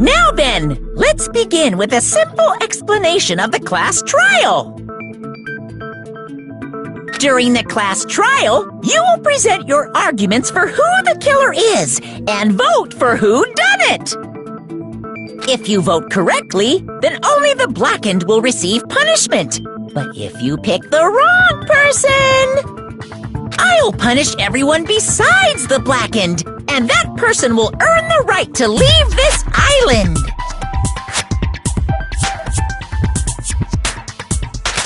Now then, let's begin with a simple explanation of the class trial. During the class trial, you will present your arguments for who the killer is and vote for who done it. If you vote correctly, then only the blackened will receive punishment. But if you pick the wrong person, I'll punish everyone besides the blackened, and that person will earn the right to leave this island.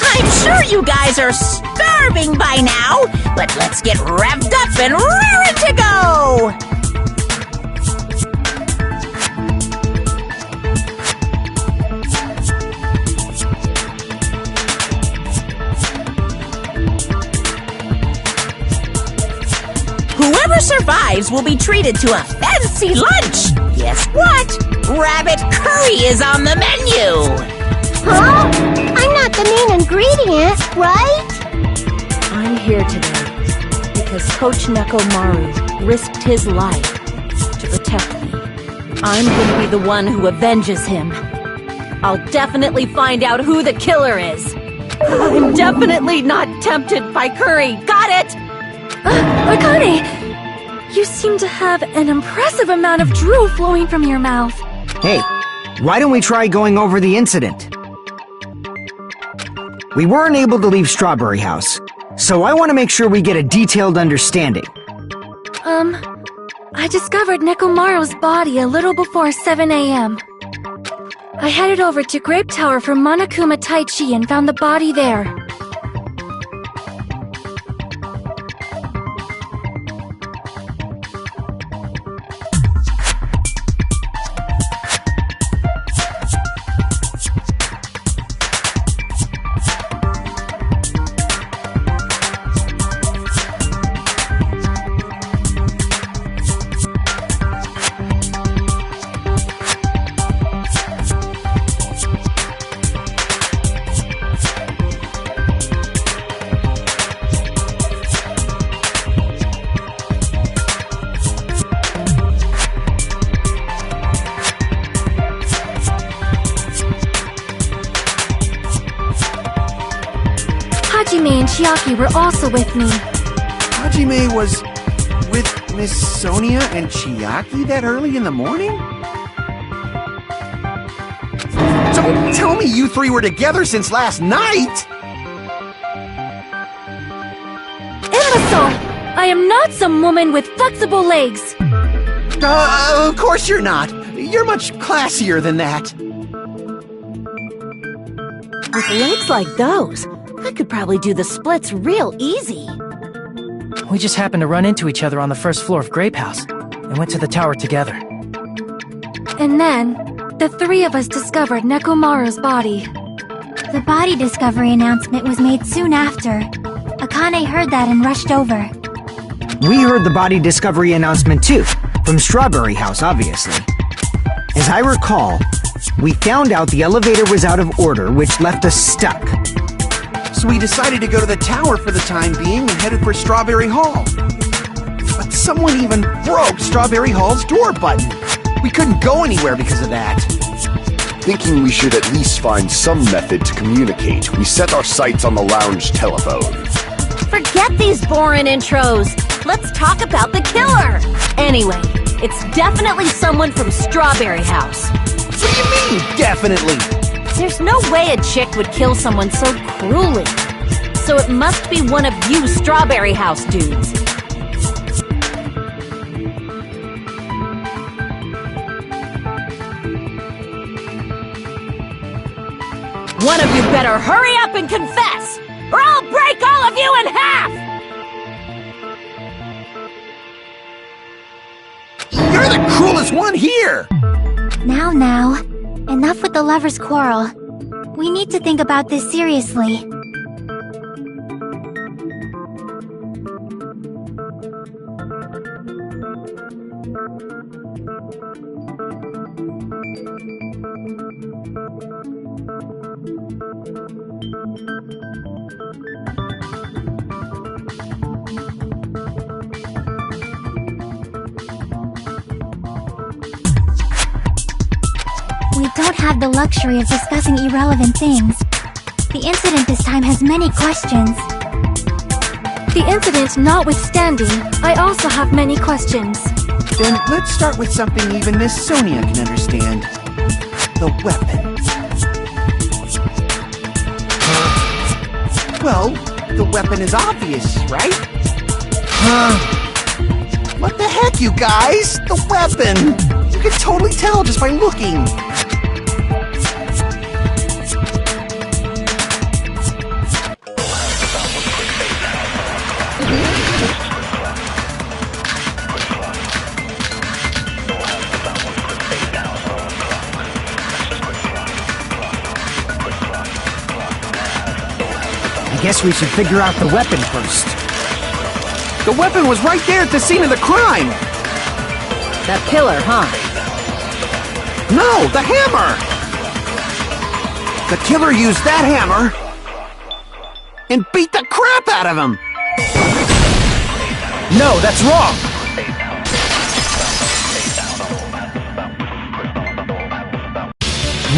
I'm sure you guys are starving by now, but let's get revved up and raring to go! Whoever survives will be treated to a fancy lunch. Guess what? Rabbit curry is on the menu. Huh? I'm not the main ingredient, right? I'm here today because Coach Nekomaru risked his life to protect me. I'm gonna be the one who avenges him. I'll definitely find out who the killer is. I'm definitely not tempted by curry. Got it? Akane! You seem to have an impressive amount of drool flowing from your mouth. Hey, why don't we try going over the incident? We weren't able to leave Strawberry House, so I want to make sure we get a detailed understanding. I discovered Nekomaru's body a little before 7 a.m. I headed over to Grape Tower for Monokuma Taichi and found the body there. Hajime and Chiaki were also with me. Hajime was with Miss Sonia and Chiaki that early in the morning? Don't tell me you three were together since last night! Imbecile! I am not some woman with flexible legs. Of course you're not. You're much classier than that. With legs like those, I could probably do the splits real easy. We just happened to run into each other on the first floor of Grape House and went to the tower together. And then, the three of us discovered Nekomaru's body. The body discovery announcement was made soon after. Akane heard that and rushed over. We heard the body discovery announcement too, from Strawberry House, obviously. As I recall, we found out the elevator was out of order, which left us stuck. So we decided to go to the tower for the time being and headed for Strawberry Hall. But someone even broke Strawberry Hall's door button. We couldn't go anywhere because of that. Thinking we should at least find some method to communicate, we set our sights on the lounge telephone. Forget these boring intros. Let's talk about the killer. Anyway, it's definitely someone from Strawberry House. What do you mean, definitely? There's no way a chick would kill someone so cruelly. So it must be one of you Strawberry House dudes. One of you better hurry up and confess, or I'll break all of you in half! You're the cruelest one here! Now, enough with the lovers' quarrel. We need to think about this seriously. We don't have the luxury of discussing irrelevant things. The incident this time has many questions. The incident notwithstanding, I also have many questions. Then let's start with something even Miss Sonia can understand. The weapon. Well, the weapon is obvious, right? What the heck, you guys? The weapon! You can totally tell just by looking. I guess we should figure out the weapon first. The weapon was right there at the scene of the crime! That pillar, huh? No, the hammer! The killer used that hammer and beat the crap out of him! No, that's wrong!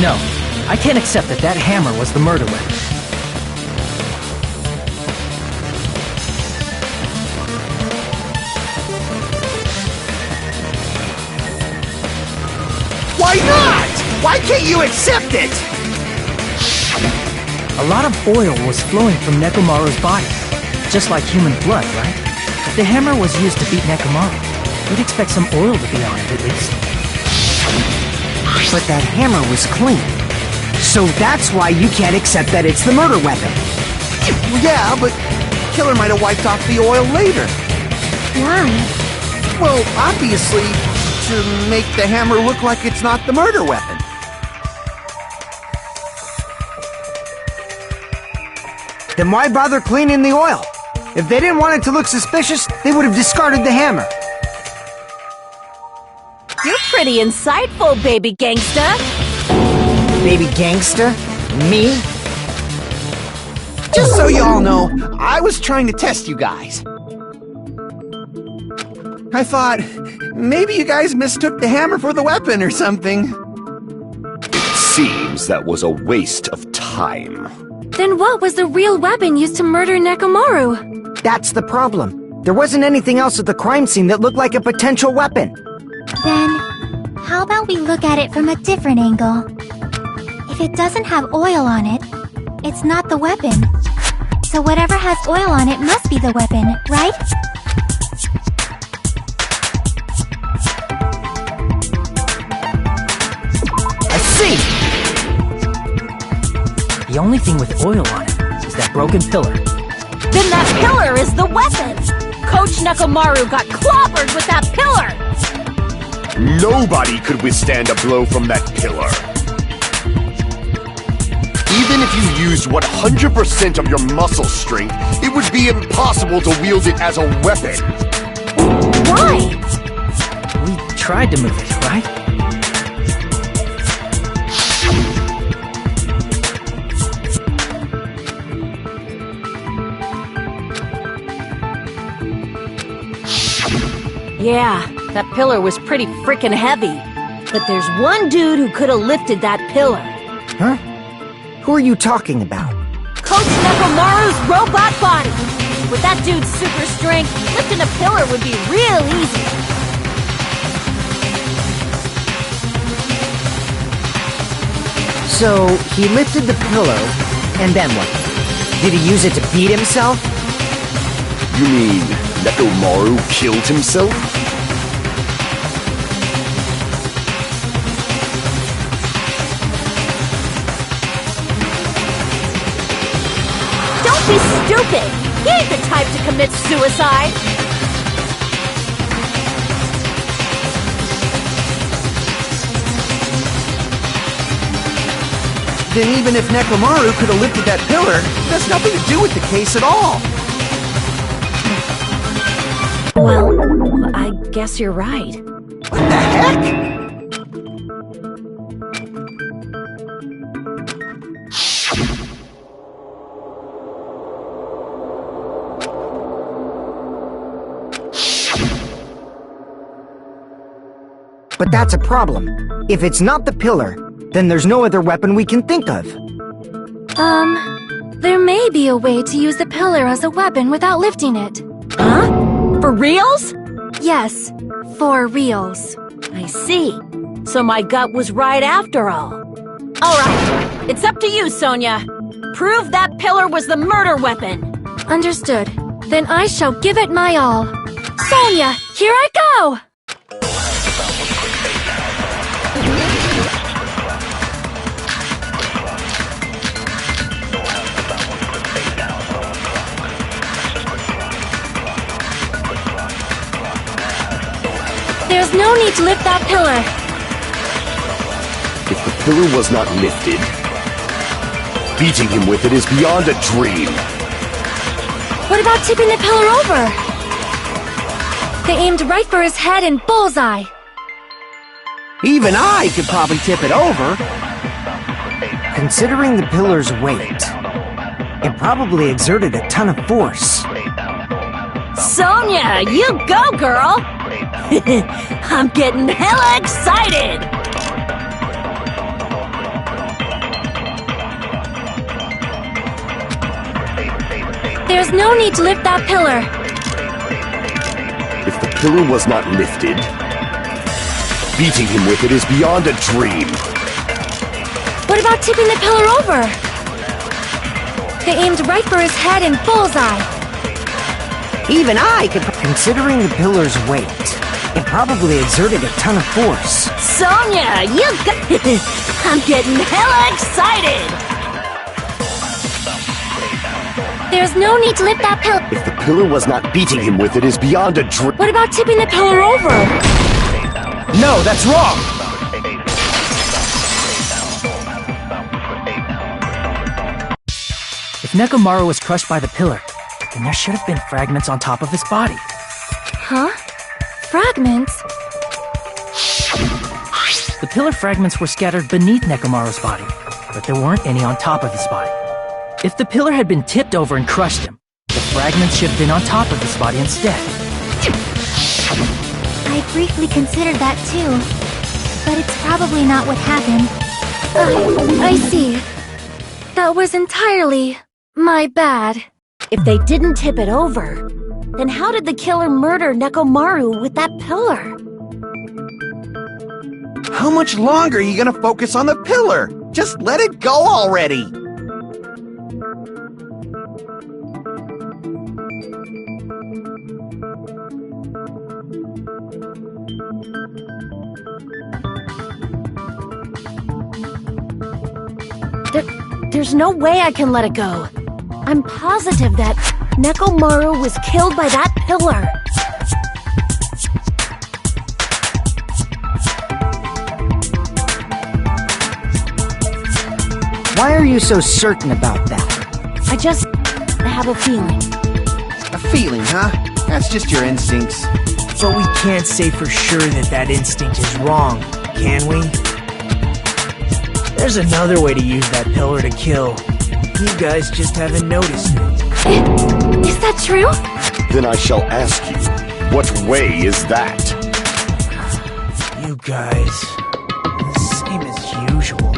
No, I can't accept that that hammer was the murder weapon. Why not? Why can't you accept it? A lot of oil was flowing from Nekomaru's body, just like human blood, right? If the hammer was used to beat Nekomaru, we'd expect some oil to be on it at least. But that hammer was clean. So that's why you can't accept that it's the murder weapon. Yeah, but the killer might have wiped off the oil later. Why? Well, obviously, to make the hammer look like it's not the murder weapon. Then why bother cleaning the oil? If they didn't want it to look suspicious, they would have discarded the hammer. You're pretty insightful, baby gangsta. Baby gangster? Me? Just so you all know, I was trying to test you guys. I thought, maybe you guys mistook the hammer for the weapon or something. It seems that was a waste of time. Then what was the real weapon used to murder Nekomaru? That's the problem. There wasn't anything else at the crime scene that looked like a potential weapon. Then, how about we look at it from a different angle? If it doesn't have oil on it, it's not the weapon. So whatever has oil on it must be the weapon, right? I see! The only thing with oil on it is that broken pillar. Then that pillar is the weapon! Coach Nekomaru got clobbered with that pillar! Nobody could withstand a blow from that pillar. Even if you used 100% of your muscle strength, it would be impossible to wield it as a weapon. Why? We tried to move it, right? Yeah, that pillar was pretty frickin' heavy. But there's one dude who could have lifted that pillar. Huh? Who are you talking about? Coach Nekomaru's robot body! With that dude's super strength, lifting a pillar would be real easy. So, he lifted the pillow, and then what? Did he use it to beat himself? You mean Nekomaru killed himself? Don't be stupid! He ain't the type to commit suicide! Then even if Nekomaru could have lifted that pillar, it has nothing to do with the case at all. Well, I guess you're right. What the heck? But that's a problem. If it's not the pillar, then there's no other weapon we can think of. There may be a way to use the pillar as a weapon without lifting it. Huh? For reals? Yes, for reals. I see. So my gut was right after all. Alright, it's up to you, Sonia. Prove that pillar was the murder weapon. Understood. Then I shall give it my all. Sonia, here I go! There's no need to lift that pillar. If the pillar was not lifted, beating him with it is beyond a dream. What about tipping the pillar over? They aimed right for his head and bullseye. Even I could probably tip it over. Considering the pillar's weight, it probably exerted a ton of force. Sonia, you go, girl! I'm getting hella excited! There's no need to lift that pillar. If the pillar was not lifted, beating him with it is beyond a dream. What about tipping the pillar over? They aimed right for his head and bullseye. Even I could... Considering the pillar's weight, it probably exerted a ton of force. Sonia, you got... I'm getting hella excited! There's no need to lift that pillar. If the pillar was not beating him with it is beyond a dream. What about tipping the pillar over? No, that's wrong! If Nekomaru was crushed by the pillar, then there should have been fragments on top of his body. Huh? Fragments? The pillar fragments were scattered beneath Nekomaru's body, but there weren't any on top of his body. If the pillar had been tipped over and crushed him, the fragments should have been on top of his body instead. I briefly considered that too, but it's probably not what happened. I see. That was entirely my bad. If they didn't tip it over, then how did the killer murder Nekomaru with that pillar? How much longer are you gonna focus on the pillar? Just let it go already! There's no way I can let it go. I'm positive that Nekomaru was killed by that pillar. Why are you so certain about that? I just have a feeling. A feeling, huh? That's just your instincts. But we can't say for sure that that instinct is wrong, can we? There's another way to use that pillar to kill. You guys just haven't noticed it. Is that true? Then I shall ask you, what way is that? You guys, the same as usual.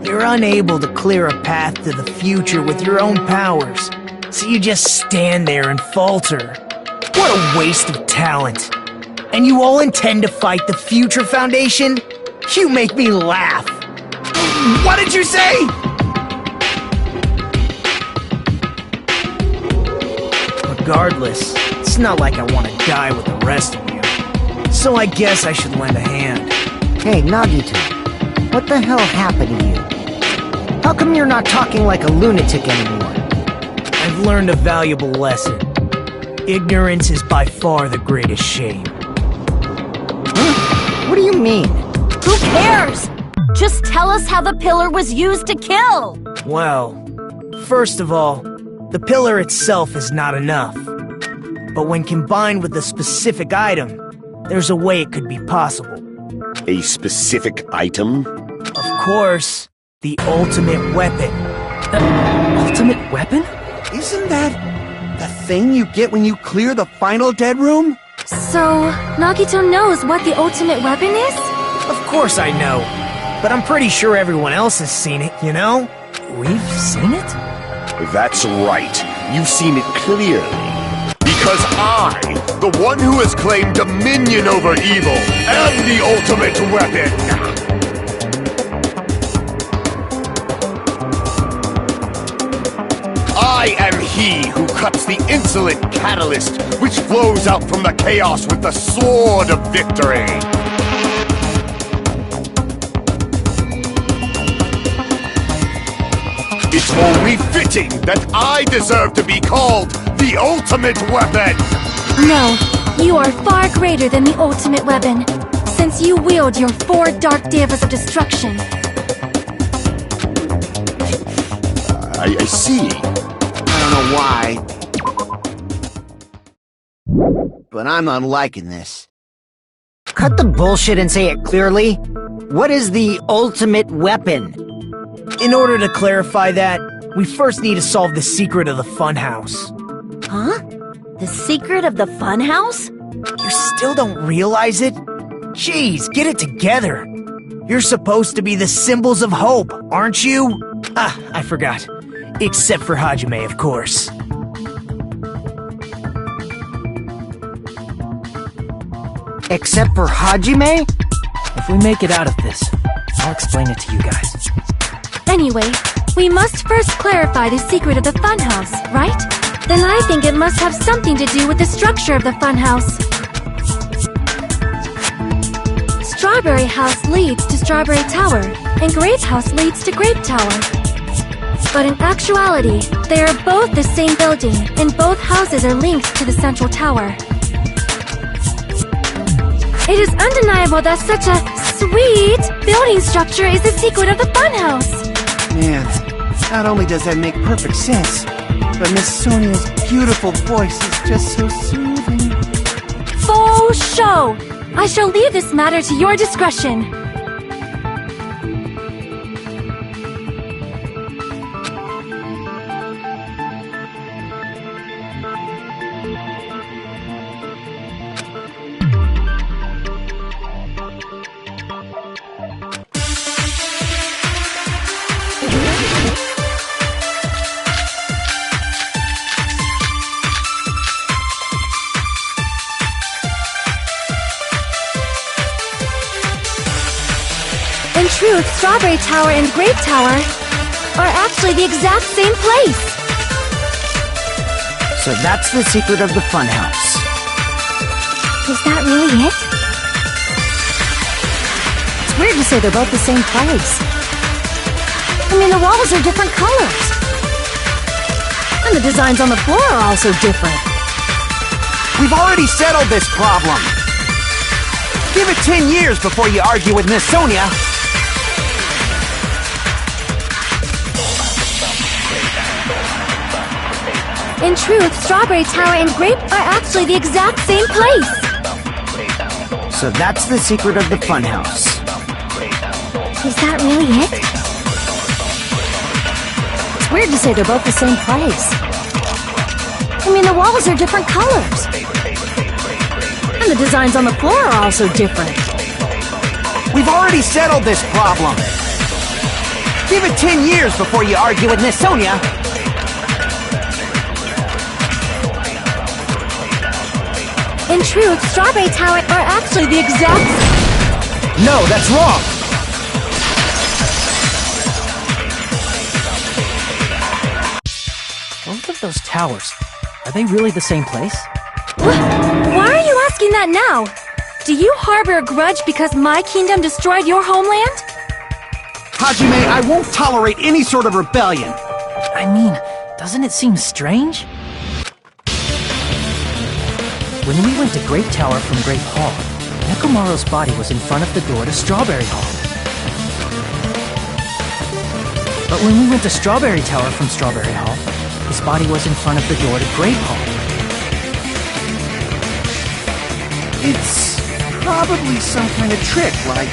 You're unable to clear a path to the future with your own powers, so you just stand there and falter. What a waste of talent. And you all intend to fight the Future Foundation? You make me laugh. What did you say? Regardless, it's not like I want to die with the rest of you. So I guess I should lend a hand. Hey, Nagito, what the hell happened to you? How come you're not talking like a lunatic anymore? I've learned a valuable lesson. Ignorance is by far the greatest shame. Huh? What do you mean? Who cares? Just tell us how the pillar was used to kill. Well, first of all, the pillar itself is not enough. But when combined with a specific item, there's a way it could be possible. A specific item? Of course, the ultimate weapon. The ultimate weapon? Isn't that the thing you get when you clear the final dead room? So, Nagito knows what the ultimate weapon is? Of course I know, but I'm pretty sure everyone else has seen it, you know? We've seen it? That's right. You've seen it clearly. Because I, the one who has claimed dominion over evil, am the ultimate weapon! I am he who cuts the insolent catalyst which flows out from the chaos with the sword of victory! It's only fitting that I deserve to be called the ultimate weapon! No, you are far greater than the ultimate weapon, since you wield your 4 dark devas of destruction. I see. I don't know why, but I'm not liking this. Cut the bullshit and say it clearly. What is the ultimate weapon? In order to clarify that, we first need to solve the secret of the funhouse. Huh? The secret of the funhouse? You still don't realize it? Jeez, get it together. You're supposed to be the symbols of hope, aren't you? Ah, I forgot. Except for Hajime, of course. Except for Hajime? If we make it out of this, I'll explain it to you guys. Anyway, we must first clarify the secret of the funhouse, right? Then I think it must have something to do with the structure of the funhouse. Strawberry House leads to Strawberry Tower, and Grape House leads to Grape Tower. But in actuality, they are both the same building, and both houses are linked to the central tower. It is undeniable that such a sweet building structure is the secret of the funhouse. Man, not only does that make perfect sense, but Miss Sonia's beautiful voice is just so soothing. Faux show! I shall leave this matter to your discretion. In truth, Strawberry Tower and Grape Tower are actually the exact same place. So that's the secret of the funhouse. Is that really it? It's weird to say they're both the same place. I mean, the walls are different colors. And the designs on the floor are also different. We've already settled this problem. Give it 10 years before you argue with Miss Sonia. In truth, Strawberry Tower and Grape are actually the exact same place. So that's the secret of the funhouse. Is that really it? It's weird to say they're both the same place. I mean, the walls are different colors. And the designs on the floor are also different. We've already settled this problem. Give it 10 years before you argue with Miss Sonia. In truth, Strawberry Tower are actually the exact... No, that's wrong! Both of those towers, are they really the same place? Why are you asking that now? Do you harbor a grudge because my kingdom destroyed your homeland? Hajime, I won't tolerate any sort of rebellion. I mean, doesn't it seem strange? When we went to Grape Tower from Grape Hall, Nekomaru's body was in front of the door to Strawberry Hall. But when we went to Strawberry Tower from Strawberry Hall, his body was in front of the door to Grape Hall. It's probably some kind of trick, like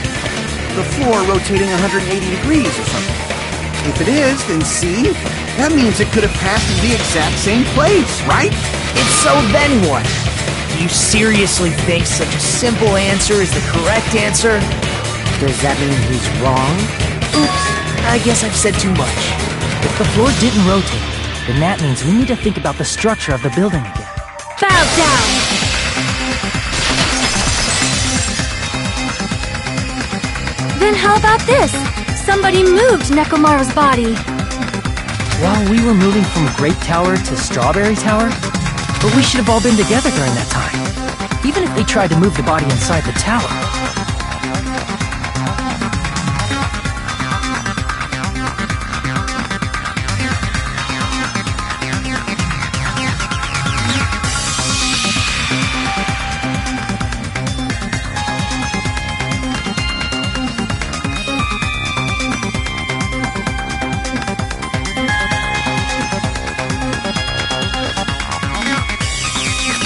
the floor rotating 180 degrees or something. If it is, then see? That means it could have passed in the exact same place, right? If so, then what? Do you seriously think such a simple answer is the correct answer? Does that mean he's wrong? Oops, I guess I've said too much. If the floor didn't rotate, then that means we need to think about the structure of the building again. Bow down! Then how about this? Somebody moved Nekomaru's body. While we were moving from Grape Tower to Strawberry Tower? But we should have all been together during that time. Even if they tried to move the body inside the tower.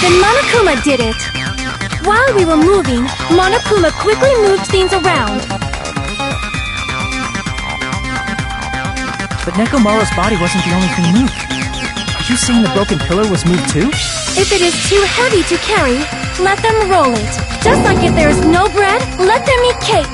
Then Monokuma did it! While we were moving, Monokuma quickly moved things around. But Nekomaru's body wasn't the only thing moved. Are you saying the broken pillar was moved too? If it is too heavy to carry, let them roll it. Just like if there is no bread, let them eat cake.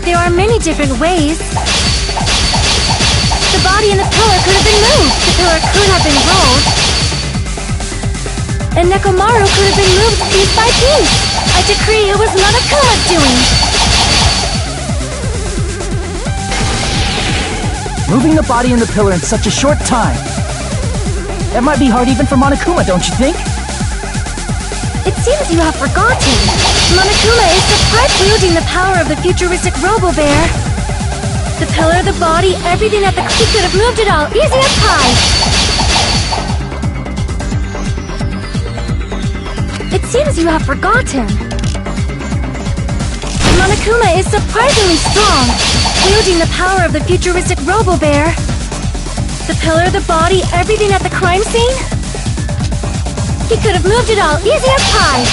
There are many different ways. The body and the pillar could have been moved. The pillar could have been rolled. And Nekomaru could have been moved piece by piece. I decree it was Monokuma's doing. Moving the body and the pillar in such a short time. That might be hard even for Monokuma, don't you think? It seems you have forgotten. Monokuma is surprised wielding the power of the futuristic Robo-Bear. The pillar, the body, everything at the... He could have moved it all, easy as pie! It seems you have forgotten. Monokuma is surprisingly strong, wielding the power of the futuristic Robo-Bear. The pillar, the body, everything at the crime scene? He could have moved it all, easy as pie!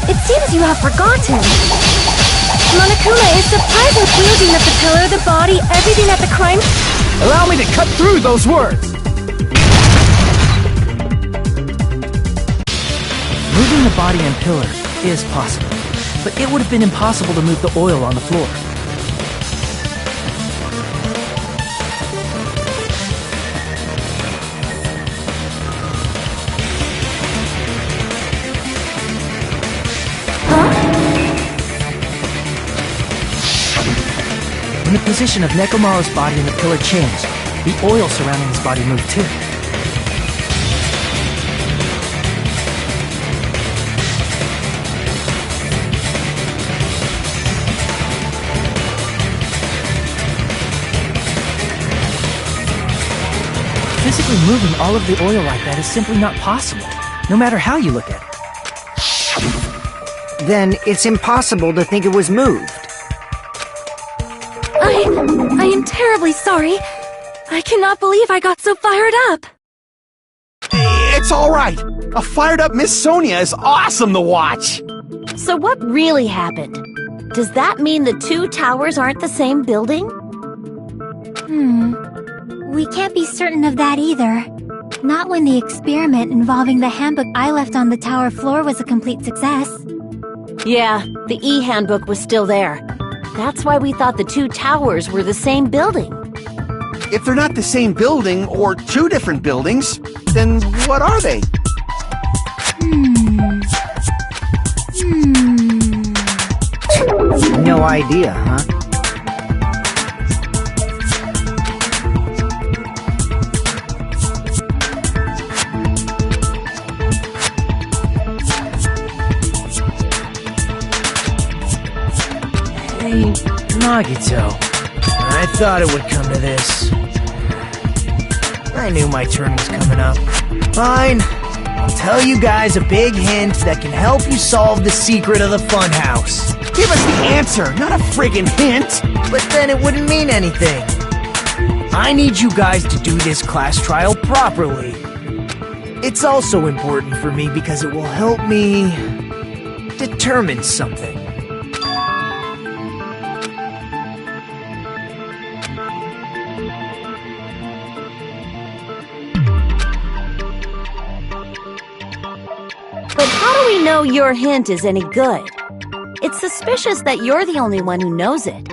It seems you have forgotten. Monokuma is surprisingly wielding of the pillar, the body, everything at the crime... Allow me to cut through those words! Moving the body and pillar is possible, but it would have been impossible to move the oil on the floor. When the position of Nekomaru's body in the pillar changed, the oil surrounding his body moved too. Physically moving all of the oil like that is simply not possible, no matter how you look at it. Then it's impossible to think it was moved. I am terribly sorry. I cannot believe I got so fired up. It's all right. A fired-up Miss Sonia is awesome to watch. So what really happened? Does that mean the two towers aren't the same building? We can't be certain of that either. Not when the experiment involving the handbook I left on the tower floor was a complete success. Yeah, the e-handbook was still there. That's why we thought the two towers were the same building. If they're not the same building or two different buildings, then what are they? No idea, huh? Hey, Nagito. I thought it would come to this. I knew my turn was coming up. Fine. I'll tell you guys a big hint that can help you solve the secret of the funhouse. Give us the answer, not a friggin' hint. But then it wouldn't mean anything. I need you guys to do this class trial properly. It's also important for me because it will help me determine something. But how do we know your hint is any good? It's suspicious that you're the only one who knows it.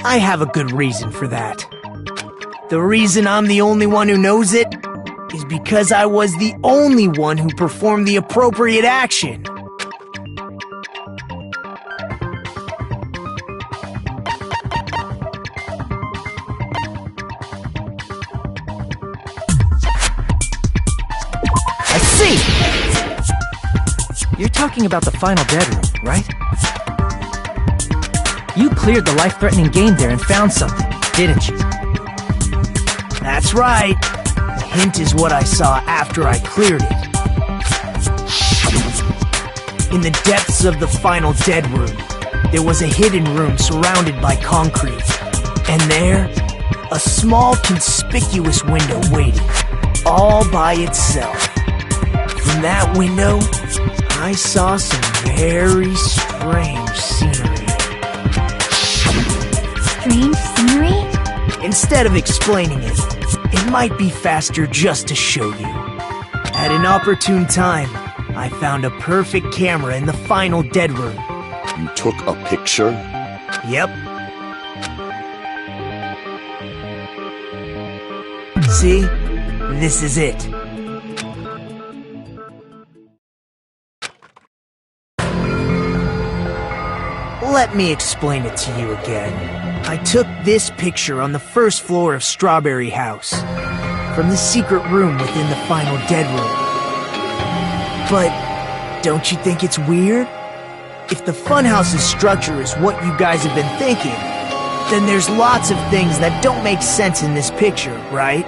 I have a good reason for that. The reason I'm the only one who knows it is because I was the only one who performed the appropriate action. I see! You're talking about the final dead room, right? You cleared the life-threatening game there and found something, didn't you? That's right. The hint is what I saw after I cleared it. In the depths of the final dead room, there was a hidden room surrounded by concrete. And there, a small conspicuous window waited, all by itself. From that window, I saw some very strange scenery. Strange scenery? Instead of explaining it, it might be faster just to show you. At an opportune time, I found a perfect camera in the final dead room. You took a picture? Yep. See? This is it. Let me explain it to you again. I took this picture on the first floor of Strawberry House, from the secret room within the final dead room. But don't you think it's weird? If the funhouse's structure is what you guys have been thinking, then there's lots of things that don't make sense in this picture, right?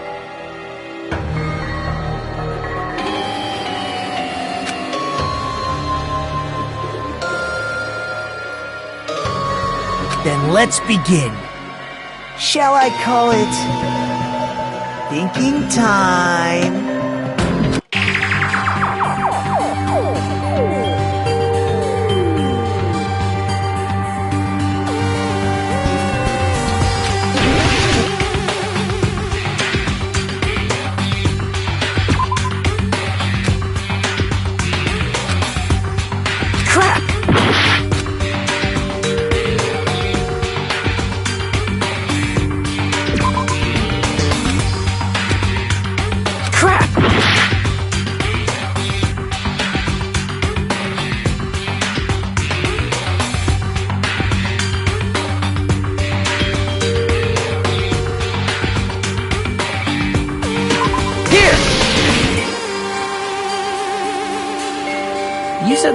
Then let's begin. Shall I call it thinking time?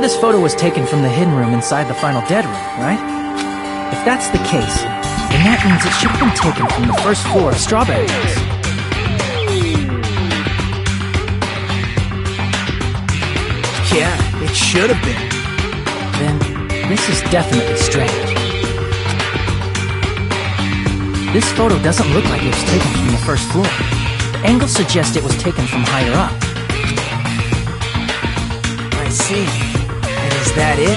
this photo was taken from the hidden room inside the final dead room, right? If that's the case, then that means it should have been taken from the first floor of Strawberry House. Yeah, it should have been. Then this is definitely strange. This photo doesn't look like it was taken from the first floor. The angle suggests it was taken from higher up. I see. And is that it?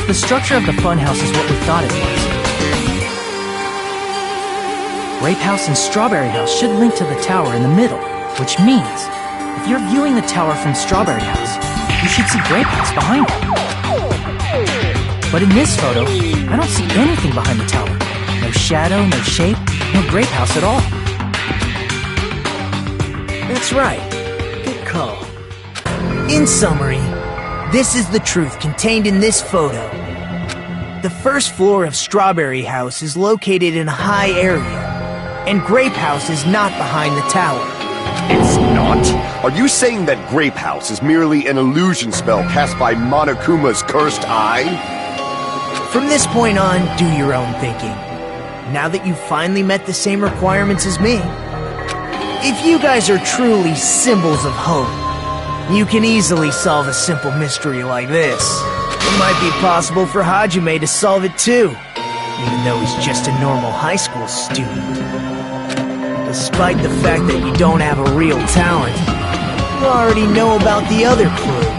The structure of the funhouse is what we thought it was. Grape House and Strawberry House should link to the tower in the middle, which means, if you're viewing the tower from Strawberry House, you should see Grape House behind it. But in this photo, I don't see anything behind the tower. No shadow, no shape, no Grape House at all. That's right. Good call. In summary, this is the truth contained in this photo. The first floor of Strawberry House is located in a high area, and Grape House is not behind the tower. It's not? Are you saying that Grape House is merely an illusion spell cast by Monokuma's cursed eye? From this point on, do your own thinking. Now that you've finally met the same requirements as me, if you guys are truly symbols of hope, you can easily solve a simple mystery like this. It might be possible for Hajime to solve it too, even though he's just a normal high school student. Despite the fact that you don't have a real talent, you already know about the other clue.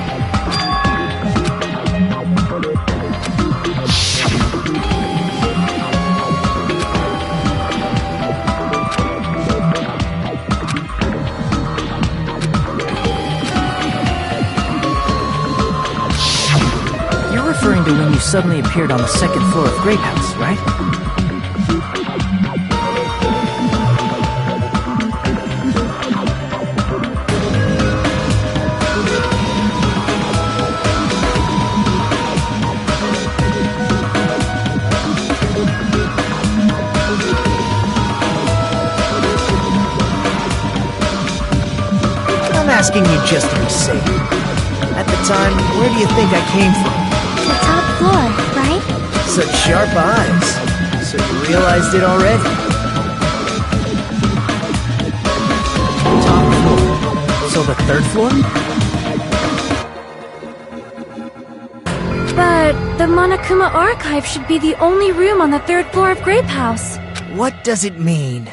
Referring to when you suddenly appeared on the second floor of Grape House, right? I'm asking you just to be safe. At the time, where do you think I came from? The top floor, right? Such sharp eyes. So you realized it already? Top floor. So the third floor? But the Monokuma Archive should be the only room on the third floor of Grape House. What does it mean?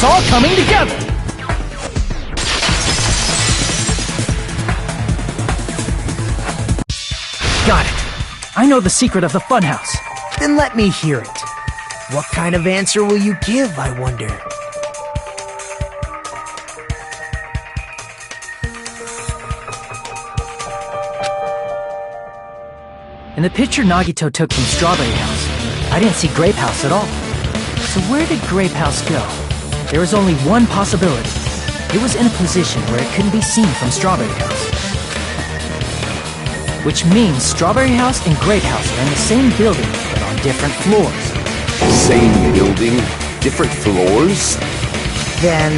It's all coming together! Got it. I know the secret of the funhouse. Then let me hear it. What kind of answer will you give, I wonder? In the picture Nagito took from Strawberry House, I didn't see Grape House at all. So where did Grape House go? There was only one possibility. It was in a position where it couldn't be seen from Strawberry House. Which means Strawberry House and Grape House are in the same building, but on different floors. Same building, different floors? Then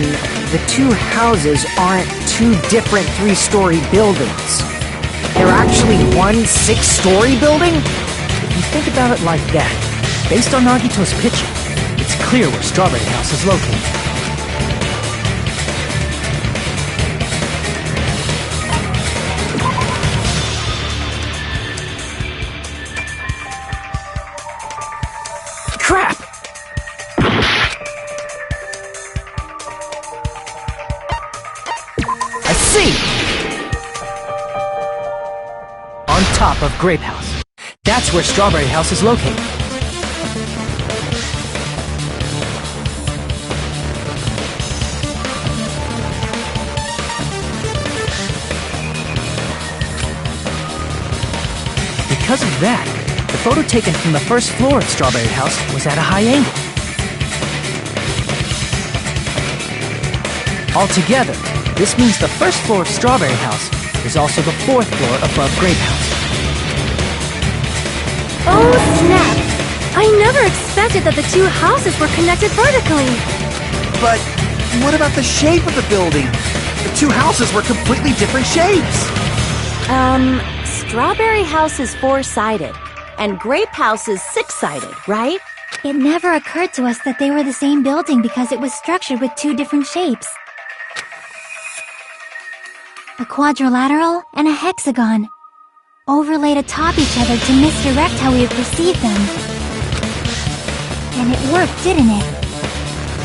the two houses aren't two different three-story buildings. They're actually one six-story building? If you think about it like that, based on Nagito's picture, it's clear where Strawberry House is located. Crap! I see! On top of Grape House. That's where Strawberry House is located. Because of that, the photo taken from the first floor of Strawberry House was at a high angle. Altogether, this means the first floor of Strawberry House is also the fourth floor above Grape House. Oh, snap! I never expected that the two houses were connected vertically. But what about the shape of the building? The two houses were completely different shapes. Strawberry House is four-sided, and Grape House is six-sided, right? It never occurred to us that they were the same building because it was structured with two different shapes. A quadrilateral and a hexagon, overlaid atop each other to misdirect how we would perceive them. And it worked, didn't it?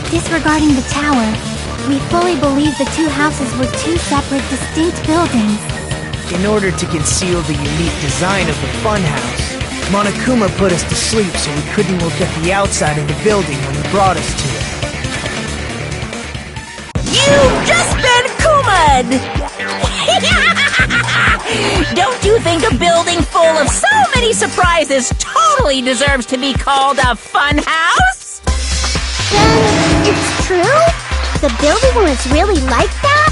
Disregarding the tower, we fully believed the two houses were two separate, distinct buildings. In order to conceal the unique design of the funhouse, Monokuma put us to sleep so we couldn't look at the outside of the building when he brought us to it. You've just been Kuma'd! Don't you think a building full of so many surprises totally deserves to be called a fun house? Then it's true? The building was really like that?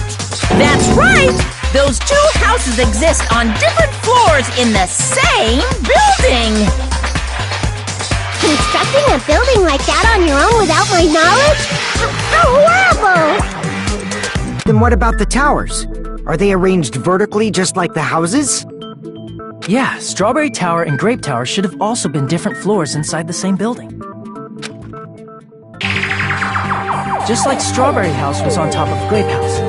That's right! Those two houses exist on different floors in the same building! Constructing a building like that on your own without my knowledge? How horrible! Then what about the towers? Are they arranged vertically just like the houses? Yeah, Strawberry Tower and Grape Tower should have also been different floors inside the same building. Just like Strawberry House was on top of Grape House.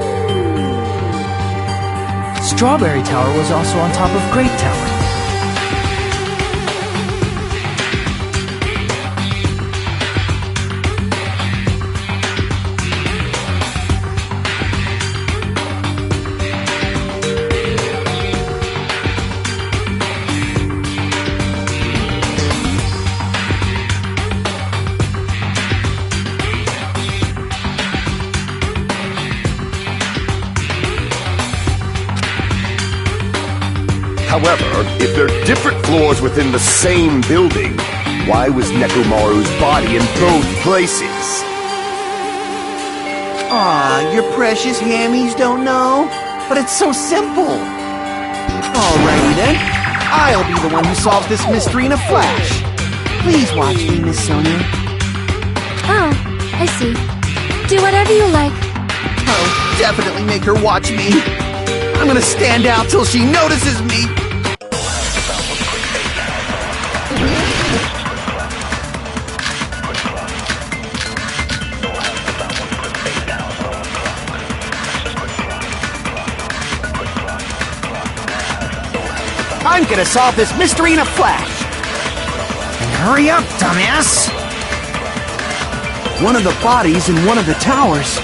Strawberry Tower was also on top of Grape Tower. However, if they're different floors within the same building, why was Nekomaru's body in both places? Aw, your precious hammies don't know? But it's so simple. Alrighty then. I'll be the one who solves this mystery in a flash. Please watch me, Miss Sonia. Oh, I see. Do whatever you like. I'll definitely make her watch me. I'm gonna stand out till she notices me. I'm gonna solve this mystery in a flash. And hurry up, dumbass! One of the bodies in one of the towers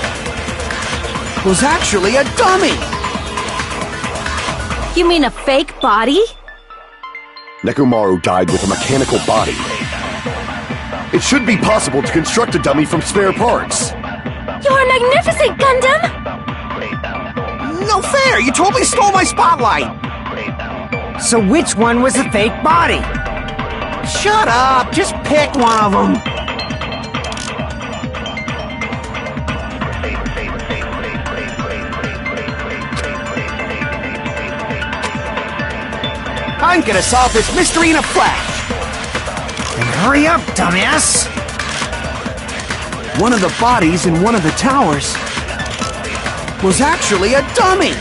was actually a dummy! You mean a fake body? Nekomaru died with a mechanical body. It should be possible to construct a dummy from spare parts. You're magnificent, Gundam! No fair! You totally stole my spotlight! So which one was the fake body? Shut up! Just pick one of them! I'm gonna solve this mystery in a flash! Then hurry up, dumbass! One of the bodies in one of the towers was actually a dummy!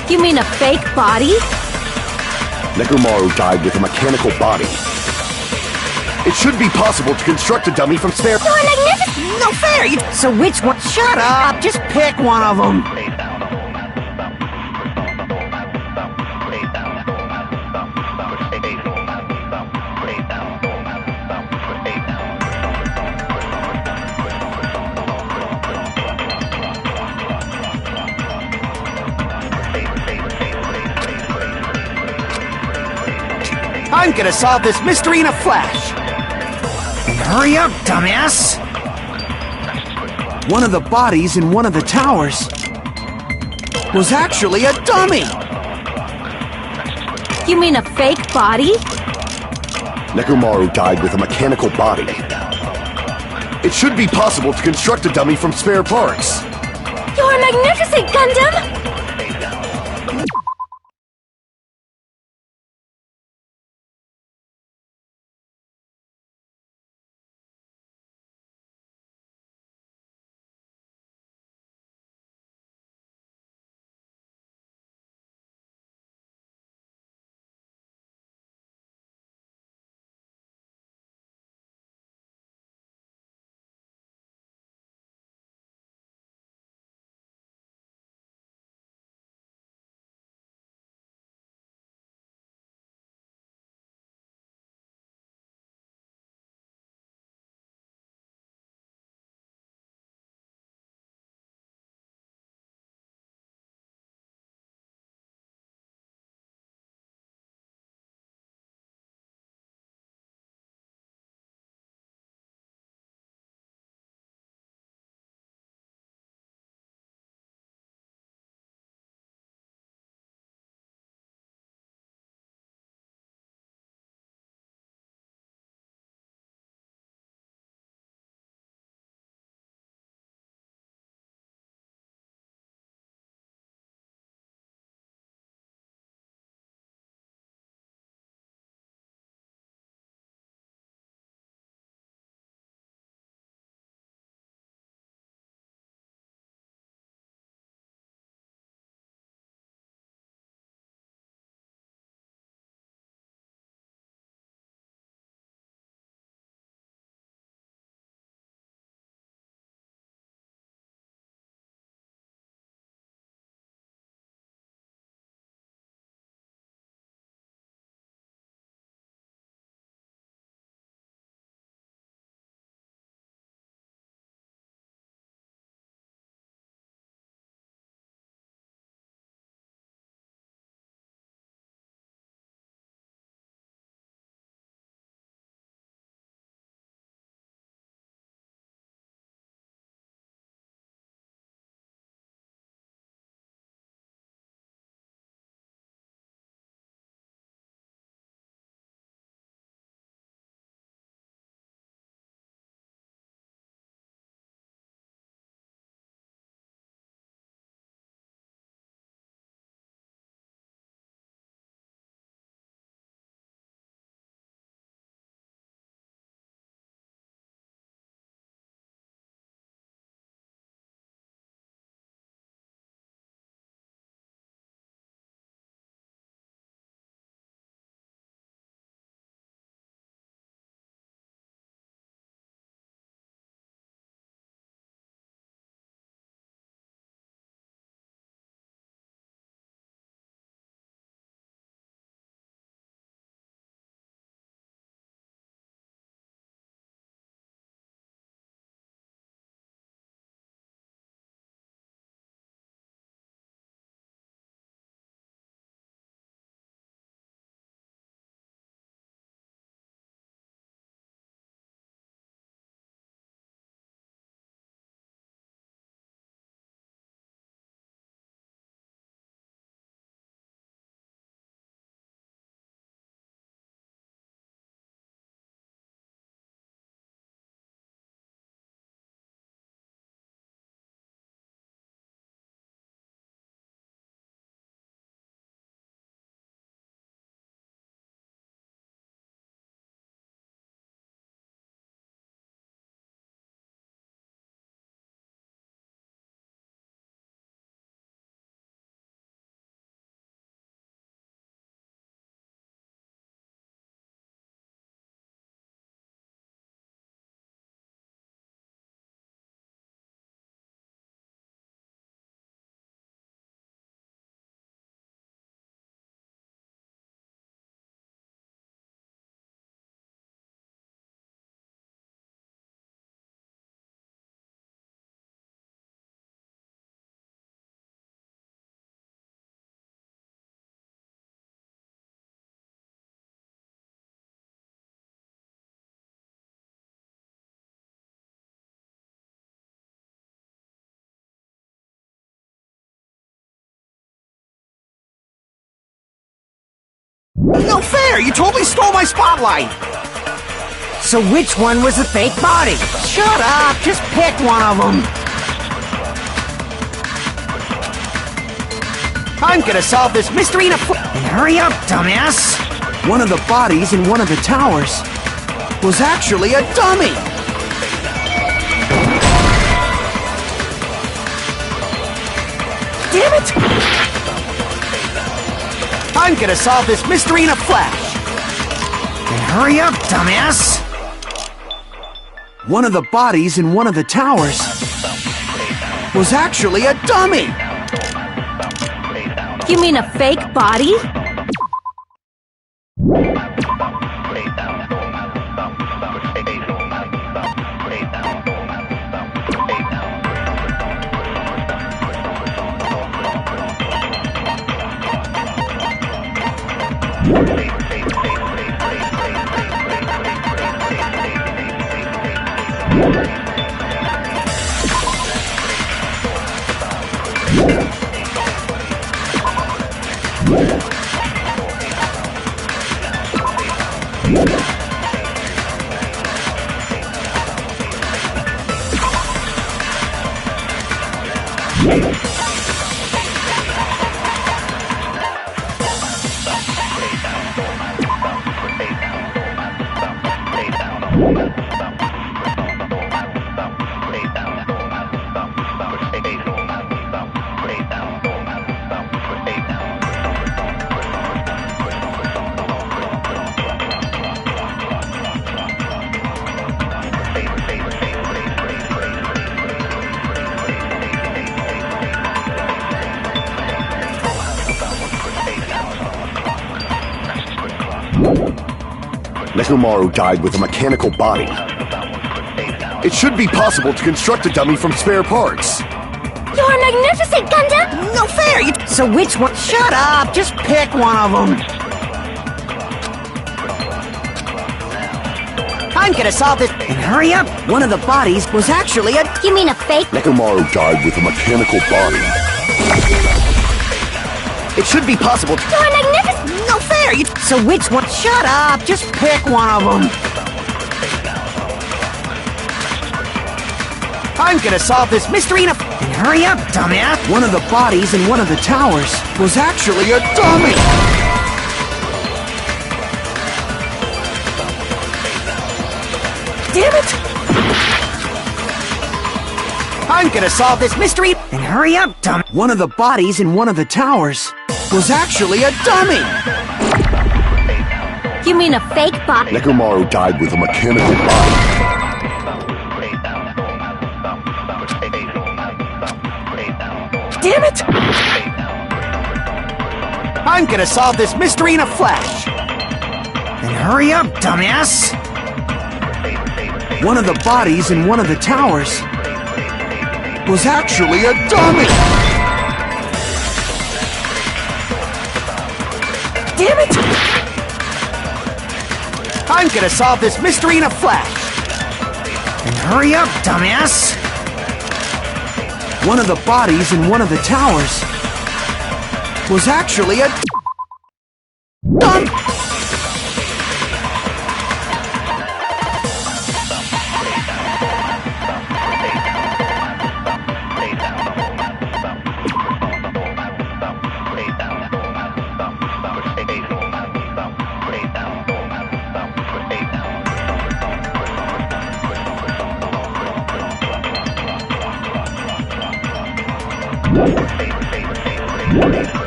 You mean a fake body? Nekomaru died with a mechanical body. It should be possible to construct a dummy from spare... You're magnificent! No fair! So which one? Shut up! Just pick one of them! I'm gonna solve this mystery in a flash! Then hurry up, dumbass! One of the bodies in one of the towers was actually a dummy! You mean a fake body? Nekomaru died with a mechanical body. It should be possible to construct a dummy from spare parts. You're magnificent, Gundam! No fair! You totally stole my spotlight! So which one was the fake body? Shut up! Just pick one of them! I'm gonna solve this mystery in a And hurry up, dumbass! One of the bodies in one of the towers was actually a dummy! Damn it! I'm gonna solve this mystery in a flash! And hurry up, dumbass! One of the bodies in one of the towers was actually a dummy! You mean a fake body? Nekomaru died with a mechanical body. It should be possible to construct a dummy from spare parts. You're magnificent, Gundam! No fair! So which one? Shut up! Just pick one of them! I'm gonna solve this. And hurry up! One of the bodies was actually a. You mean a fake? Nekomaru died with a mechanical body. It should be possible to... You're magnificent! No fair! So which one? Shut up! Just pick one of them! I'm gonna solve this mystery in a. And hurry up, dumbass! One of the bodies in one of the towers was actually a dummy! Damn it! I'm gonna solve this mystery. And hurry up, dumb. One of the bodies in one of the towers was actually a dummy! You mean a fake body? Nekomaru died with a mechanical body. Damn it! I'm gonna solve this mystery in a flash! And hurry up, dumbass! One of the bodies in one of the towers was actually a dummy! Damn it! I'm gonna solve this mystery in a flash! And hurry up, dumbass! One of the bodies in one of the towers was actually a dumb.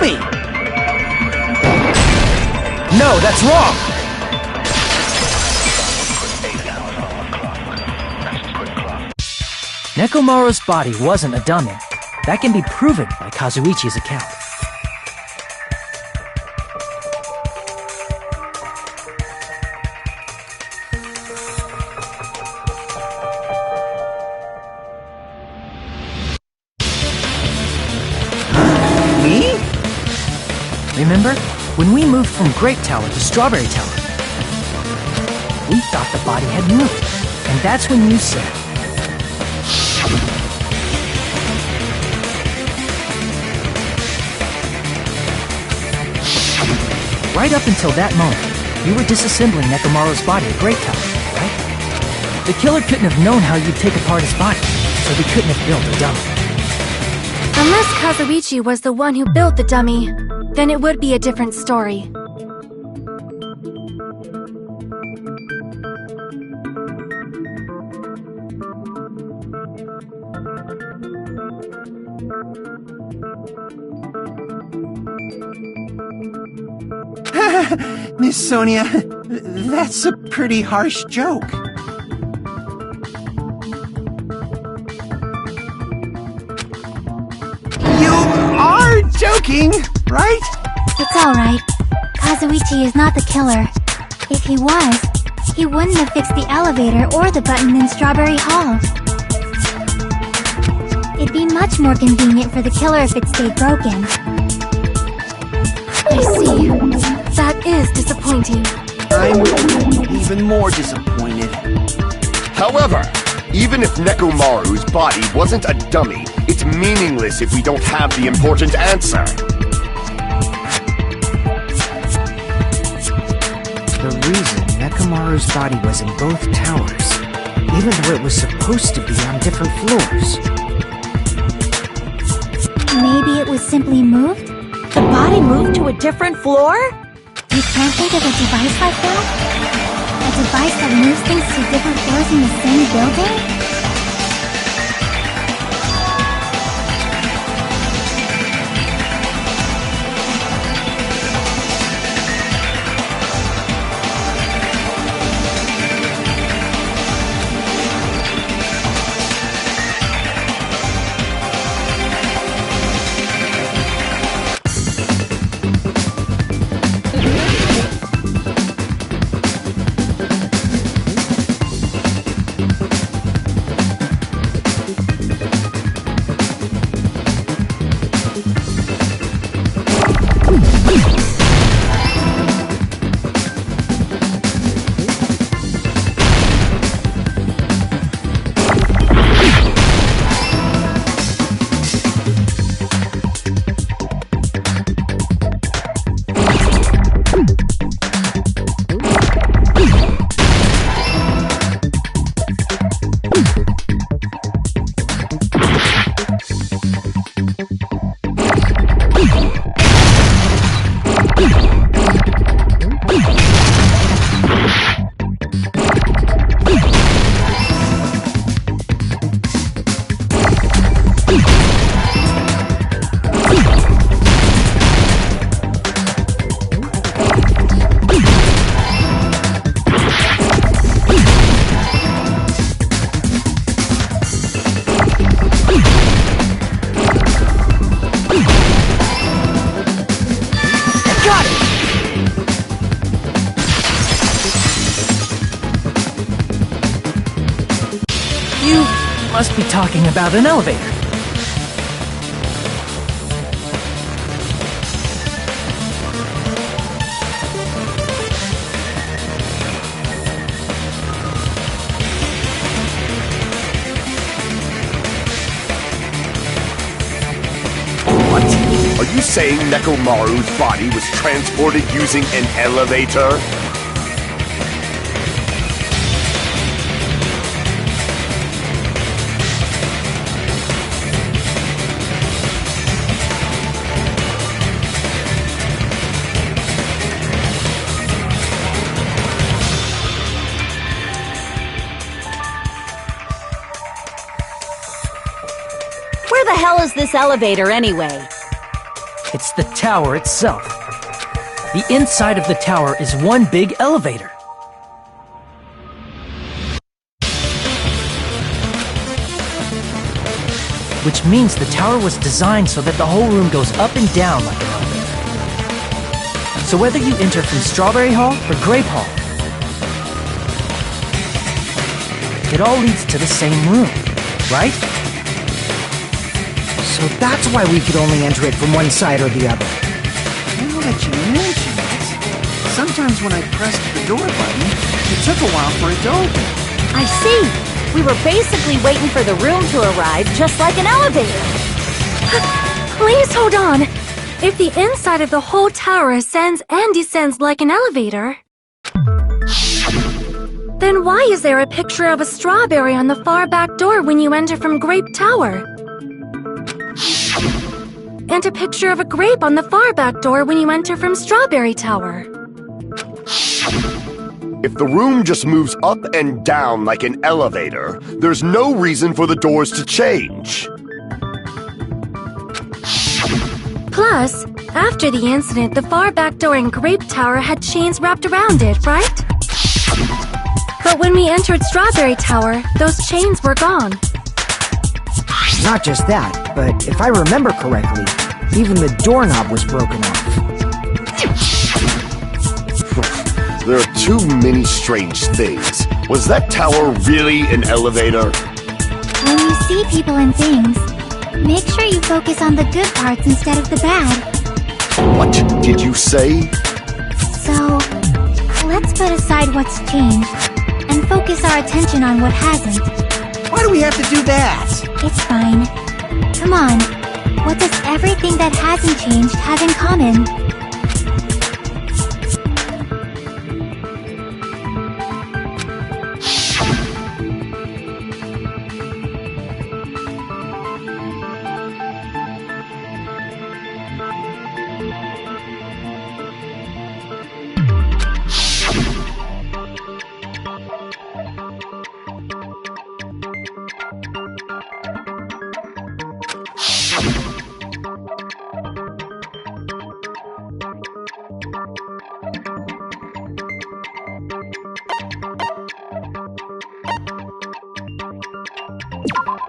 Me. No, that's wrong! Nekomaru's body wasn't a dummy. That can be proven by Kazuichi's account. Remember? When we moved from Grape Tower to Strawberry Tower, we thought the body had moved. And that's when you said... Right up until that moment, you were disassembling Nekomaru's body at Great Tower, right? The killer couldn't have known how you'd take apart his body, so they couldn't have built a dummy. Unless Kazuichi was the one who built the dummy, then it would be a different story. Miss Sonia, that's a pretty harsh joke. You are joking, right? It's alright. Kazuichi is not the killer. If he was, he wouldn't have fixed the elevator or the button in Strawberry Hall. It'd be much more convenient for the killer if it stayed broken. I see. That is disappointing. I'm even more disappointed. However, even if Nekomaru's body wasn't a dummy, it's meaningless if we don't have the important answer. The reason Nekomaru's body was in both towers, even though it was supposed to be on different floors. Maybe it was simply moved? The body moved to a different floor? You can't think of a device like that? A device that moves things to different floors in the same building? Must be talking about an elevator. What? Are you saying Nekomaru's body was transported using an elevator? Where the hell is this elevator anyway? It's the tower itself. The inside of the tower is one big elevator. Which means the tower was designed so that the whole room goes up and down like an elevator. So whether you enter from Strawberry Hall or Grape Hall, it all leads to the same room, right? So that's why we could only enter it from one side or the other. Now that you mention it, sometimes when I pressed the door button, it took a while for it to open. I see. We were basically waiting for the room to arrive, just like an elevator. Please hold on. If the inside of the whole tower ascends and descends like an elevator, then why is there a picture of a strawberry on the far back door when you enter from Grape Tower? And a picture of a grape on the far back door when you enter from Strawberry Tower? If the room just moves up and down like an elevator, there's no reason for the doors to change. Plus, after the incident, the far back door in Grape Tower had chains wrapped around it, right? But when we entered Strawberry Tower, those chains were gone. Not just that, but if I remember correctly, even the doorknob was broken off. There are too many strange things. Was that tower really an elevator? When you see people and things, make sure you focus on the good parts instead of the bad. What did you say? So, let's put aside what's changed and focus our attention on what hasn't. Why do we have to do that? It's fine. Come on. What does everything that hasn't changed have in common?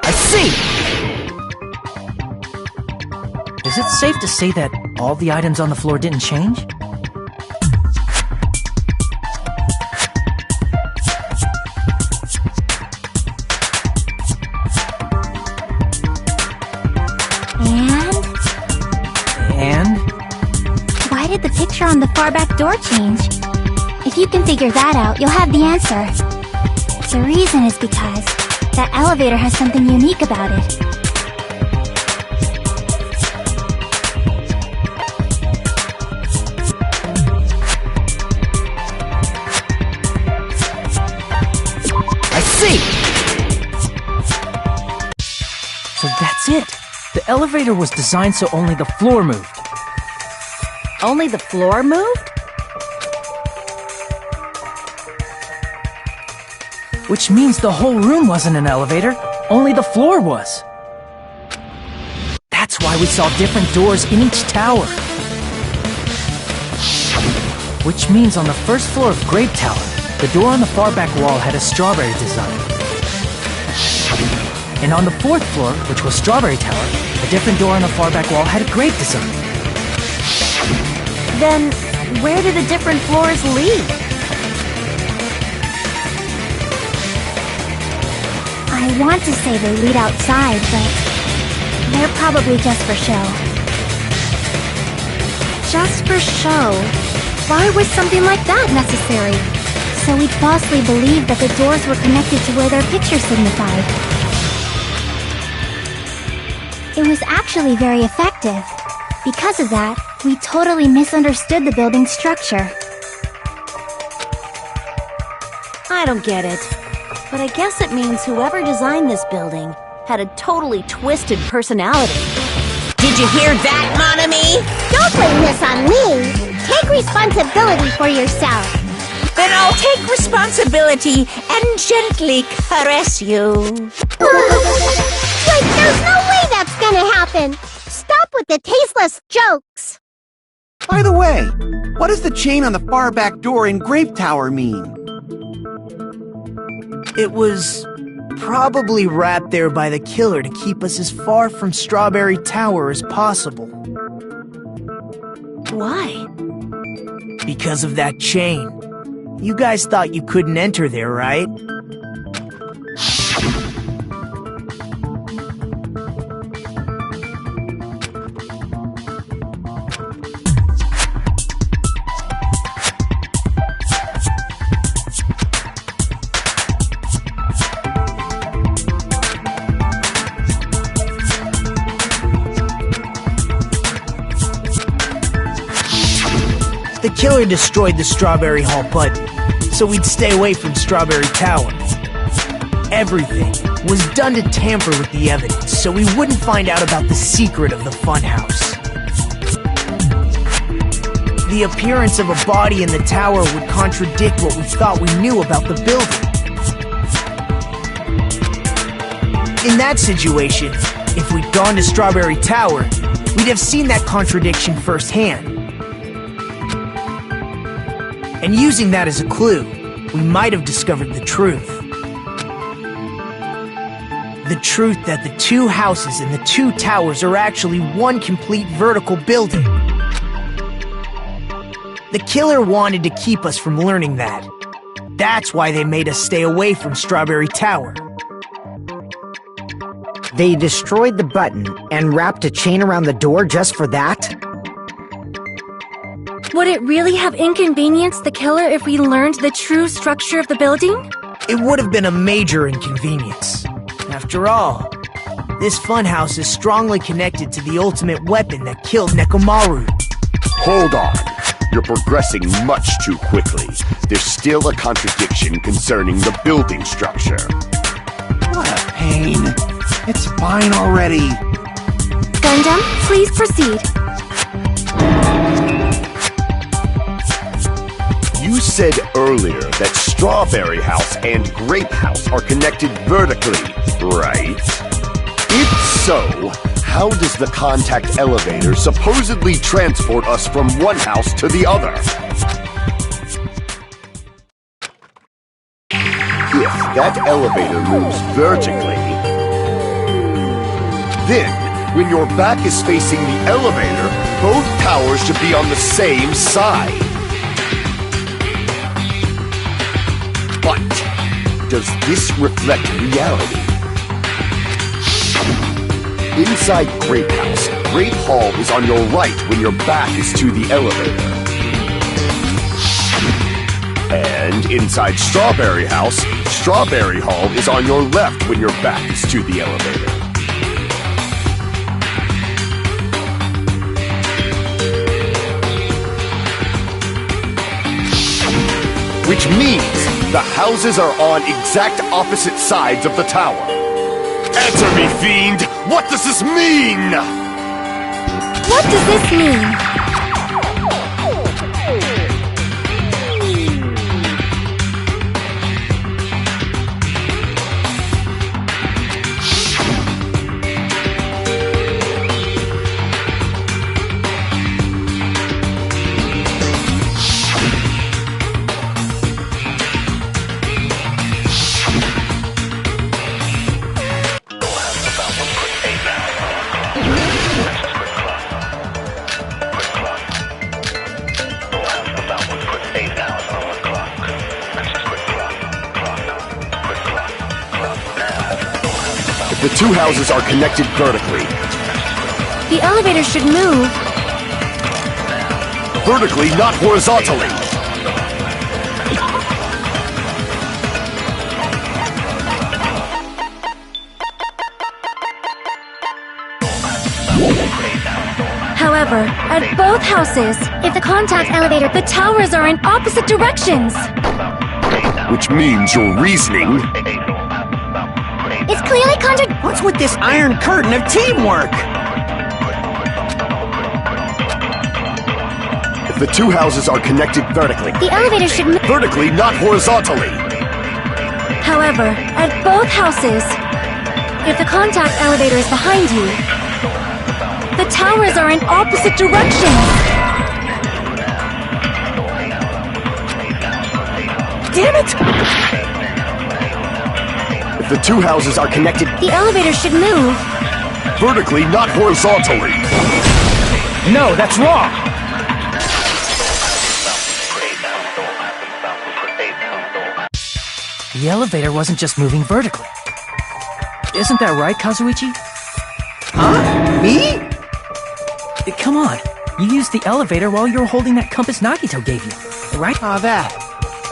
I see! Is it safe to say that all the items on the floor didn't change? And? Why did the picture on the far back door change? If you can figure that out, you'll have the answer. The reason is because that elevator has something unique about it. I see! So that's it! The elevator was designed so only the floor moved. Only the floor moved? Which means the whole room wasn't an elevator, only the floor was. That's why we saw different doors in each tower. Which means on the first floor of Grape Tower, the door on the far back wall had a strawberry design. And on the fourth floor, which was Strawberry Tower, a different door on the far back wall had a grape design. Then, where do the different floors lead? I want to say they lead outside, but they're probably just for show. Just for show? Why was something like that necessary? So we'd falsely believe that the doors were connected to where their picture signified. It was actually very effective. Because of that, we totally misunderstood the building's structure. I don't get it. But I guess it means whoever designed this building had a totally twisted personality. Did you hear that, mon ami? Don't blame this on me. Take responsibility for yourself. Then I'll take responsibility and gently caress you. Like, there's no way that's gonna happen. Stop with the tasteless jokes. By the way, what does the chain on the far back door in Grape Tower mean? It was probably wrapped there by the killer to keep us as far from Strawberry Tower as possible. Why? Because of that chain. You guys thought you couldn't enter there, right? killer destroyed the Strawberry Hall button, so we'd stay away from Strawberry Tower. Everything was done to tamper with the evidence, so we wouldn't find out about the secret of the funhouse. The appearance of a body in the tower would contradict what we thought we knew about the building. In that situation, if we'd gone to Strawberry Tower, we'd have seen that contradiction firsthand. And using that as a clue, we might have discovered the truth. The truth that the two houses and the two towers are actually one complete vertical building. The killer wanted to keep us from learning that. That's why they made us stay away from Strawberry Tower. They destroyed the button and wrapped a chain around the door just for that? Would it really have inconvenienced the killer if we learned the true structure of the building? It would have been a major inconvenience. After all, this funhouse is strongly connected to the ultimate weapon that killed Nekomaru. Hold on. You're progressing much too quickly. There's still a contradiction concerning the building structure. What a pain. It's fine already. Gundam, please proceed. You said earlier that Strawberry House and Grape House are connected vertically, right? If so, how does the contact elevator supposedly transport us from one house to the other? If that elevator moves vertically, then when your back is facing the elevator, both towers should be on the same side. But does this reflect reality? Inside Grape House, Grape Hall is on your right when your back is to the elevator. And inside Strawberry House, Strawberry Hall is on your left when your back is to the elevator. Which means the houses are on exact opposite sides of the tower. Answer me, fiend! What does this mean? What does this mean? The two houses are connected vertically. The elevator should move. Vertically, not horizontally. However, at both houses, if the contact elevator, the towers are in opposite directions. Which means your reasoning... It's clearly What's with this iron curtain of teamwork? If the two houses are connected vertically... The elevator should move. Vertically, not horizontally. However, at both houses, if the contact elevator is behind you, the towers are in opposite directions. Damn it! If the two houses are connected... The elevator should move. Vertically, not horizontally. No, that's wrong! The elevator wasn't just moving vertically. Isn't that right, Kazuichi? Huh? Me? Come on. You used the elevator while you were holding that compass Nagito gave you, right? Ah, that.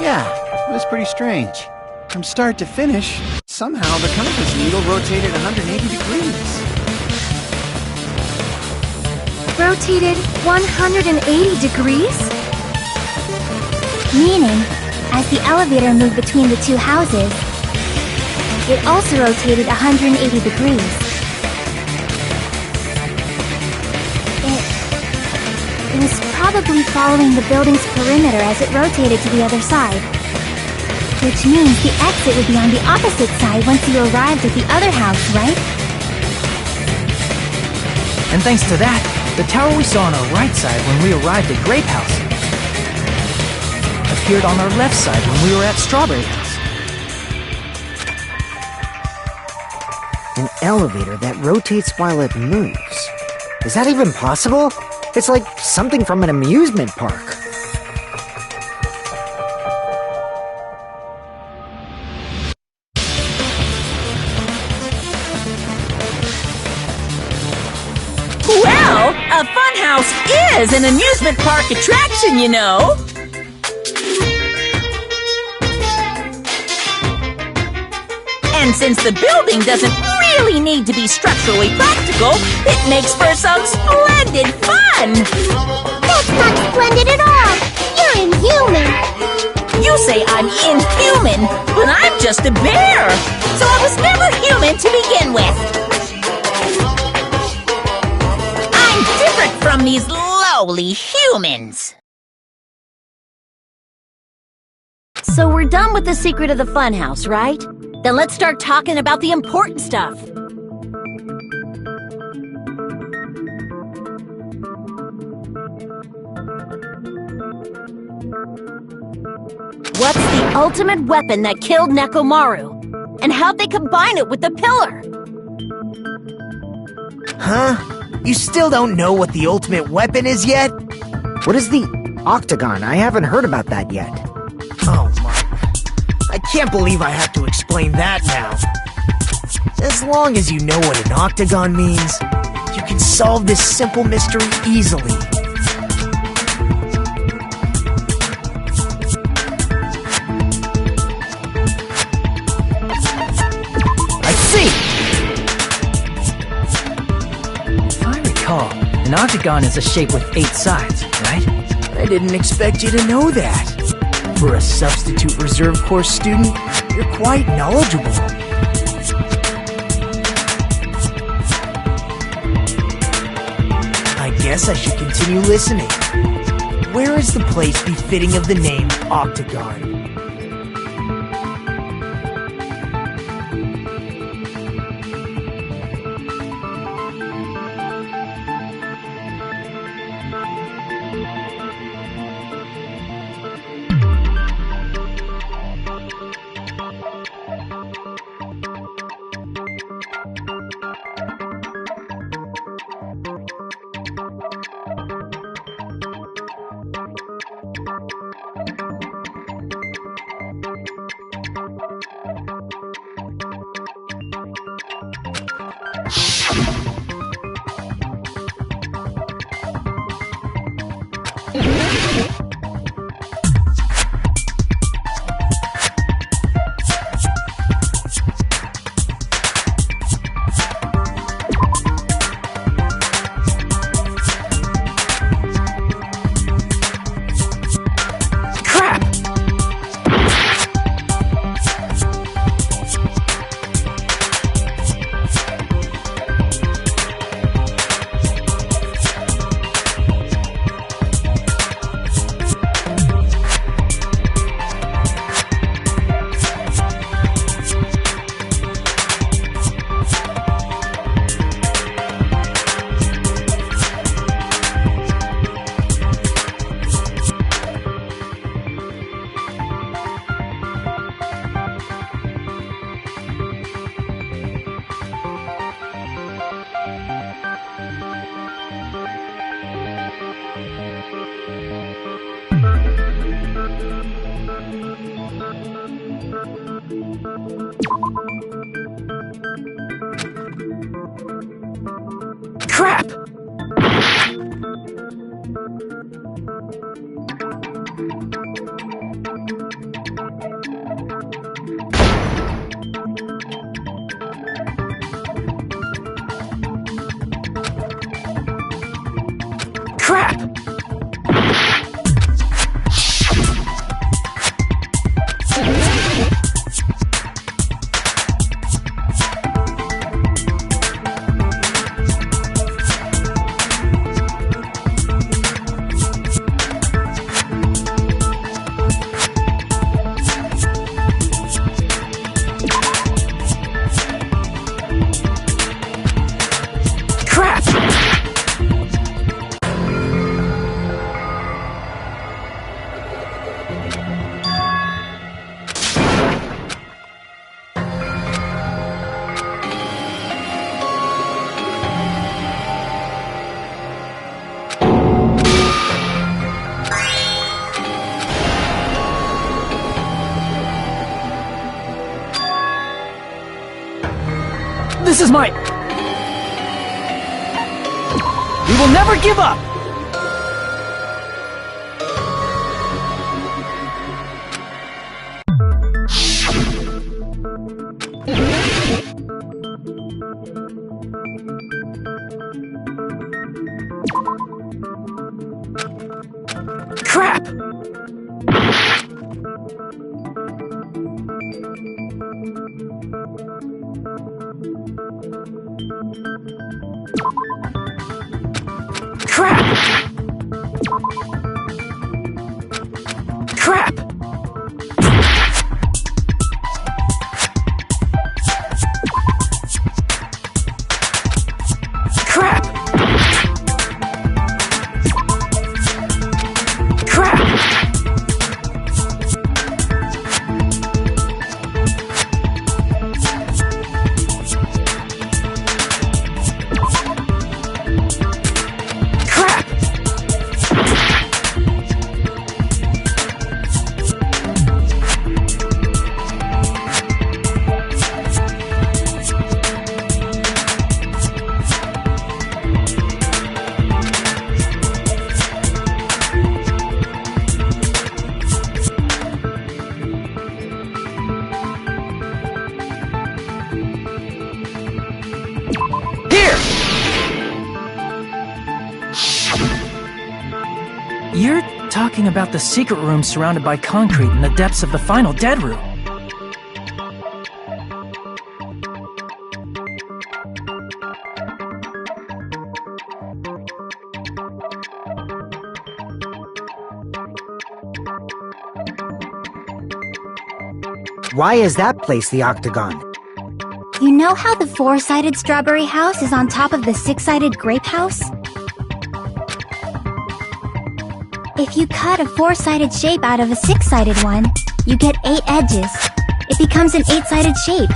Yeah, it was pretty strange. From start to finish, somehow the compass needle rotated 180 degrees. Rotated 180 degrees? Meaning, as the elevator moved between the two houses, it also rotated 180 degrees. It was probably following the building's perimeter as it rotated to the other side. Which means the exit would be on the opposite side once you arrived at the other house, right? And thanks to that, the tower we saw on our right side when we arrived at Grape House appeared on our left side when we were at Strawberry House. An elevator that rotates while it moves. Is that even possible? It's like something from an amusement park. Well, a funhouse is an amusement park attraction, you know. And since the building doesn't really need to be structurally practical, it makes for some splendid fun! That's not splendid at all! You're inhuman! You say I'm inhuman, but I'm just a bear! So I was never human to begin with! I'm different from these lowly humans! So we're done with the secret of the funhouse, right? Then let's start talking about the important stuff. What's the ultimate weapon that killed Nekomaru? And how'd they combine it with the pillar? Huh? You still don't know what the ultimate weapon is yet? What is the octagon? I haven't heard about that yet. Oh my. I can't believe I have to explain that now. As long as you know what an octagon means, you can solve this simple mystery easily. I see! If I recall, an octagon is a shape with 8 sides, right? I didn't expect you to know that. For a substitute reserve course student, you're quite knowledgeable. I guess I should continue listening. Where is the place befitting of the name Octagon? This is my... We will never give up! Crap! Crap! Crap! Crap! Crap! You're talking about the secret room surrounded by concrete in the depths of the final dead room. Why is that place the Octagon? You know how the four-sided strawberry house is on top of the six-sided grape house? If you cut a four-sided shape out of a six-sided one, you get 8 edges. It becomes an 8-sided shape.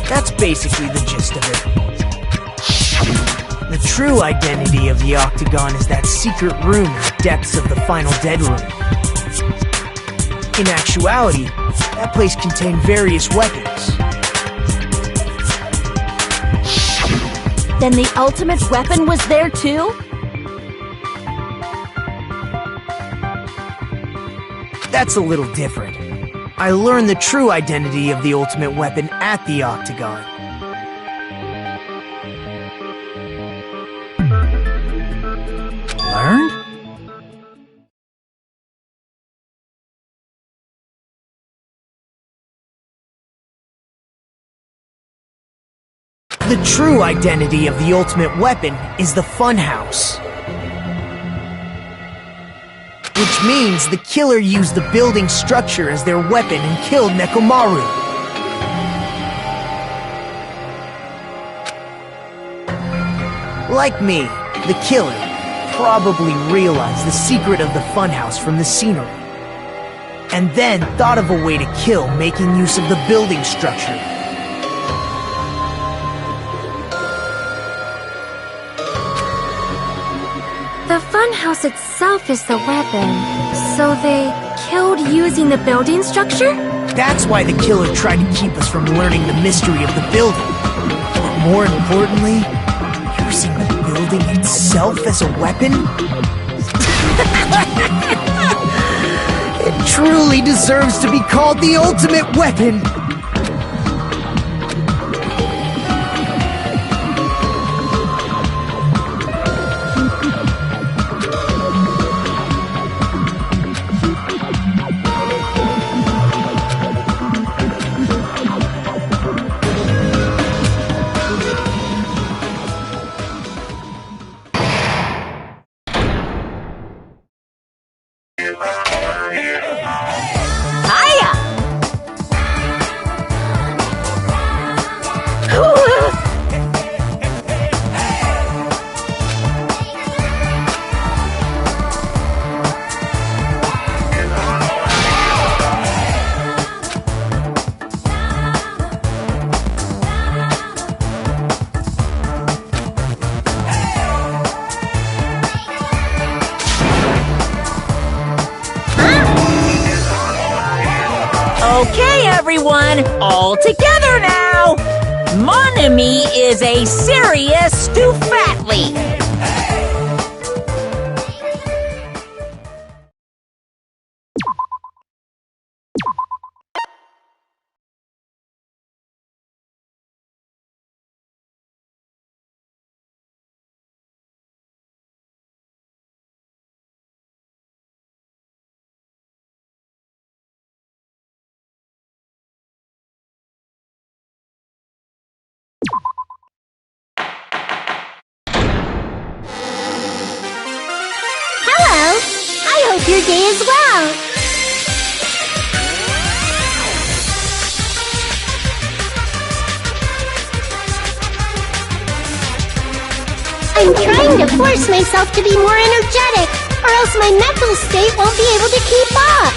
That's basically the gist of it. The true identity of the Octagon is that secret room in the depths of the final dead room. In actuality, that place contained various weapons. Then the ultimate weapon was there too? That's a little different. I learned the true identity of the ultimate weapon at the Octagon. Learned? The true identity of the ultimate weapon is the Funhouse. Which means the killer used the building structure as their weapon and killed Nekomaru. Like me, the killer probably realized the secret of the Funhouse from the scenery, and then thought of a way to kill making use of the building structure. The funhouse itself is the weapon, so they killed using the building structure? That's why the killer tried to keep us from learning the mystery of the building. But more importantly, using the building itself as a weapon? It truly deserves to be called the ultimate weapon! Okay, everyone, all together now! Mon ami is a serious stoufatly. Hello! I hope your day is well! I'm trying to force myself to be more energetic, or else my mental state won't be able to keep up!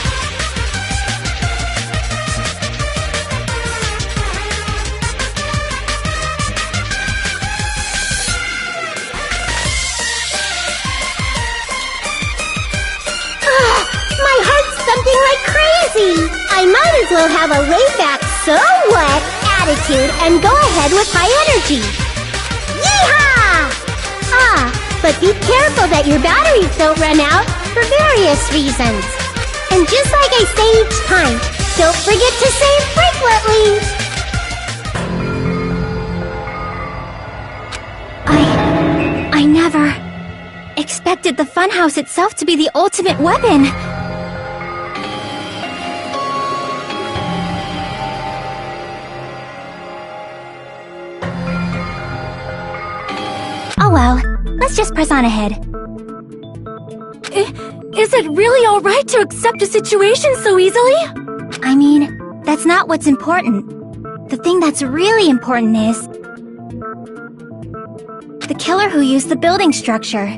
My heart's thumping like crazy! I might as well have a laid-back, so what attitude and go ahead with high energy! Yeehaw! Ah, but be careful that your batteries don't run out for various reasons. And just like I say each time, don't forget to save frequently! I never expected the funhouse itself to be the ultimate weapon. Oh well, let's just press on ahead. Is it really alright to accept a situation so easily? I mean, that's not what's important. The thing that's really important is the killer who used the building structure.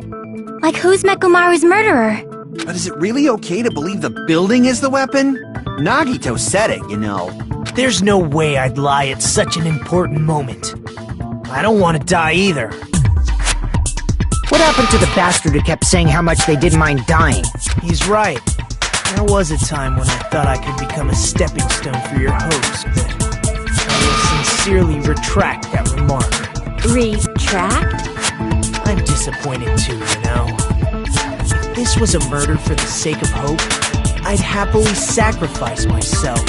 Like, who's Mekomaru's murderer? But is it really okay to believe the building is the weapon? Nagito said it, you know. There's no way I'd lie at such an important moment. I don't want to die either. What happened to the bastard who kept saying how much they didn't mind dying? He's right. There was a time when I thought I could become a stepping stone for your hopes, but I will sincerely retract that remark. Retract? I'm disappointed too, you know. If this was a murder for the sake of hope, I'd happily sacrifice myself.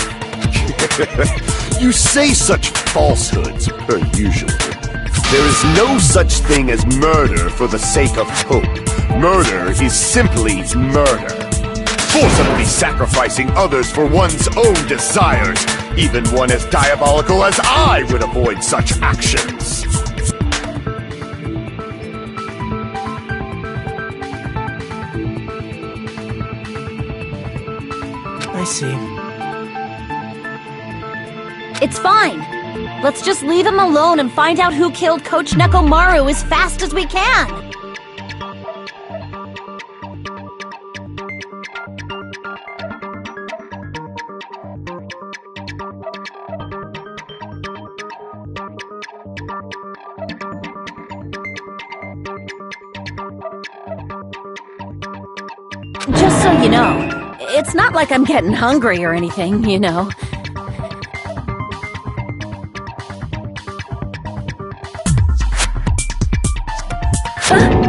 You say such falsehoods, per usual. There is no such thing as murder for the sake of hope. Murder is simply murder. Forcibly sacrificing others for one's own desires. Even one as diabolical as I would avoid such actions. I see. It's fine. Let's just leave him alone and find out who killed Coach Nekomaru as fast as we can. Just so you know, it's not like I'm getting hungry or anything, you know.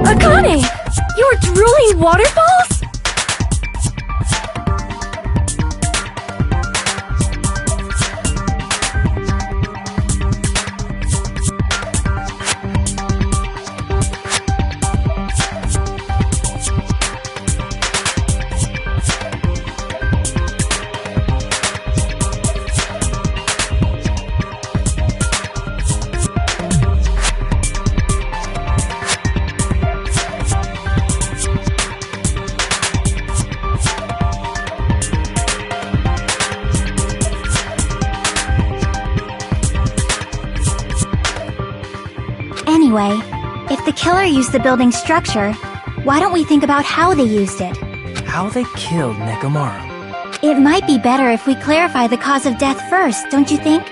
Akane! You're drooling waterfalls? Anyway, if the killer used the building structure, why don't we think about how they used it? How they killed Nekomaru. It might be better if we clarify the cause of death first, don't you think?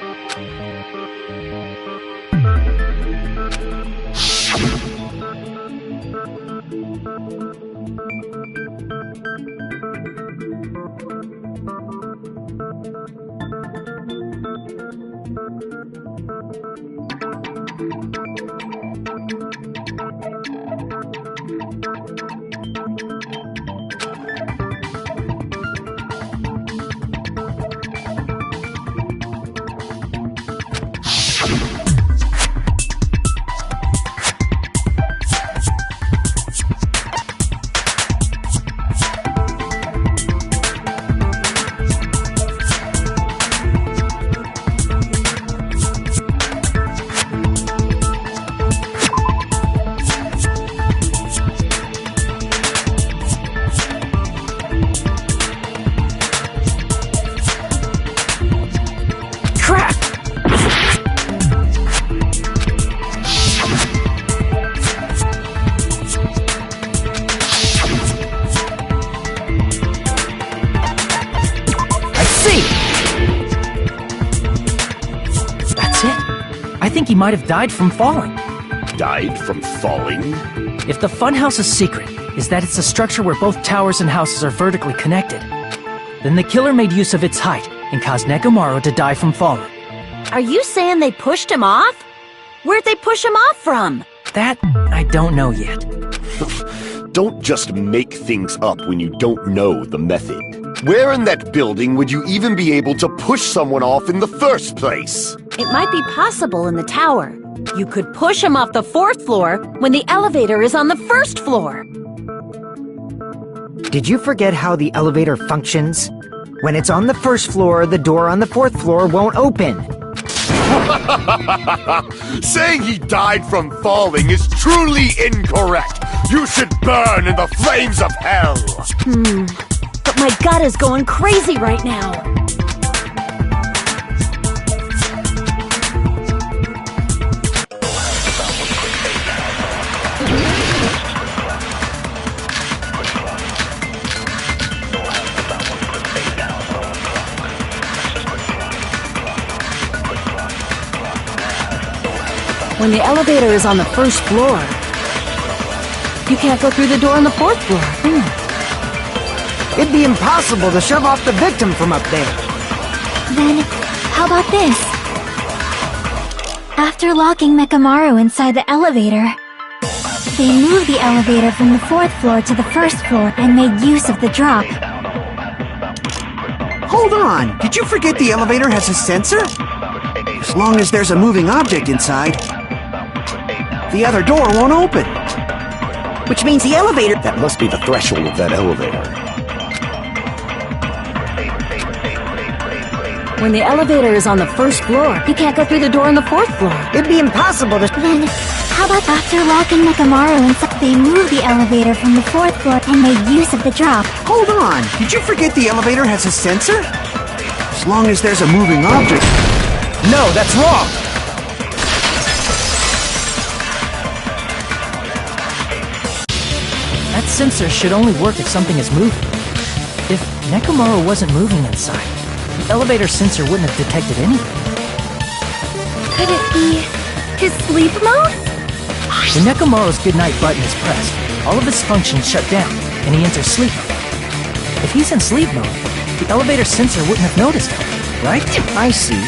see! That's it. I think he might have died from falling. Died from falling? If the funhouse's secret is that it's a structure where both towers and houses are vertically connected, then the killer made use of its height and caused Nekomaru to die from falling. Are you saying they pushed him off? Where'd they push him off from? That, I don't know yet. Don't just make things up when you don't know the method. Where in that building would you even be able to push someone off in the first place? It might be possible in the tower. You could push him off the 4th floor when the elevator is on the 1st floor. Did you forget how the elevator functions? When it's on the 1st floor, the door on the 4th floor won't open. Saying he died from falling is truly incorrect. You should burn in the flames of hell. But my gut is going crazy right now. When the elevator is on the 1st floor, you can't go through the door on the 4th floor. It'd be impossible to shove off the victim from up there. Then, how about this? After locking Nekomaru inside the elevator, they moved the elevator from the 4th floor to the 1st floor and made use of the drop. Hold on! Did you forget the elevator has a sensor? As long as there's a moving object inside, the other door won't open. Which means the elevator... That must be the threshold of that elevator. When the elevator is on the 1st floor, you can't go through the door on the 4th floor. It'd be impossible to... Then, how about after locking Nekomaru inside, they moved the elevator from the 4th floor and made use of the drop? Hold on! Did you forget the elevator has a sensor? As long as there's a moving object... No, that's wrong! That sensor should only work if something is moving. If Nekomaru wasn't moving inside, the elevator sensor wouldn't have detected anything. Could it be his sleep mode? When Nekomaru's goodnight button is pressed, all of his functions shut down, and he enters sleep mode. If he's in sleep mode, the elevator sensor wouldn't have noticed him, right? I see.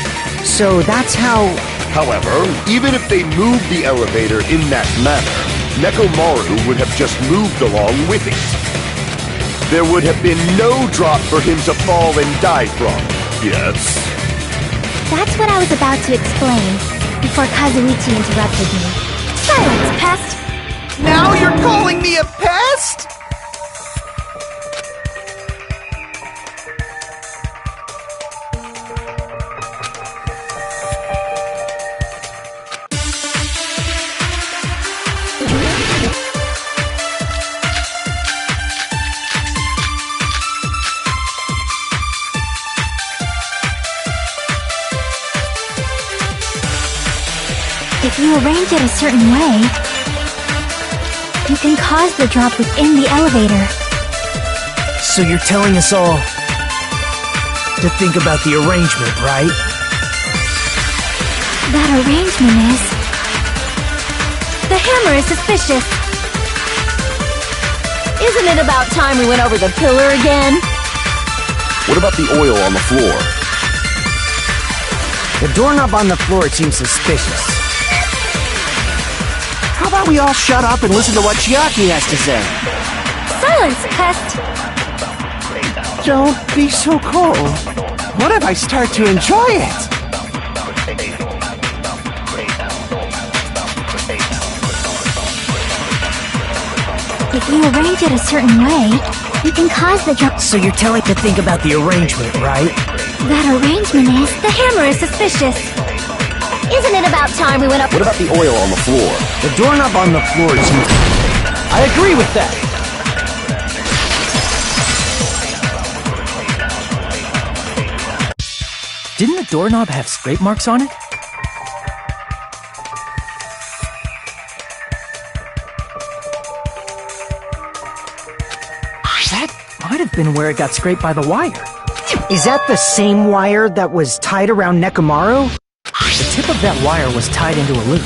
So that's how... However, even if they moved the elevator in that manner, Nekomaru would have just moved along with it. There would have been no drop for him to fall and die from. Yes? That's what I was about to explain, before Kazuichi interrupted me. Silence, pest! Now you're calling me a pest? If you arrange it a certain way, you can cause the drop within the elevator. So you're telling us all to think about the arrangement, right? That arrangement is... The hammer is suspicious. Isn't it about time we went over the pillar again? What about the oil on the floor? The doorknob on the floor seems suspicious. How about we all shut up and listen to what Chiaki has to say? Silence, pest! Don't be so cold. What if I start to enjoy it? If you arrange it a certain way, you can cause the drop... So you're telling to think about the arrangement, right? That arrangement is... The hammer is suspicious. Isn't it about time we went up... What about the oil on the floor? The doorknob on the floor seems... I agree with that! Didn't the doorknob have scrape marks on it? That might have been where it got scraped by the wire. Is that the same wire that was tied around Nekomaru? The tip of that wire was tied into a loop.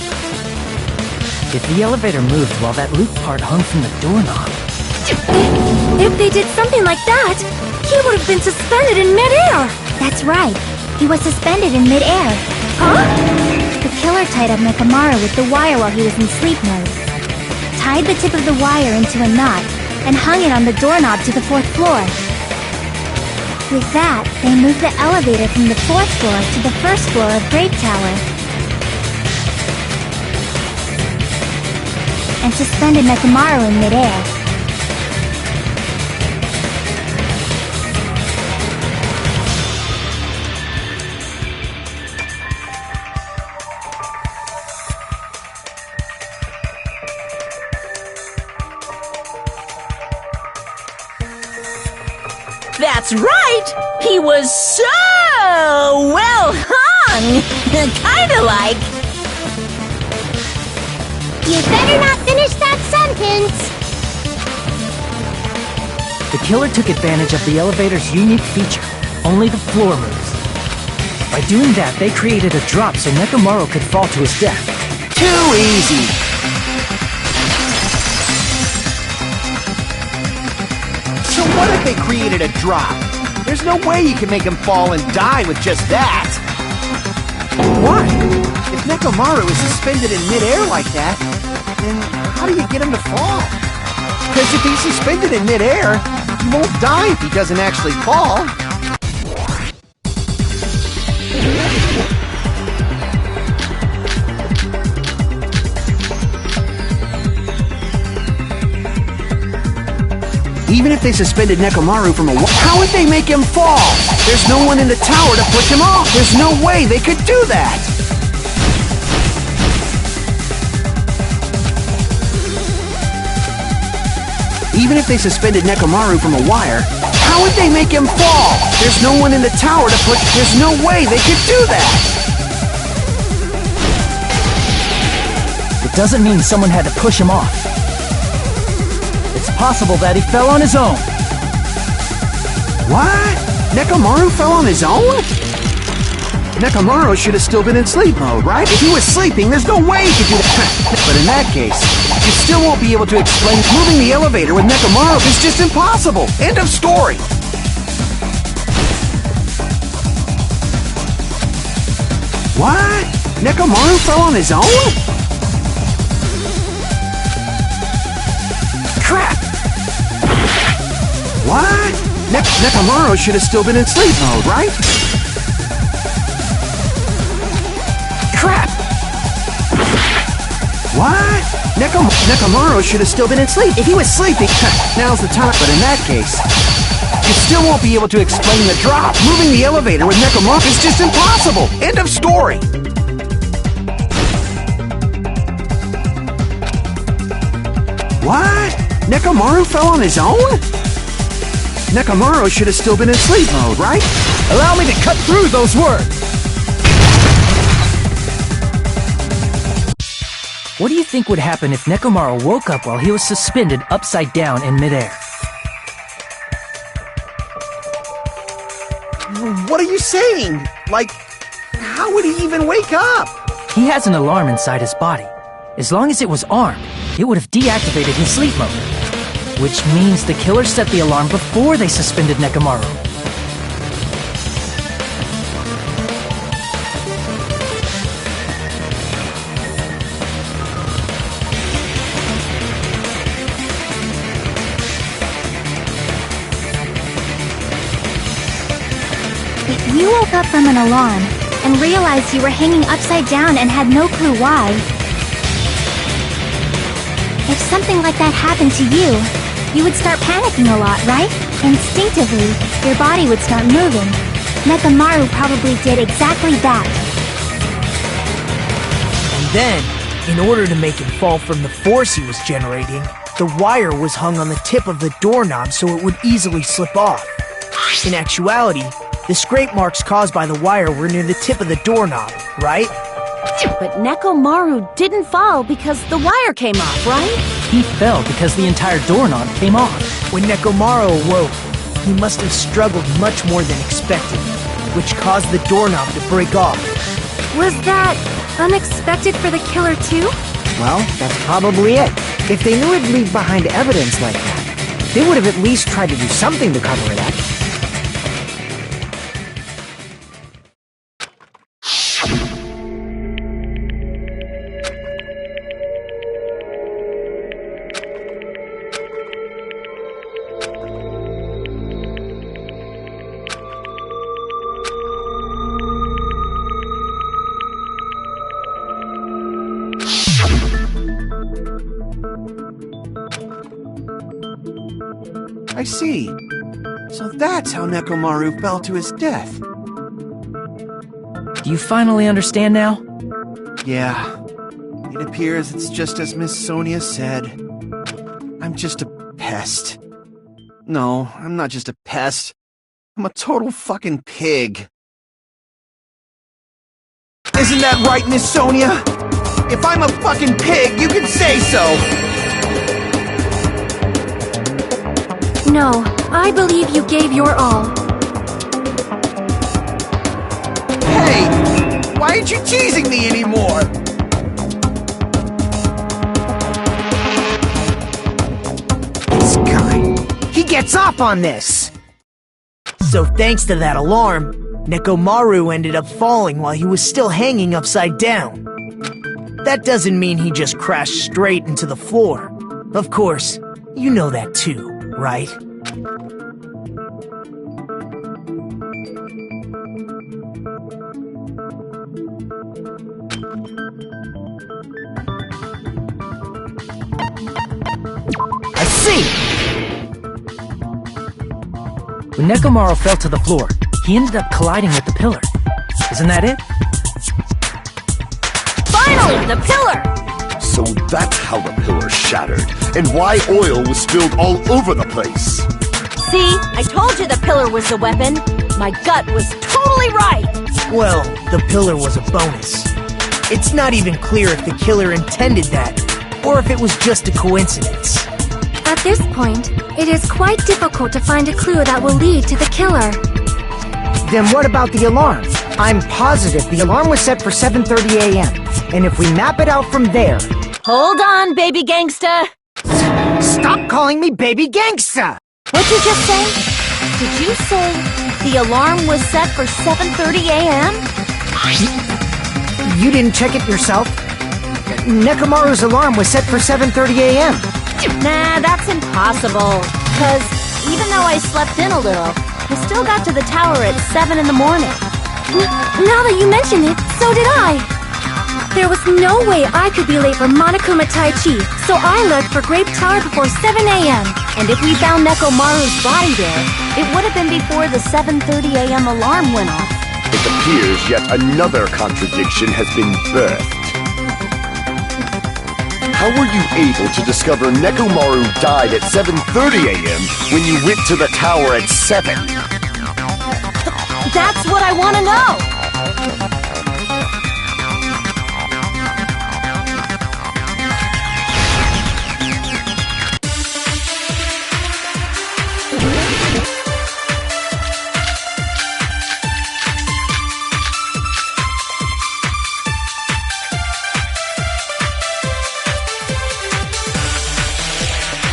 If the elevator moved while that loop part hung from the doorknob... If they did something like that, he would have been suspended in midair! That's right. He was suspended in midair. Huh? The killer tied up Nekomaru with the wire while he was in sleep mode. Tied the tip of the wire into a knot and hung it on the doorknob to the 4th floor. With that, they moved the elevator from the 4th floor to the 1st floor of Grape Tower. And suspended Nekomaru in midair. That's right! He was so well hung! Kinda like... You better not finish that sentence! The killer took advantage of the elevator's unique feature. Only the floor moves. By doing that, they created a drop so Nekomaru could fall to his death. Too easy. So what if they created a drop? There's no way you can make him fall and die with just that. Why? If Nekomaru is suspended in midair like that, then how do you get him to fall? Because if he's suspended in midair, he won't die if he doesn't actually fall. Even if they suspended Nekomaru from a wall, how would they make him fall? There's no one in the tower to push him off. There's no way they could do that. Even if they suspended Nekomaru from a wire, how would they make him fall? There's no one in the tower to push. There's no way they could do that. It doesn't mean someone had to push him off. It's possible that he fell on his own. What? Nekomaru fell on his own? Nekomaru should have still been in sleep mode, right? If he was sleeping, there's no way he could do that. But in that case, you still won't be able to explain moving the elevator with Nekomaru is just impossible. End of story. What? Nekomaru fell on his own? Crap! What? Nekomaru should have still been in sleep mode, right? Crap! What? Nekomaru should have still been in sleep. If he was sleeping, now's the time. But in that case, you still won't be able to explain the drop. Moving the elevator with Nekomaru is just impossible. End of story. What? Nekomaru fell on his own? Nekomaru should have still been in sleep mode, right? Allow me to cut through those words! What do you think would happen if Nekomaru woke up while he was suspended upside down in midair? What are you saying? Like, how would he even wake up? He has an alarm inside his body. As long as it was armed, it would have deactivated his sleep mode. Which means the killer set the alarm before they suspended Nekomaru. If you woke up from an alarm and realized you were hanging upside down and had no clue why, if something like that happened to you, you would start panicking a lot, right? Instinctively, your body would start moving. Nekomaru probably did exactly that. And then, in order to make him fall from the force he was generating, the wire was hung on the tip of the doorknob so it would easily slip off. In actuality, the scrape marks caused by the wire were near the tip of the doorknob, right? But Nekomaru didn't fall because the wire came off, right? He fell because the entire doorknob came off. When Nekomaru awoke, he must have struggled much more than expected, which caused the doorknob to break off. Was that unexpected for the killer too? Well, that's probably it. If they knew it'd leave behind evidence like that, they would have at least tried to do something to cover it up. I see. So that's how Nekomaru fell to his death. Do you finally understand now? Yeah. It appears it's just as Miss Sonia said. I'm just a pest. No, I'm not just a pest. I'm a total fucking pig. Isn't that right, Miss Sonia? If I'm a fucking pig, you can say so! No, I believe you gave your all. Hey! Why aren't you teasing me anymore? This guy, he gets off on this! So thanks to that alarm, Nekomaru ended up falling while he was still hanging upside down. That doesn't mean he just crashed straight into the floor. Of course, you know that too, right? I see! When Nekomaru fell to the floor, he ended up colliding with the pillar. Isn't that it? Finally, the pillar! So that's how the pillar shattered, and why oil was spilled all over the place. See, I told you the pillar was the weapon. My gut was totally right. Well, the pillar was a bonus. It's not even clear if the killer intended that, or if it was just a coincidence. At this point, it is quite difficult to find a clue that will lead to the killer. Then what about the alarm? I'm positive the alarm was set for 7:30 a.m. And if we map it out from there... Hold on, baby gangsta. Stop calling me baby gangsta! What'd you just say? Did you say the alarm was set for 7:30 a.m.? You didn't check it yourself? Nekomaru's alarm was set for 7:30 a.m. Nah, that's impossible. Because even though I slept in a little, I still got to the tower at 7 in the morning. Now that you mention it, so did I. There was no way I could be late for Monokuma Tai Chi, so I left for Grape Tower before 7 a.m. And if we found Nekomaru's body there, it would have been before the 7:30 a.m. alarm went off. It appears yet another contradiction has been birthed. How were you able to discover Nekomaru died at 7:30 a.m. when you went to the tower at 7? That's what I want to know!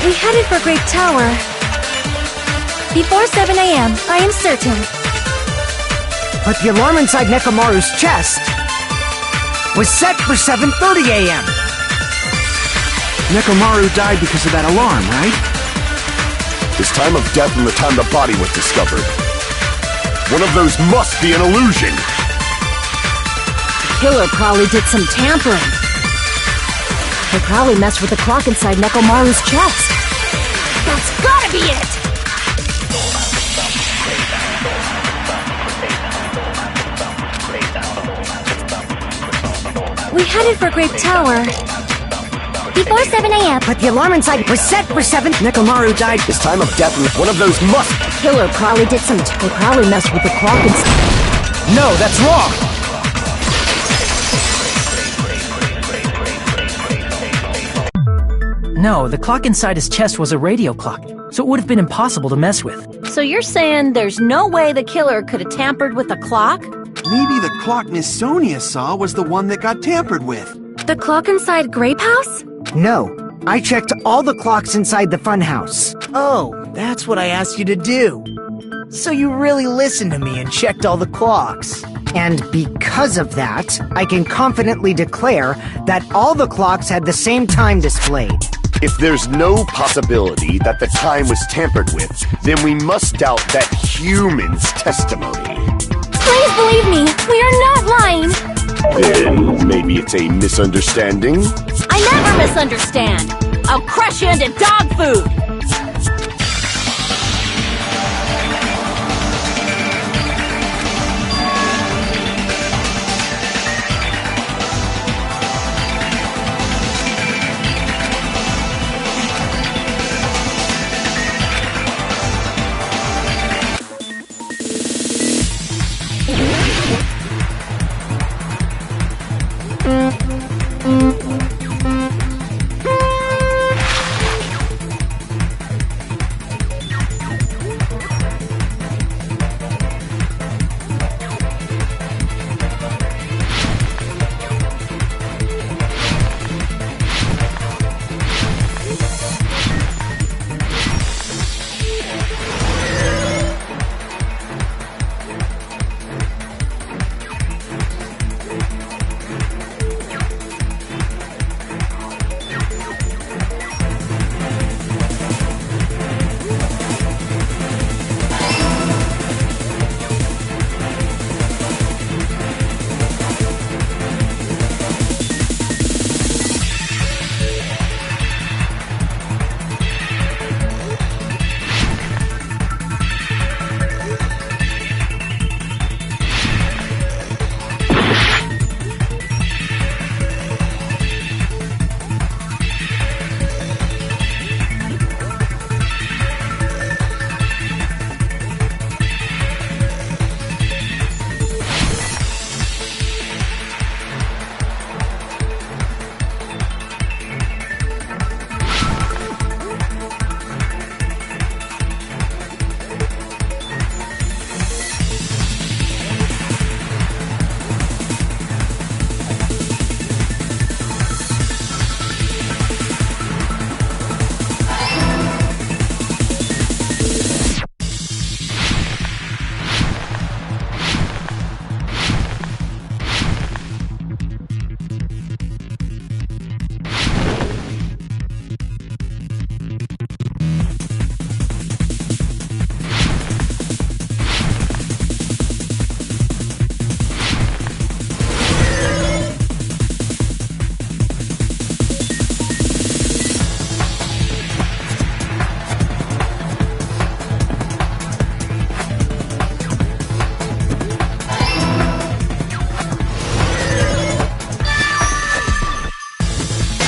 We headed for Grape Tower. Before 7 a.m., I am certain. But the alarm inside Nekomaru's chest was set for 7:30 a.m. Nekomaru died because of that alarm, right? His time of death and the time the body was discovered. One of those must be an illusion. The killer probably did some tampering. They probably messed with the clock inside Nekomaru's chest. That's gotta be it! We headed for Grape Tower. Before 7 a.m. But the alarm inside was set for 7. Nekomaru died. His time of death and one of those must... The killer probably did some... They probably messed with the clock inside... No, that's wrong! No, the clock inside his chest was a radio clock, so it would have been impossible to mess with. So you're saying there's no way the killer could have tampered with the clock? Maybe the clock Miss Sonia saw was the one that got tampered with. The clock inside Grape House? No, I checked all the clocks inside the funhouse. Oh, that's what I asked you to do. So you really listened to me and checked all the clocks. And because of that, I can confidently declare that all the clocks had the same time displayed. If there's no possibility that the time was tampered with, then we must doubt that human's testimony. Please believe me, we are not lying! Then maybe it's a misunderstanding? I never misunderstand! I'll crush you into dog food!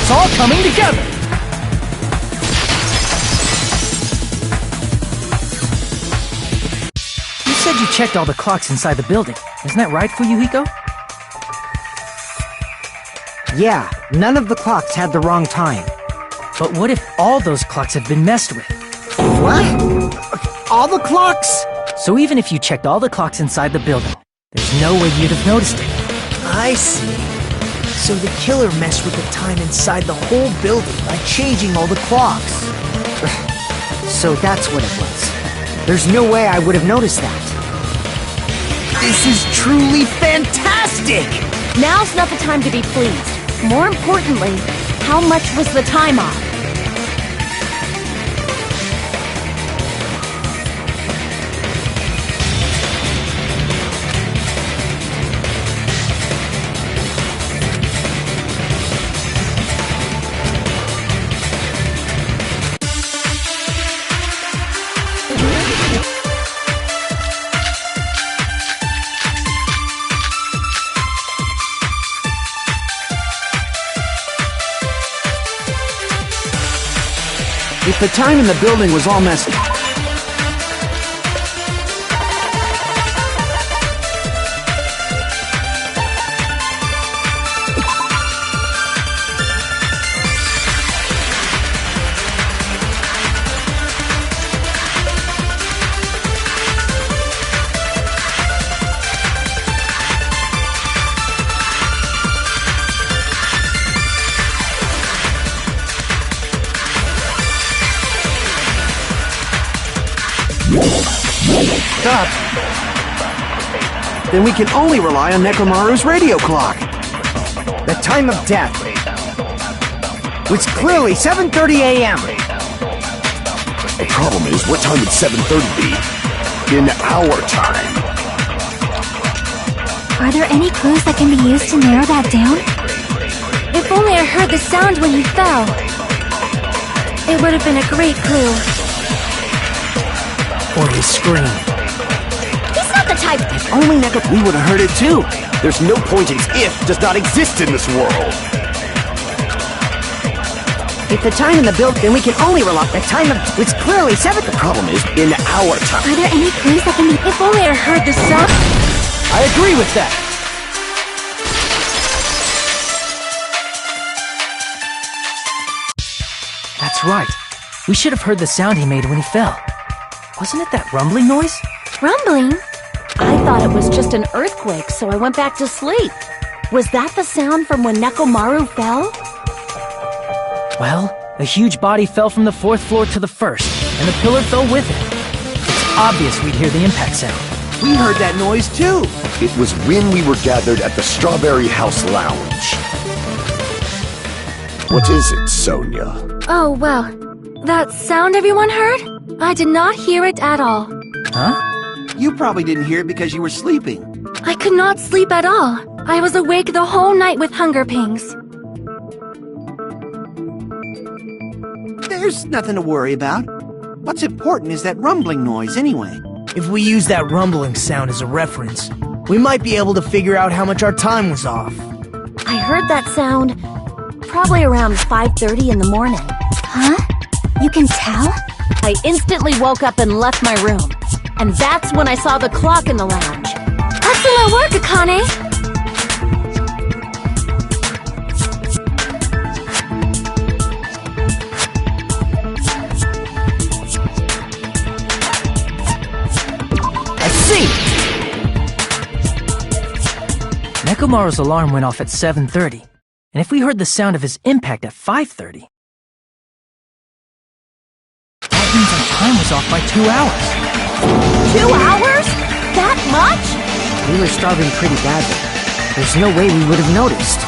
It's all coming together! You said you checked all the clocks inside the building. Isn't that right, Fuyuhiko? Yeah, none of the clocks had the wrong time. But what if all those clocks have been messed with? What? All the clocks? So even if you checked all the clocks inside the building, there's no way you'd have noticed it. I see. So the killer messed with the time inside the whole building by changing all the clocks. So that's what it was. There's no way I would have noticed that. This is truly fantastic! Now's not the time to be pleased. More importantly, how much was the time off? If the time in the building was all messed up. then we can only rely on Nekomaru's radio clock. The time of death was clearly 7:30 a.m. The problem is, what time would 7:30 be? In our time. Are there any clues that can be used to narrow that down? If only I heard the sound when he fell. It would have been a great clue. Or his scream. He's not the type. If only we would have heard it too. There's no point in if does not exist in this world. If the time in the build, then we can only rely. The time of was clearly 7. The problem is, in our time. Are there any clues that can be... If only I heard the sound. I agree with that. That's right. We should have heard the sound he made when he fell. Wasn't it that rumbling noise? Rumbling? I thought it was just an earthquake, so I went back to sleep. Was that the sound from when Nekomaru fell? Well, a huge body fell from the 4th floor to the 1st, and the pillar fell with it. It's obvious we'd hear the impact sound. We heard that noise too. It was when we were gathered at the Strawberry House Lounge. What is it, Sonia? Oh, well. That sound everyone heard? I did not hear it at all. Huh? You probably didn't hear it because you were sleeping. I could not sleep at all. I was awake the whole night with hunger pangs. There's nothing to worry about. What's important is that rumbling noise anyway. If we use that rumbling sound as a reference, we might be able to figure out how much our time was off. I heard that sound probably around 5:30 in the morning. Huh? You can tell? I instantly woke up and left my room. And that's when I saw the clock in the lounge. Excellent work, Akane! I see! Nekomaru's alarm went off at 7:30, and if we heard the sound of his impact at 5:30, that means our time was off by 2 hours. 2 hours? That much? We were starving pretty badly. There's no way we would have noticed.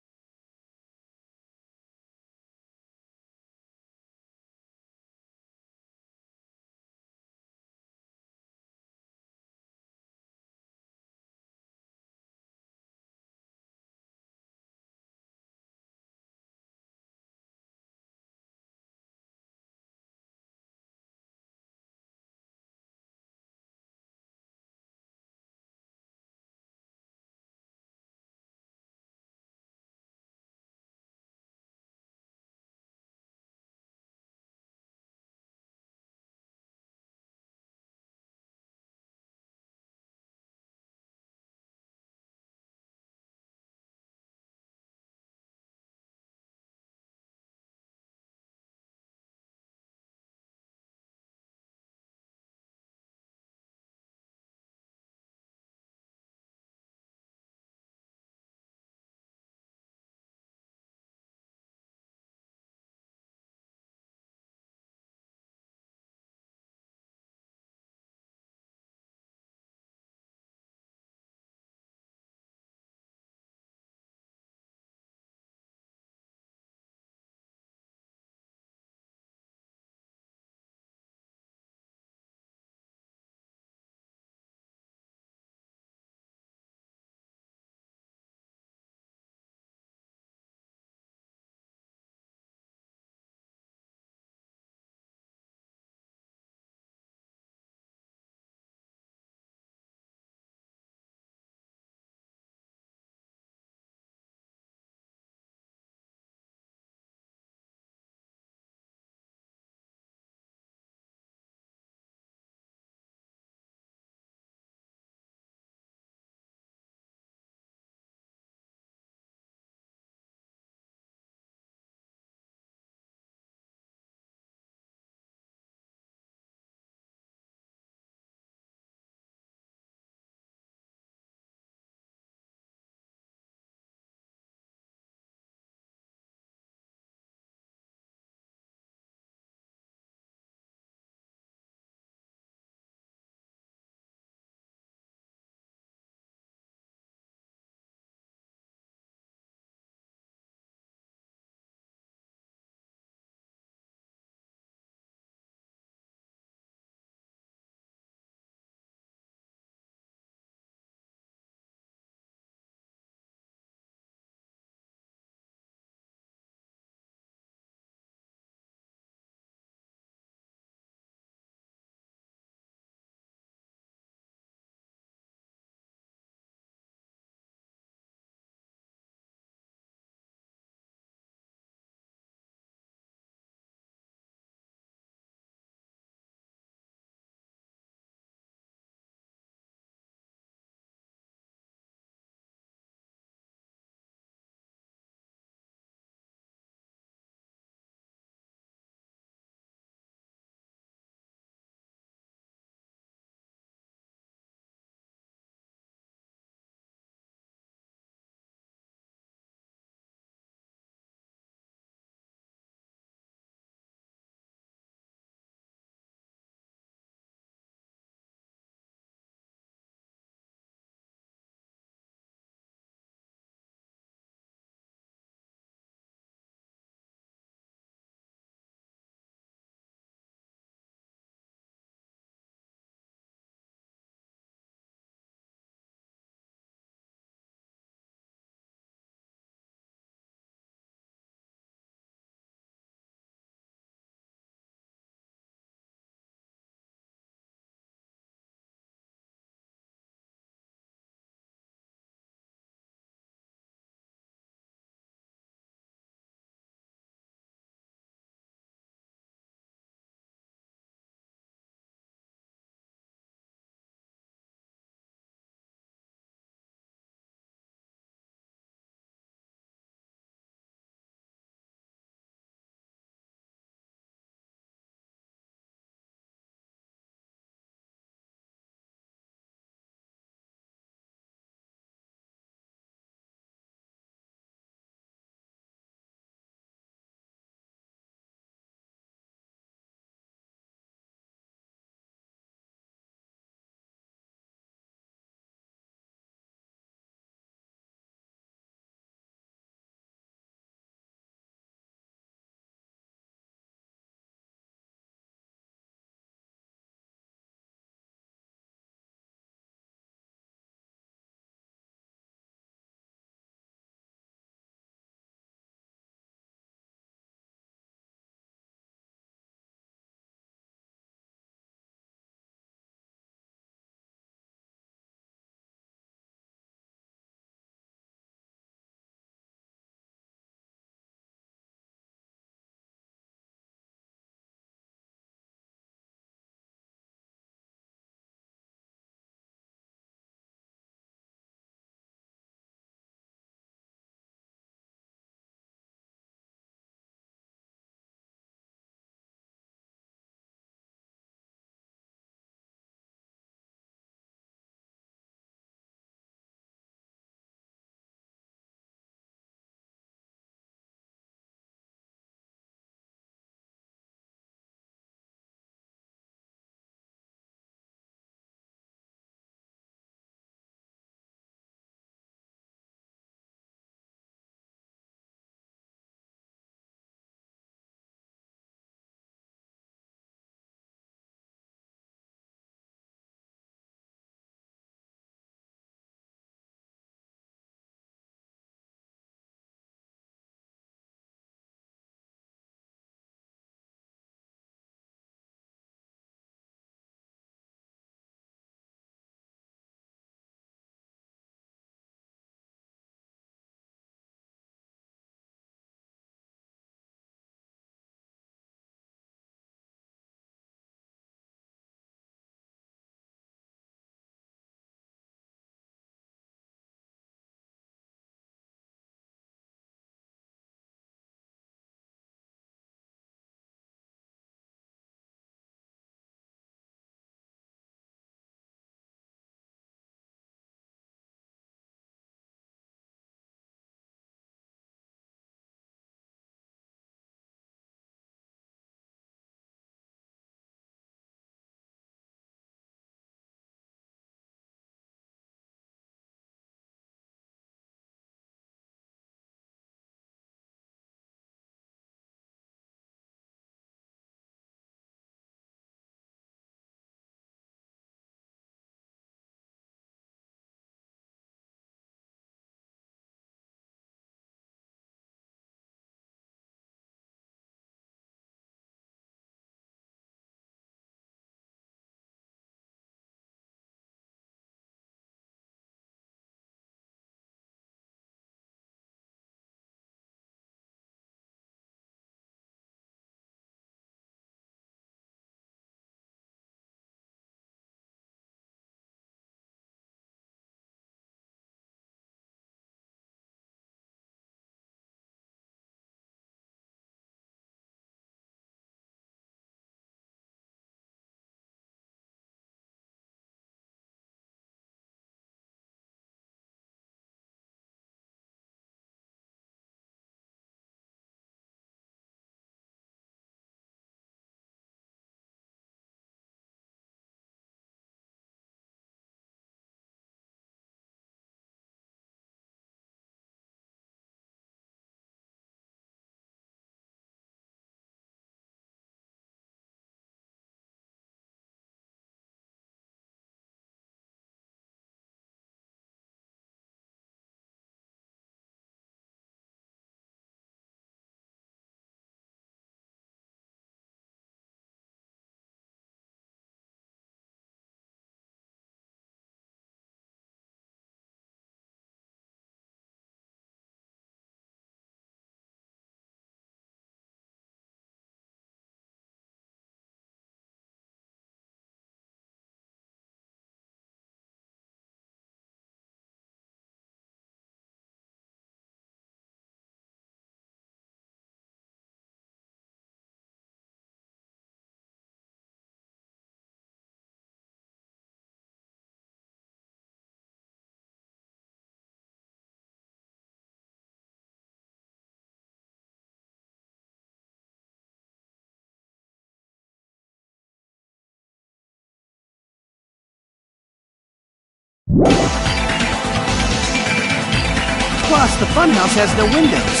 Plus, the funhouse has no windows.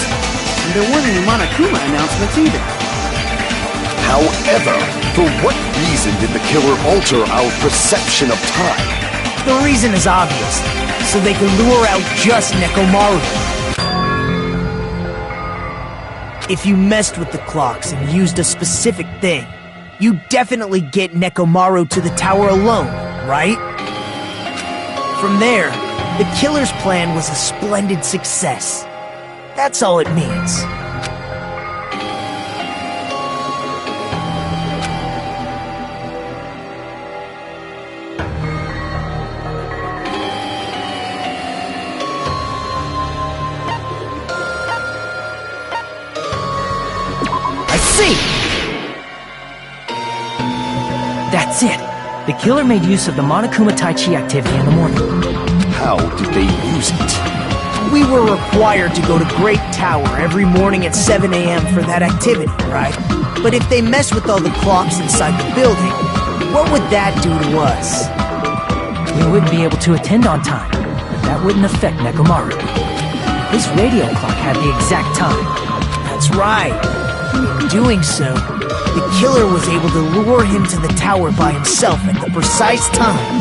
And there weren't any Monokuma announcements either. However, for what reason did the killer alter our perception of time? The reason is obvious. So they can lure out just Nekomaru. If you messed with the clocks and used a specific thing, you definitely get Nekomaru to the tower alone, right? From there, the killer's plan was a splendid success. That's all it means. I see! That's it. The killer made use of the Monokuma Tai Chi activity in the morning. How did they use it? We were required to go to Great Tower every morning at 7 a.m. for that activity, right? But if they mess with all the clocks inside the building, what would that do to us? We wouldn't be able to attend on time, but that wouldn't affect Nekomaru. This radio clock had the exact time. That's right. In doing so, the killer was able to lure him to the tower by himself at the precise time.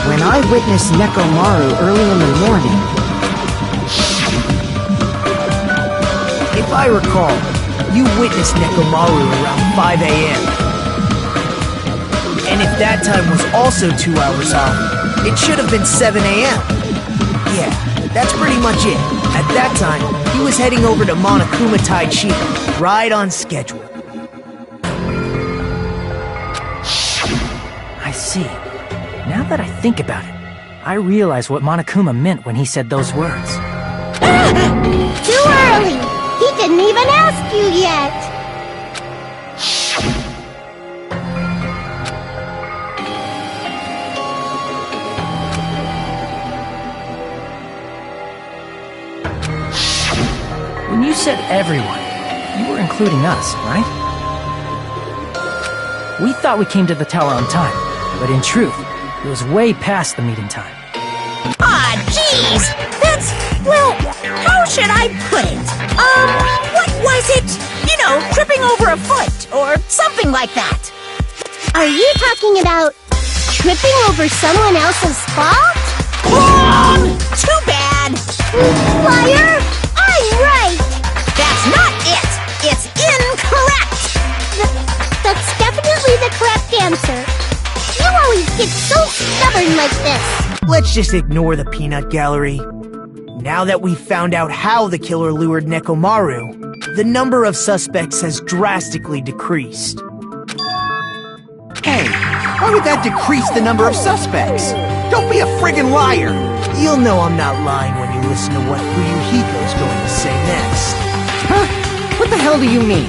When I witnessed Nekomaru early in the morning... If I recall, you witnessed Nekomaru around 5 a.m. And if that time was also 2 hours off, it should have been 7 a.m. Yeah, that's pretty much it. At that time, he was heading over to Monokuma Tai Chi, right on schedule. I see. Now that I think about it, I realize what Monokuma meant when he said those words. Too early! He didn't even ask you yet! When you said everyone, you were including us, right? We thought we came to the tower on time, but in truth, it was way past the meeting time. Ah, jeez! That's, well, how should I put it? What was it? You know, tripping over a foot, or something like that. Are you talking about tripping over someone else's fault? Wrong! Too bad! Liar! I'm right! That's not it! It's incorrect! That's definitely the correct answer. You always get so stubborn like this. Let's just ignore the peanut gallery. Now that we've found out how the killer lured Nekomaru, the number of suspects has drastically decreased. Hey, why would that decrease the number of suspects? Don't be a friggin' liar! You'll know I'm not lying when you listen to what Fuyuhiko's going to say next. Huh? What the hell do you mean?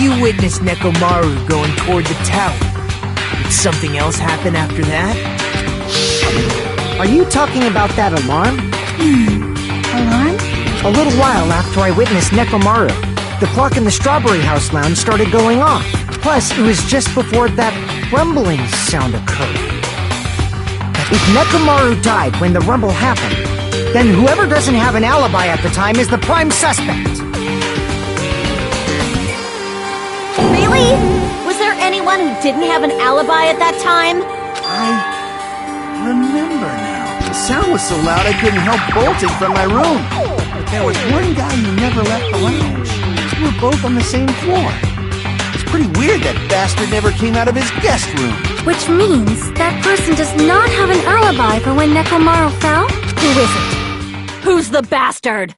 You witnessed Nekomaru going toward the tower. Did something else happen after that? Are you talking about that alarm? Alarm? A little while after I witnessed Nekomaru, the clock in the Strawberry House lounge started going off. Plus, it was just before that rumbling sound occurred. If Nekomaru died when the rumble happened, then whoever doesn't have an alibi at the time is the prime suspect. Really? Was there anyone who didn't have an alibi at that time? I remember now. The sound was so loud I couldn't help bolting from my room. But there was one guy who never left the lounge. We were both on the same floor. It's pretty weird that bastard never came out of his guest room. Which means that person does not have an alibi for when Nekomaru fell? Who is it? Who's the bastard?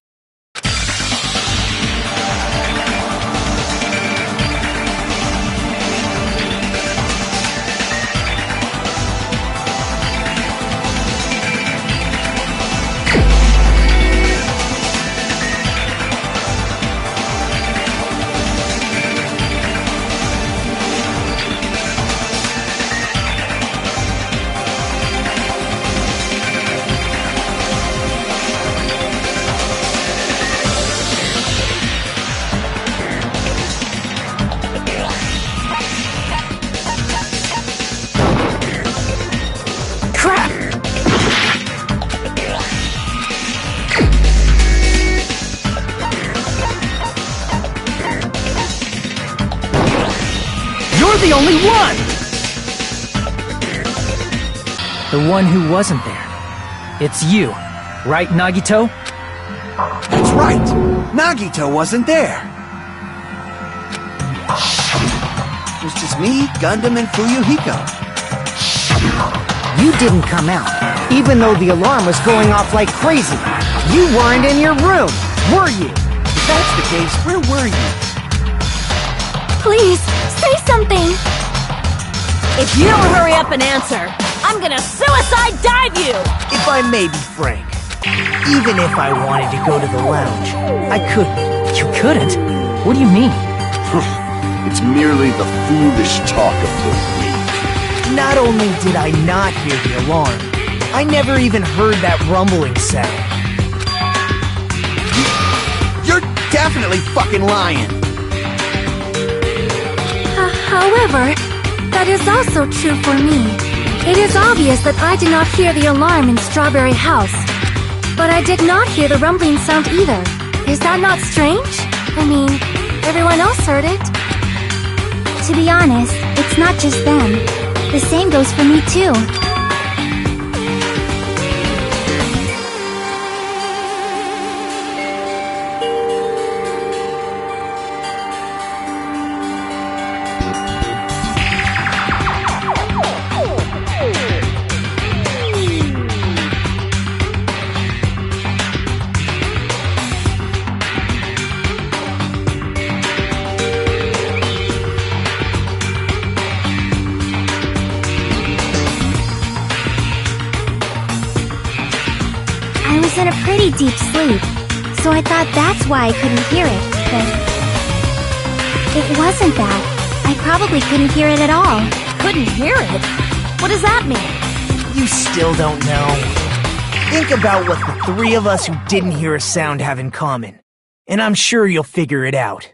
the only one! The one who wasn't there. It's you, right, Nagito? That's right! Nagito wasn't there! It was just me, Gundam, and Fuyuhiko. You didn't come out, even though the alarm was going off like crazy. You weren't in your room, were you? If that's the case, where were you? Please, say something! If you don't hurry up and answer, I'm gonna suicide dive you! If I may be frank, even if I wanted to go to the lounge, I couldn't. You couldn't? What do you mean? It's merely the foolish talk of the weak. Not only did I not hear the alarm, I never even heard that rumbling sound. You're definitely fucking lying! However, that is also true for me. It is obvious that I did not hear the alarm in Strawberry House. But I did not hear the rumbling sound either. Is that not strange? I mean, everyone else heard it. To be honest, it's not just them. The same goes for me too. I was in a pretty deep sleep, so I thought that's why I couldn't hear it, but it wasn't that. I probably couldn't hear it at all. Couldn't hear it? What does that mean? You still don't know? Think about what the three of us who didn't hear a sound have in common, and I'm sure you'll figure it out.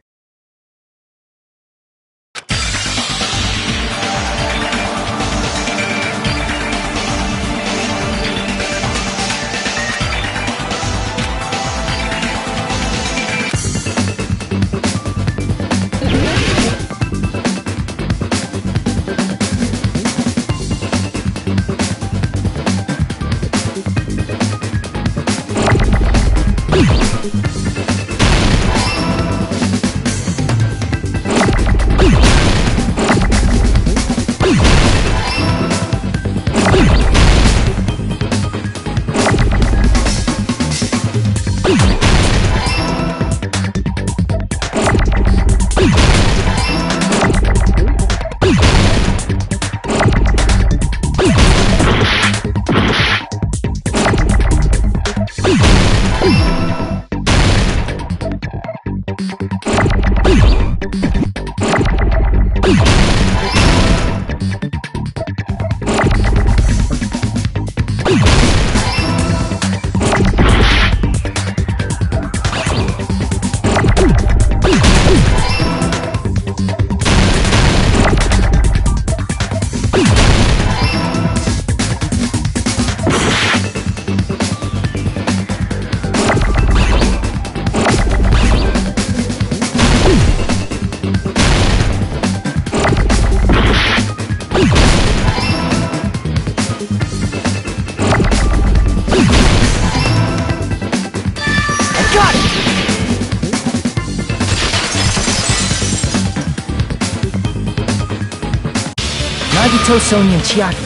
Nagito, Sonia, and Chiaki.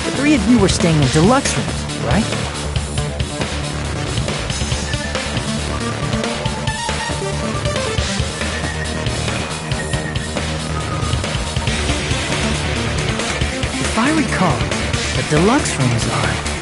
The three of you were staying in deluxe rooms, right? If I recall, the deluxe rooms are...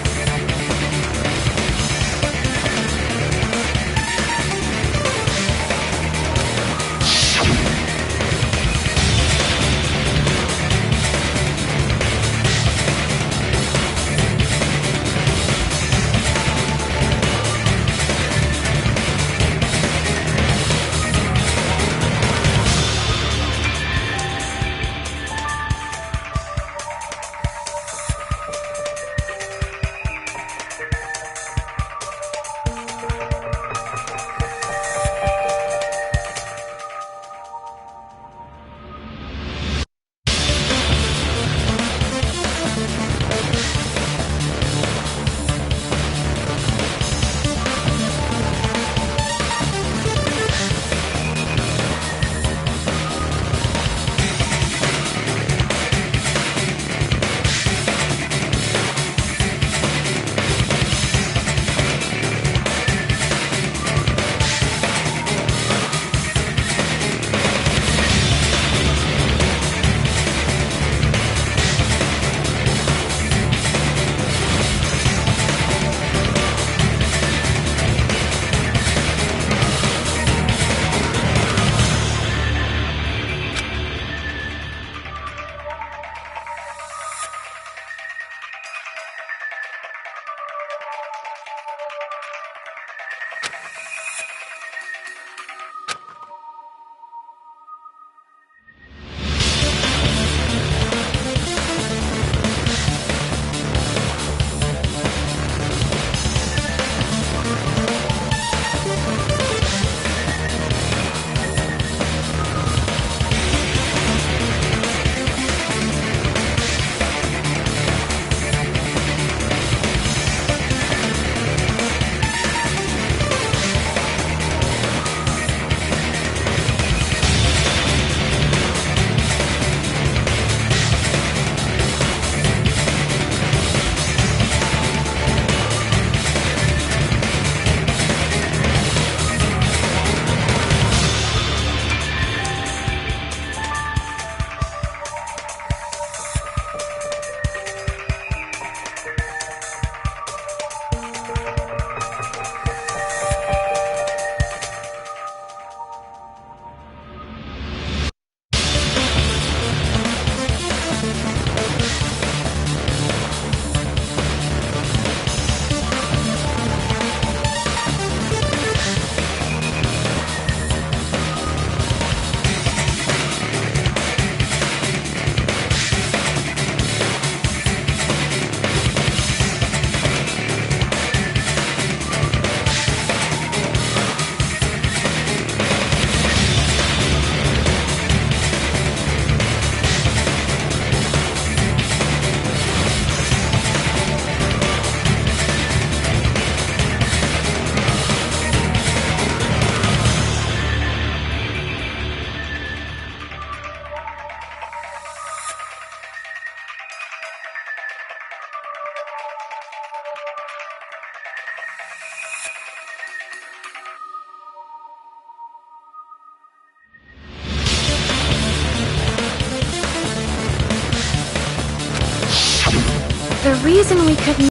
the reason we couldn't...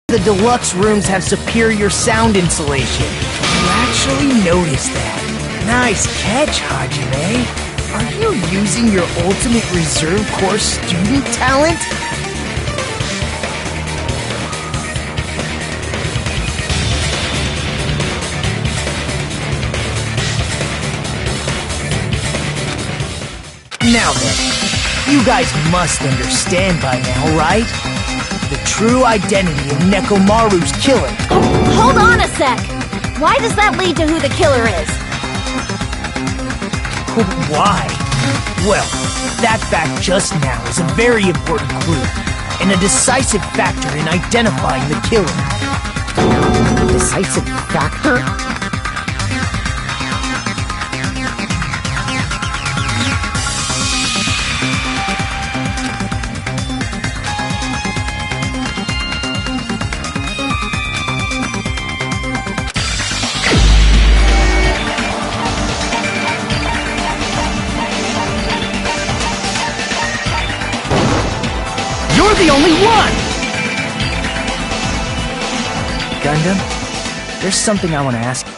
The deluxe rooms have superior sound insulation. You actually noticed that. Nice catch, Hajime. Are you using your ultimate reserve corps student talent? Now then, you guys must understand by now, right? The true identity of Nekomaru's killer. Hold on a sec! Why does that lead to who the killer is? Why? Well, that fact just now is a very important clue, and a decisive factor in identifying the killer. Decisive factor? You're the only one! Gundam, there's something I want to ask you.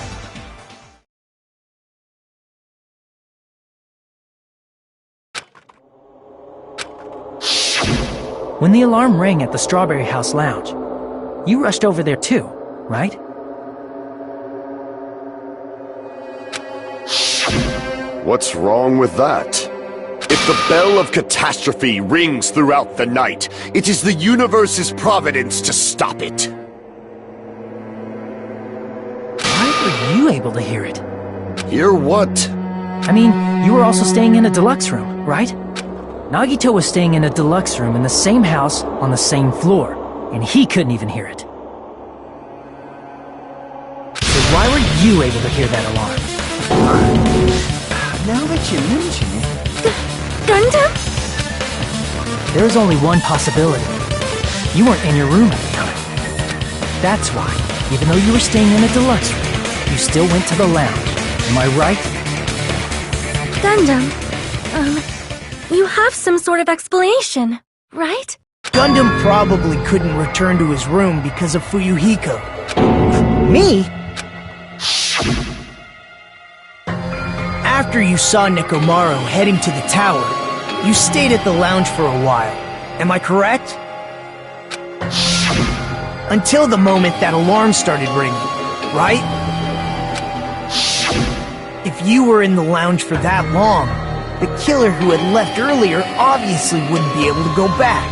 When the alarm rang at the Strawberry House Lounge, you rushed over there too, right? What's wrong with that? If the bell of catastrophe rings throughout the night, it is the universe's providence to stop it. Why were you able to hear it? Hear what? I mean, you were also staying in a deluxe room, right? Nagito was staying in a deluxe room in the same house on the same floor, and he couldn't even hear it. So why were you able to hear that alarm? Now that you mention it... Gundam? There is only one possibility. You weren't in your room at the time. That's why, even though you were staying in a deluxe room, you still went to the lounge. Am I right? Gundam, you have some sort of explanation, right? Gundam probably couldn't return to his room because of Fuyuhiko. Me? After you saw Nekomaru heading to the tower, you stayed at the lounge for a while. Am I correct? Until the moment that alarm started ringing, right? If you were in the lounge for that long, the killer who had left earlier obviously wouldn't be able to go back.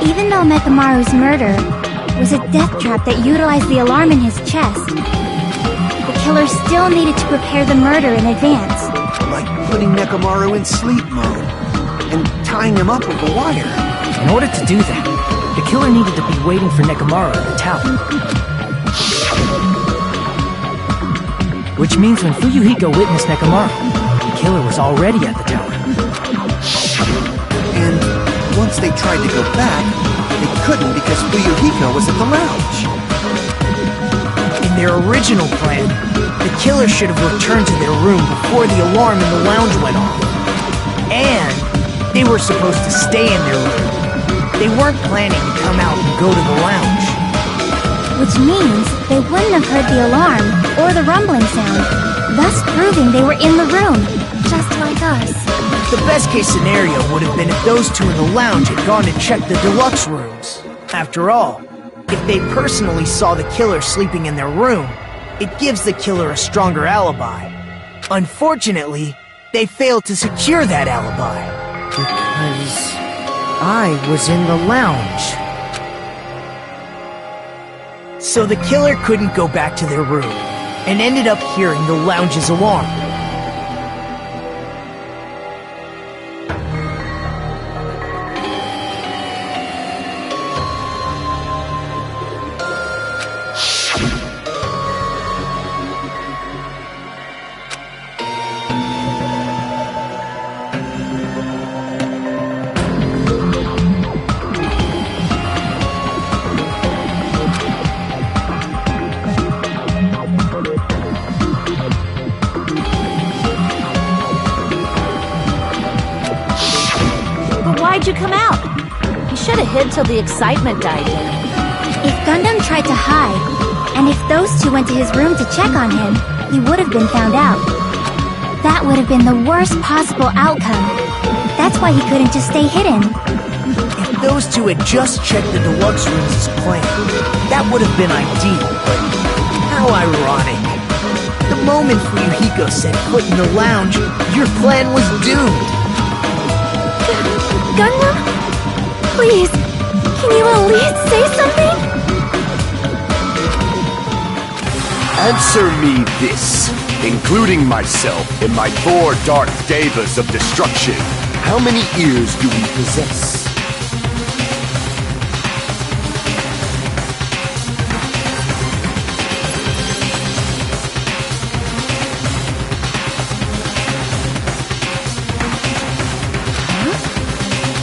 Even though Nekomaru's murder was a death trap that utilized the alarm in his chest, the killer still needed to prepare the murder in advance. Like putting Nekomaru in sleep mode and tying him up with a wire. In order to do that, the killer needed to be waiting for Nekomaru at the tower. Which means when Fuyuhiko witnessed Nekomaru, the killer was already at the tower. And once they tried to go back, they couldn't because Fuyuhiko was at the lounge. In their original plan, the killer should have returned to their room before the alarm in the lounge went off. And they were supposed to stay in their room. They weren't planning to come out and go to the lounge. Which means they wouldn't have heard the alarm or the rumbling sound, thus proving they were in the room, just like us. The best case scenario would have been if those two in the lounge had gone to check the deluxe rooms. After all, if they personally saw the killer sleeping in their room, it gives the killer a stronger alibi. Unfortunately, they failed to secure that alibi. Because I was in the lounge. So the killer couldn't go back to their room, and ended up hearing the lounge's alarm. why'd you come out? You should have hid till the excitement died down. If Gundam tried to hide, and if those two went to his room to check on him, he would have been found out. That would have been the worst possible outcome. That's why he couldn't just stay hidden. If those two had just checked the deluxe rooms as planned, that would have been ideal, but how ironic. The moment Fuyuhiko set foot in the lounge, your plan was doomed. Gundam? Please, can you at least say something? Answer me this. Including myself and my 4 dark devas of destruction, how many ears do we possess?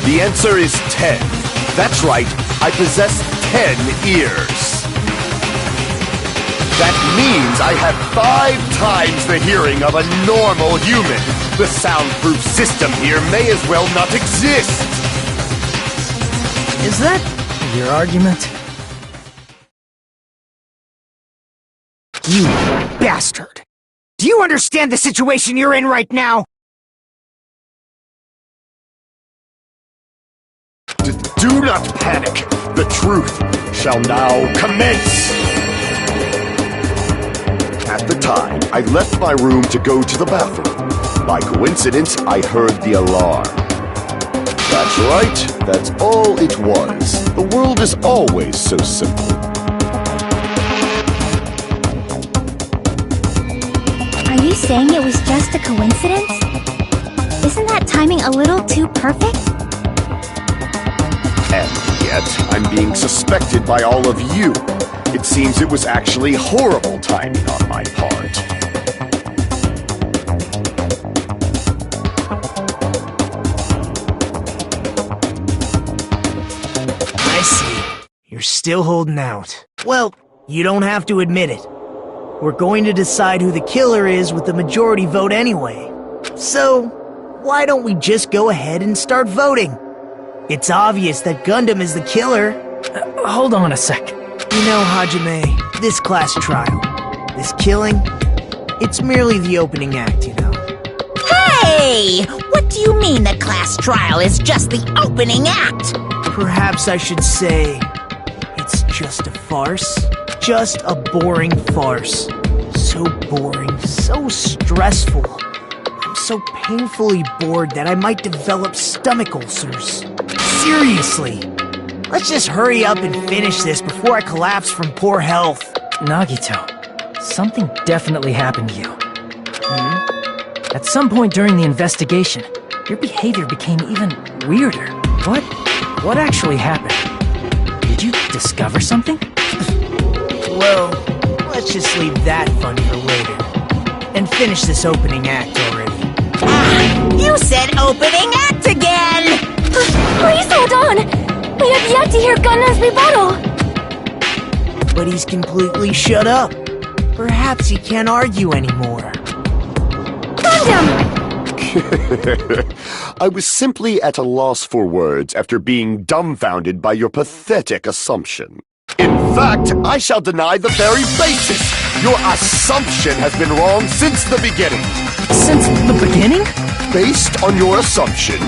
The answer is 10. That's right, I possess 10 ears. That means I have 5 times the hearing of a normal human. The soundproof system here may as well not exist. Is that your argument? You bastard! Do you understand the situation you're in right now? Do not panic. The truth shall now commence. At the time, I left my room to go to the bathroom. By coincidence, I heard the alarm. That's right, that's all it was. The world is always so simple. Are you saying it was just a coincidence? Isn't that timing a little too perfect? And yet, I'm being suspected by all of you. It seems it was actually horrible timing on my part. I see. You're still holding out. Well, you don't have to admit it. We're going to decide who the killer is with the majority vote anyway. So, why don't we just go ahead and start voting? It's obvious that Gundam is the killer. Hold on a sec. You know, Hajime, this class trial, this killing, it's merely the opening act, you know. Hey! What do you mean the class trial is just the opening act? Perhaps I should say, it's just a farce. Just a boring farce. So boring, so stressful. I'm so painfully bored that I might develop stomach ulcers. Seriously. Let's just hurry up and finish this before I collapse from poor health. Nagito, something definitely happened to you. At some point during the investigation, your behavior became even weirder. What actually happened? Did you discover something? Well, let's just leave that fun for later. And finish this opening act already. Ah, you said opening act again! Please hold on! We have yet to hear Gundam's rebuttal! But he's completely shut up. Perhaps he can't argue anymore. Gundam! I was simply at a loss for words after being dumbfounded by your pathetic assumption. In fact, I shall deny the very basis. Your assumption has been wrong since the beginning. Since the beginning? Based on your assumption,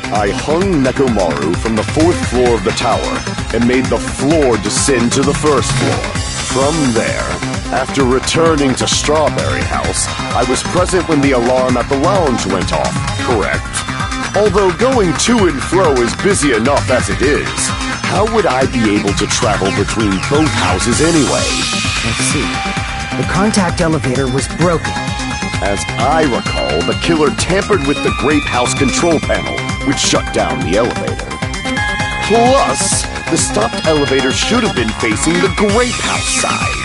I hung Nekomaru from the 4th floor of the tower and made the floor descend to the 1st floor. From there, after returning to Strawberry House, I was present when the alarm at the lounge went off, correct? Although going to and fro is busy enough as it is, how would I be able to travel between both houses anyway? Let's see. The contact elevator was broken. As I recall, the killer tampered with the Grape House control panel, which shut down the elevator. Plus, the stopped elevator should have been facing the Grape House side.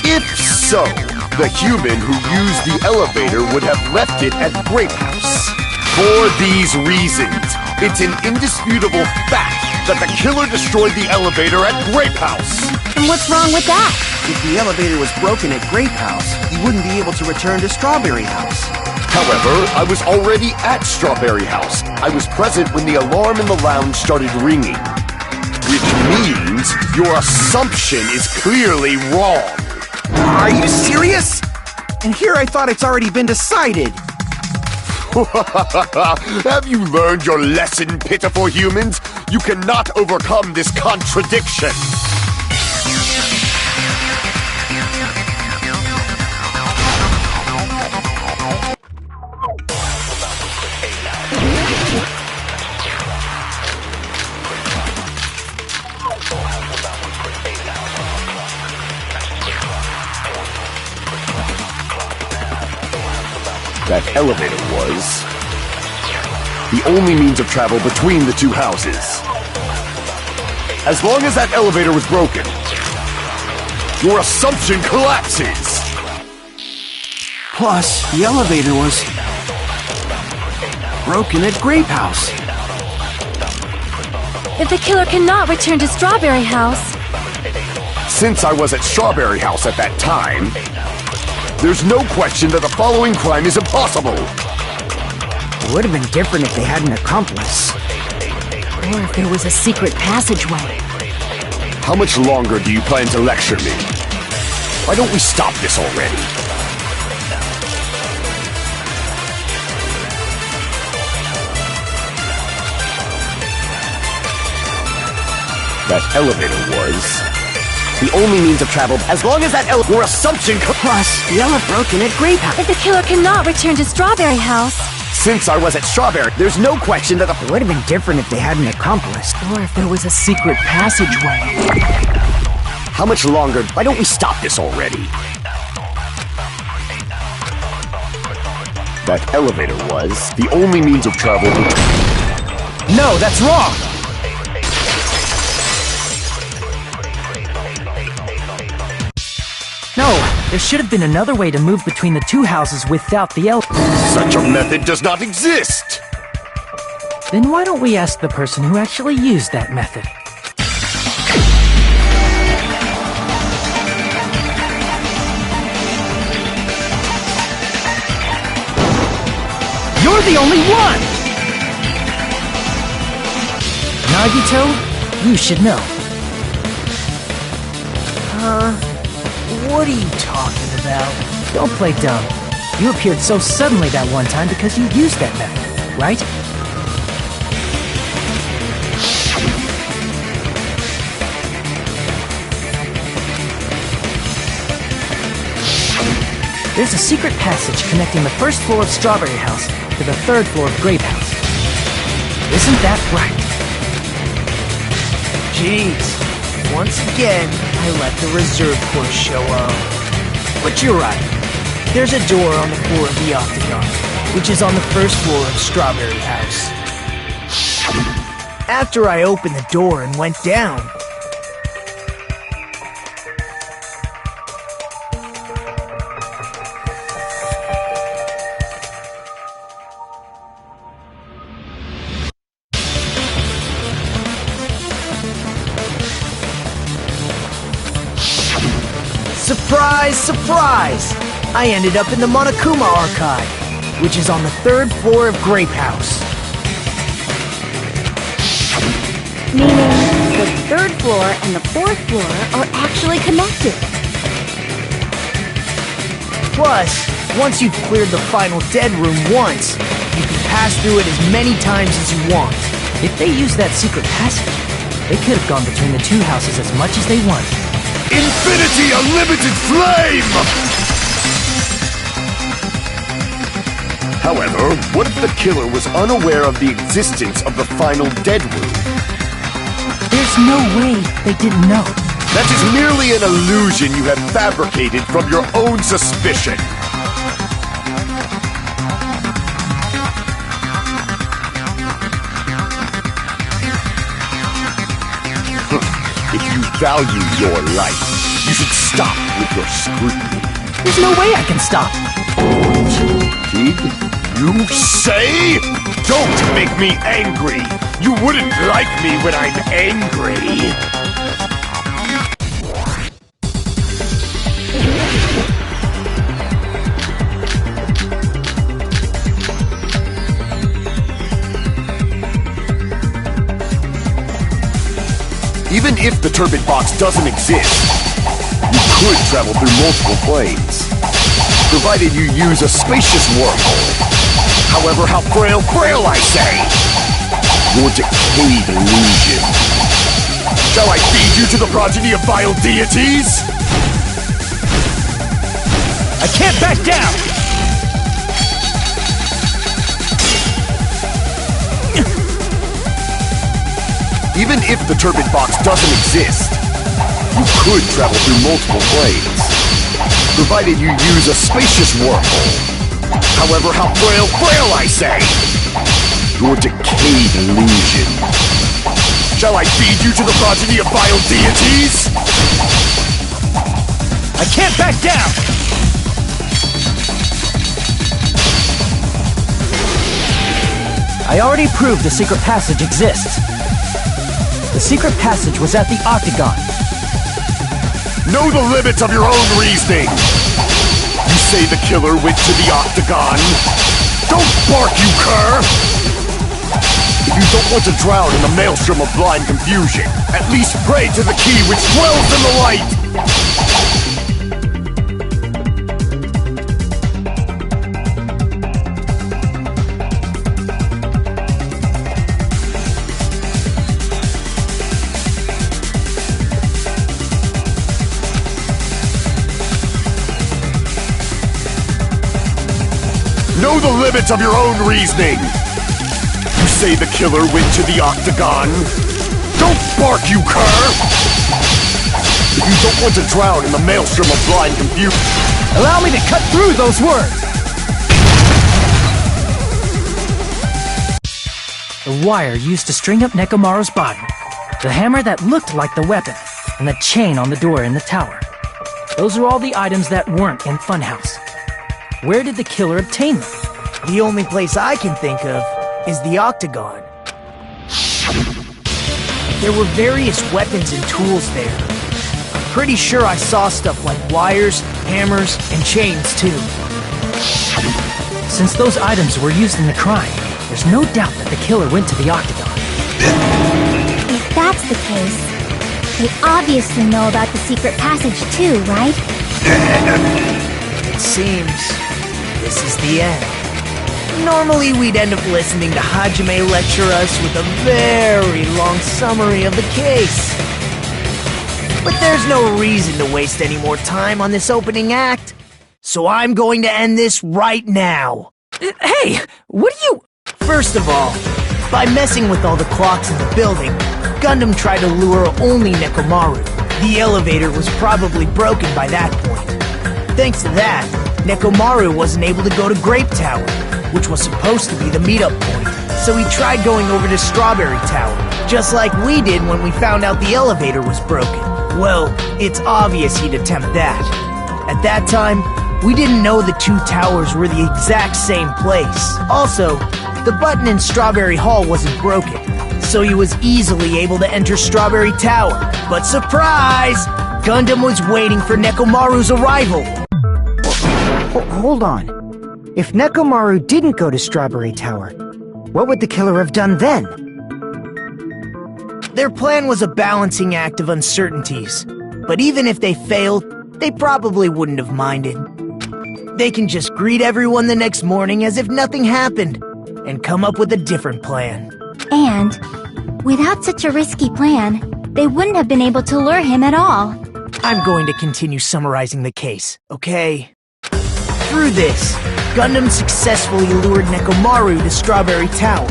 If so, the human who used the elevator would have left it at Grape House. For these reasons, it's an indisputable fact that the killer destroyed the elevator at Grape House. And what's wrong with that? If the elevator was broken at Grape House, he wouldn't be able to return to Strawberry House. However, I was already at Strawberry House. I was present when the alarm in the lounge started ringing. Which means your assumption is clearly wrong. Are you serious? And here I thought it's already been decided. Have you learned your lesson, pitiful humans? You cannot overcome this contradiction. That elevator was the only means of travel between the two houses. As long as that elevator was broken, your assumption collapses. Plus, the elevator was broken at Grape House. If the killer cannot return to Strawberry House, Since I was at Strawberry House at that time, there's no question that the following crime is impossible. It would have been different if they had an accomplice. Or if there was a secret passageway. How much longer do you plan to lecture me? Why don't we stop this already? That elevator was the only means of travel as long as that your assumption Plus, the elevator broken at Grape House. if the killer cannot return to Strawberry House, Since I was at Strawberry, there's no question that the It would have been different if they had an accomplice. Or if there was a secret passageway. How much longer? Why don't we stop this already? That elevator was the only means of travel. No, that's wrong! No, there should have been another way to move between the two houses without the elevator. Such a method does not exist! Then why don't we ask the person who actually used that method? You're the only one! Nagito, you should know. What are you talking about? Don't play dumb. You appeared so suddenly that one time because you used that method, right? There's a secret passage connecting the first floor of Strawberry House to the third floor of Grape House. Isn't that right? Jeez, once again, I let the reserve force show up. But you're right. There's a door on the floor of the Octagon, which is on the first floor of Strawberry House. After I opened the door and went down, surprise, surprise! I ended up in the Monokuma Archive, which is on the third floor of Grape House. Meaning, the third floor and the fourth floor are actually connected. Plus, once you've cleared the final dead room once, you can pass through it as many times as you want. If they used that secret passage, they could have gone between the two houses as much as they wanted. Infinity Unlimited Flame! However, what if the killer was unaware of the existence of the final dead room? There's no way they didn't know. That is merely an illusion you have fabricated from your own suspicion. If you value your life, you should stop with your scrutiny. There's no way I can stop. Did you say? Don't make me angry! You wouldn't like me when I'm angry! Even if the turbid box doesn't exist, you could travel through multiple planes, provided you use a spacious wormhole. However, how frail, I say! Your decayed illusion. Shall I feed you to the progeny of vile deities? I can't back down! Even if the turbid box doesn't exist, you could travel through multiple planes, provided you use a spacious wormhole. However, how frail, I say! Your decayed illusion. Shall I feed you to the progeny of vile deities? I can't back down! I already proved the secret passage exists. The secret passage was at the Octagon. Know the limits of your own reasoning! You say the killer went to the Octagon? Don't bark, you cur! If you don't want to drown in the maelstrom of blind confusion, at least pray to the key which dwells in the light! Know the limits of your own reasoning! You say the killer went to the Octagon? Don't bark, you cur! If you don't want to drown in the maelstrom of blind confusion... Allow me to cut through those words! The wire used to string up Nekomaru's body, the hammer that looked like the weapon, and the chain on the door in the tower. Those are all the items that weren't in Funhouse. Where did the killer obtain them? The only place I can think of is the Octagon. There were various weapons and tools there. I'm pretty sure I saw stuff like wires, hammers, and chains too. Since those items were used in the crime, there's no doubt that the killer went to the Octagon. If that's the case, they obviously know about the secret passage too, right? It seems this is the end. Normally we'd end up listening to Hajime lecture us with a very long summary of the case. But there's no reason to waste any more time on this opening act. So I'm going to end this right now. Hey, what are you... First of all, by messing with all the clocks in the building, Gundam tried to lure only Nekomaru. The elevator was probably broken by that point. Thanks to that, Nekomaru wasn't able to go to Grape Tower, which was supposed to be the meetup point. So he tried going over to Strawberry Tower, just like we did when we found out the elevator was broken. Well, it's obvious he'd attempt that. At that time, we didn't know the two towers were the exact same place. Also, the button in Strawberry Hall wasn't broken, so he was easily able to enter Strawberry Tower. But surprise! Gundam was waiting for Nekomaru's arrival. Hold on. If Nekomaru didn't go to Strawberry Tower, what would the killer have done then? Their plan was a balancing act of uncertainties, but even if they failed, they probably wouldn't have minded. They can just greet everyone the next morning as if nothing happened, and come up with a different plan. And, without such a risky plan, they wouldn't have been able to lure him at all. I'm going to continue summarizing the case, okay? Through this, Gundam successfully lured Nekomaru to Strawberry Tower.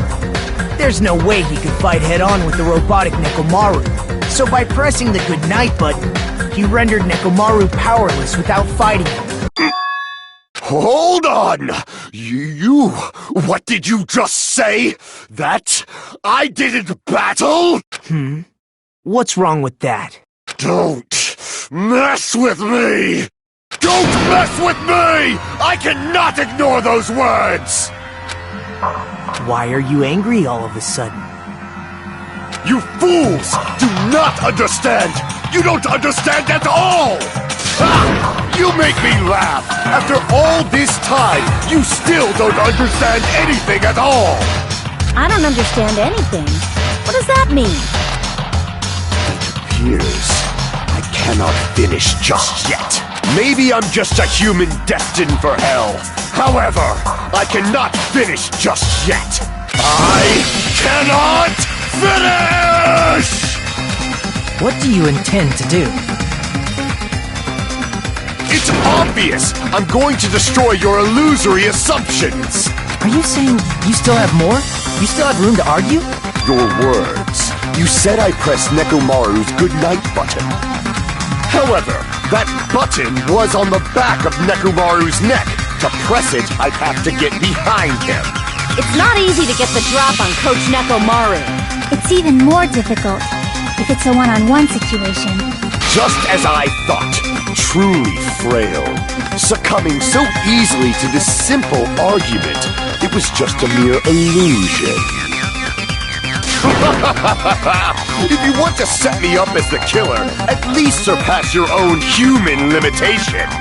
There's no way he could fight head-on with the robotic Nekomaru, so by pressing the goodnight button, he rendered Nekomaru powerless without fighting him. Hold on! What did you just say? That I didn't battle? What's wrong with that? Don't mess with me! Don't mess with me! I cannot ignore those words! Why are you angry all of a sudden? You fools do not understand! You don't understand at all! Ha! You make me laugh! After all this time, you still don't understand anything at all! I don't understand anything. What does that mean? years. I cannot finish just yet. Maybe I'm just a human destined for hell. However, I cannot finish just yet. I cannot finish! What do you intend to do? It's obvious! I'm going to destroy your illusory assumptions! Are you saying you still have more? You still have room to argue? Your words. You said I pressed Nekomaru's goodnight button. However, that button was on the back of Nekomaru's neck. To press it, I'd have to get behind him. It's not easy to get the drop on Coach Nekomaru. It's even more difficult if it's a one-on-one situation. Just as I thought. Truly frail. Succumbing so easily to this simple argument. It was just a mere illusion. If you want to set me up as the killer, at least surpass your own human limitations.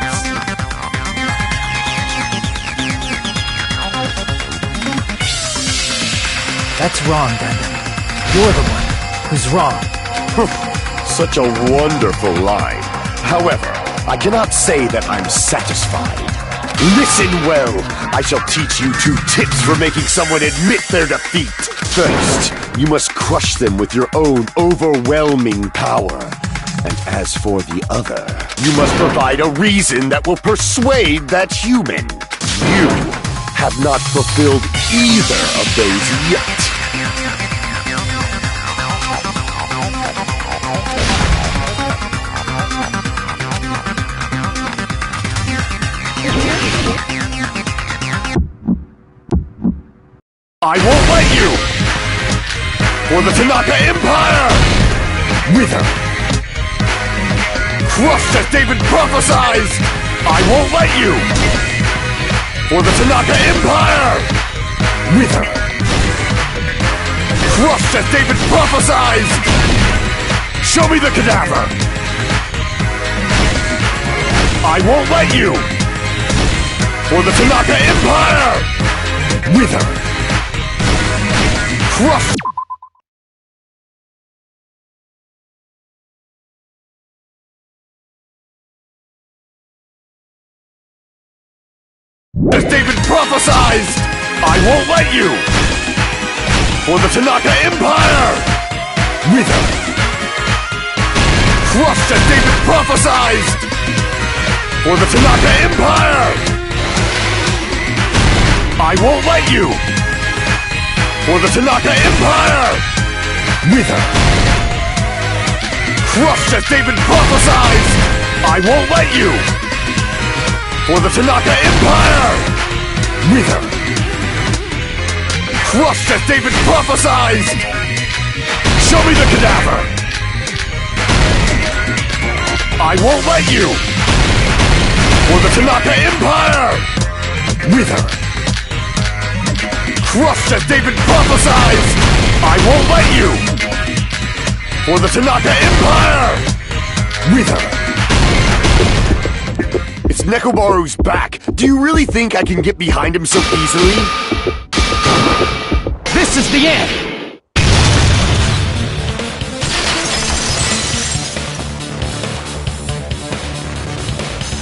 That's wrong, Gundam. You're the one who's wrong. Such a wonderful line. However, I cannot say that I'm satisfied. Listen well. I shall teach you 2 tips for making someone admit their defeat. First, you must crush them with your own overwhelming power. And as for the other, you must provide a reason that will persuade that human. You have not fulfilled either of those yet. I won't let you! For the Tanaka Empire! Wither! Crushed as David prophesies! I won't let you! For the Tanaka Empire! Wither! Crushed as David prophesies! Show me the cadaver! I won't let you! For the Tanaka Empire! Wither! Crushed! As David prophesied, I won't let you! For the Tanaka Empire! Wither! Crushed as David prophesied! For the Tanaka Empire! I won't let you! For the Tanaka Empire! Wither! Crushed as David prophesied! I won't let you! For the Tanaka Empire! Wither! Crushed as David prophesied! Show me the cadaver! I won't let you! For the Tanaka Empire! Wither! Crushed as David prophesied! I won't let you! For the Tanaka Empire! Wither! It's Nekomaru's back. Do you really think I can get behind him so easily? This is the end!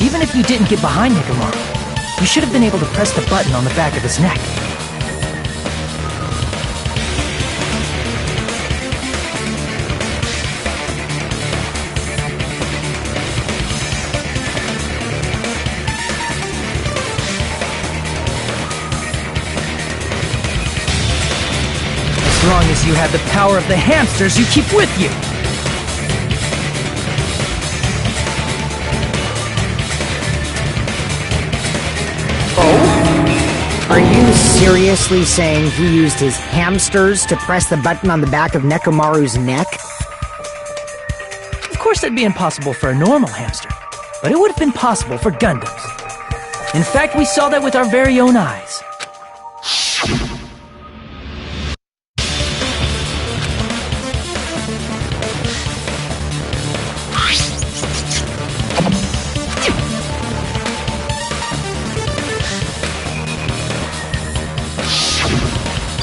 Even if you didn't get behind Nekomaru, you should have been able to press the button on the back of his neck. As long as you have the power of the hamsters you keep with you. Are you seriously saying he used his hamsters to press the button on the back of Nekomaru's neck? Of course that'd be impossible for a normal hamster, but it would have been possible for Gundams. In fact, we saw that with our very own eyes.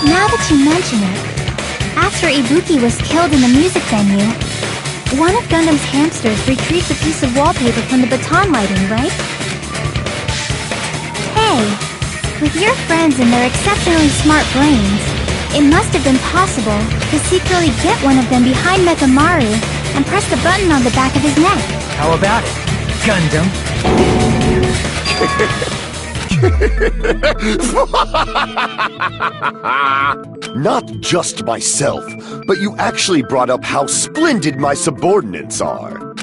Now that you mention it, after Ibuki was killed in the music venue, One of Gundam's hamsters retrieves a piece of wallpaper from the baton lighting, right? Hey, with your friends and their exceptionally smart brains, it must have been possible to secretly get one of them behind Mechamaru and press the button on the back of his neck. How about it, Gundam? Not just myself, but you actually brought up how splendid my subordinates are.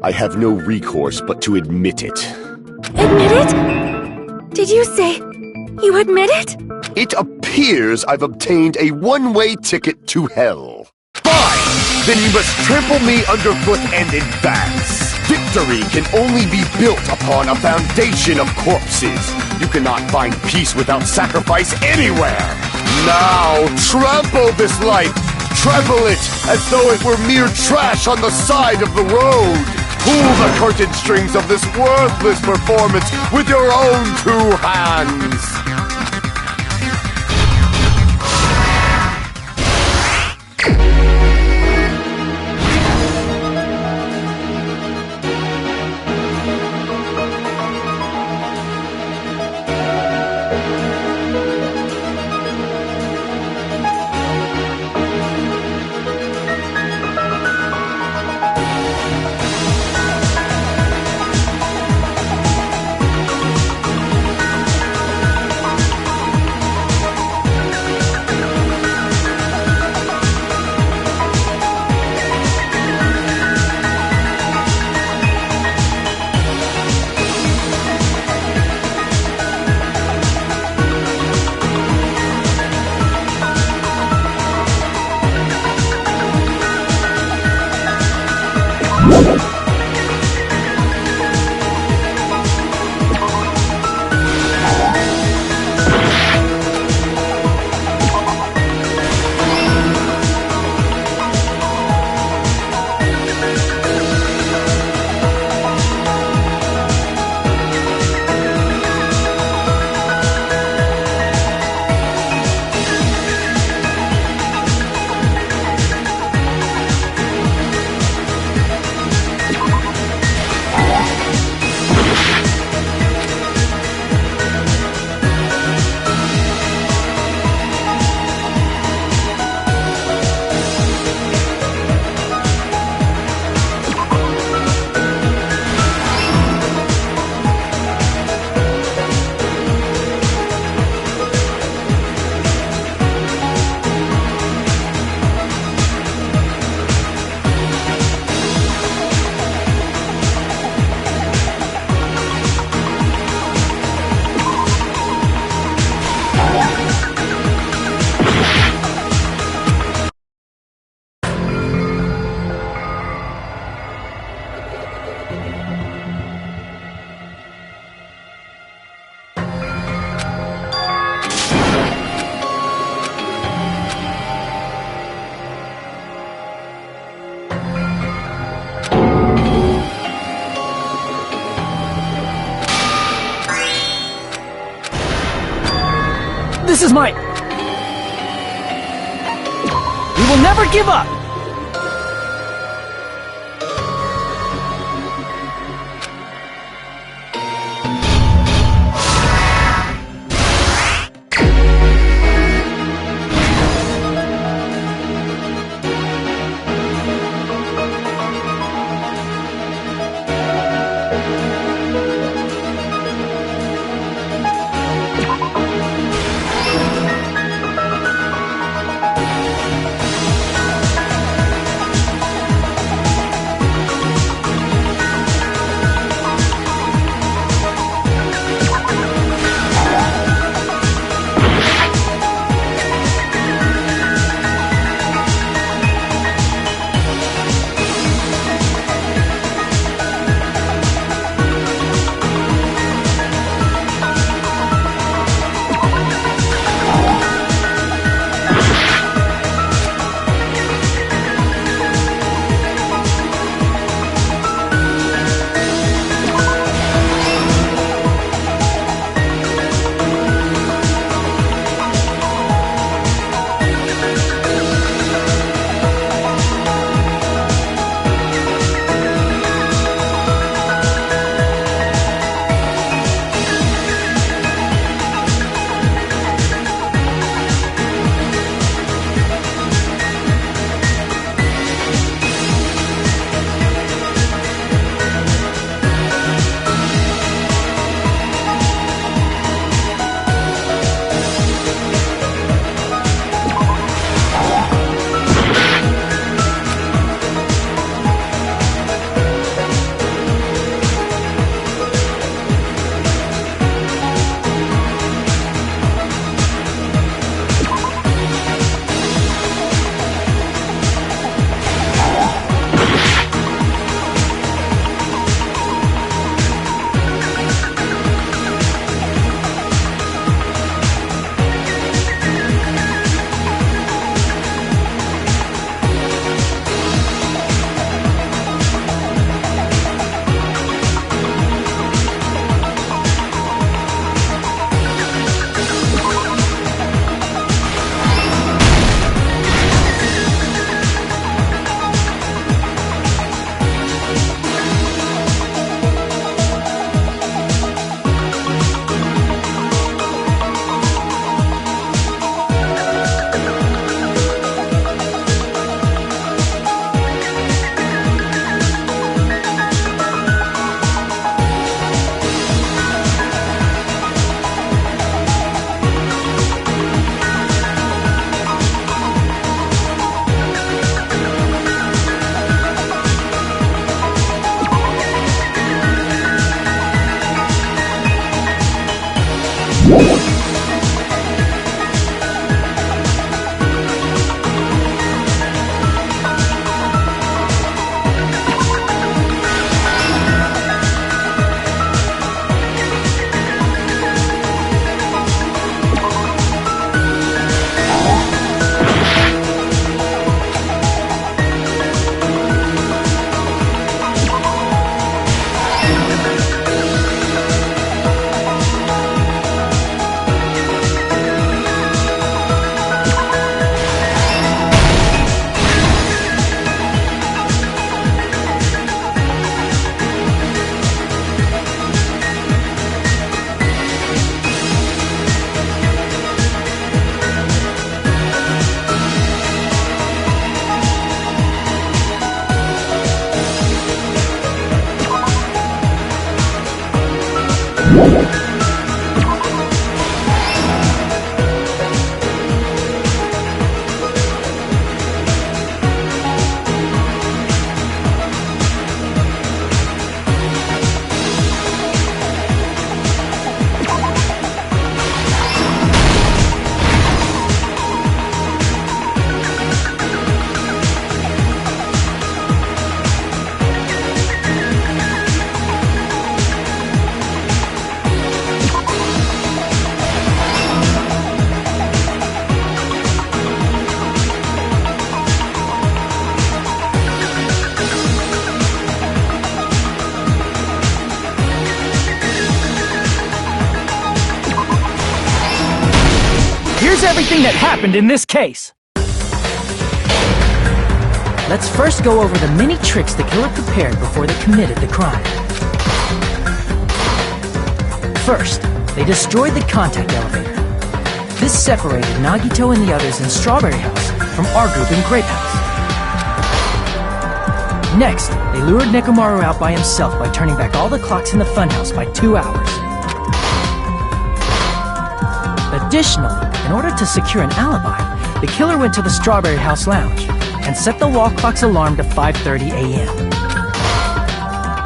I have no recourse but to admit it. Admit it? Did you say you admit it? It appears I've obtained a one-way ticket to hell. Fine! Then you must trample me underfoot and advance. Victory can only be built upon a foundation of corpses. You cannot find peace without sacrifice anywhere. Now, trample this life. Trample it as though it were mere trash on the side of the road. Pull the curtain strings of this worthless performance with your own two hands. This is my... We will never give up! Here's everything that happened in this case. Let's first go over the many tricks the killer prepared before they committed the crime. First, they destroyed the contact elevator. This separated Nagito and the others in Strawberry House from our group in Grape House. Next, they lured Nekomaru out by himself by turning back all the clocks in the funhouse by 2 hours. Additionally, in order to secure an alibi, the killer went to the Strawberry House lounge and set the wall clock's alarm to 5:30 a.m.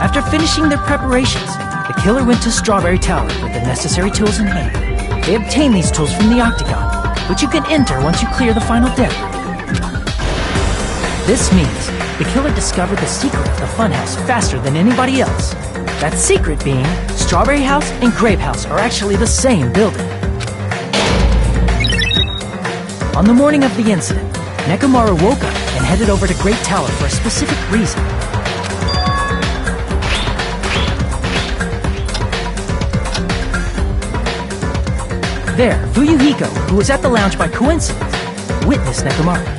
After finishing their preparations, the killer went to Strawberry Tower with the necessary tools in hand. They obtained these tools from the octagon, which you can enter once you clear the final death room. This means the killer discovered the secret of the funhouse faster than anybody else. That secret being, Strawberry House and Grape House are actually the same building. On the morning of the incident, Nekomaru woke up and headed over to Great Tower for a specific reason. There, Fuyuhiko, who was at the lounge by coincidence, witnessed Nekomaru.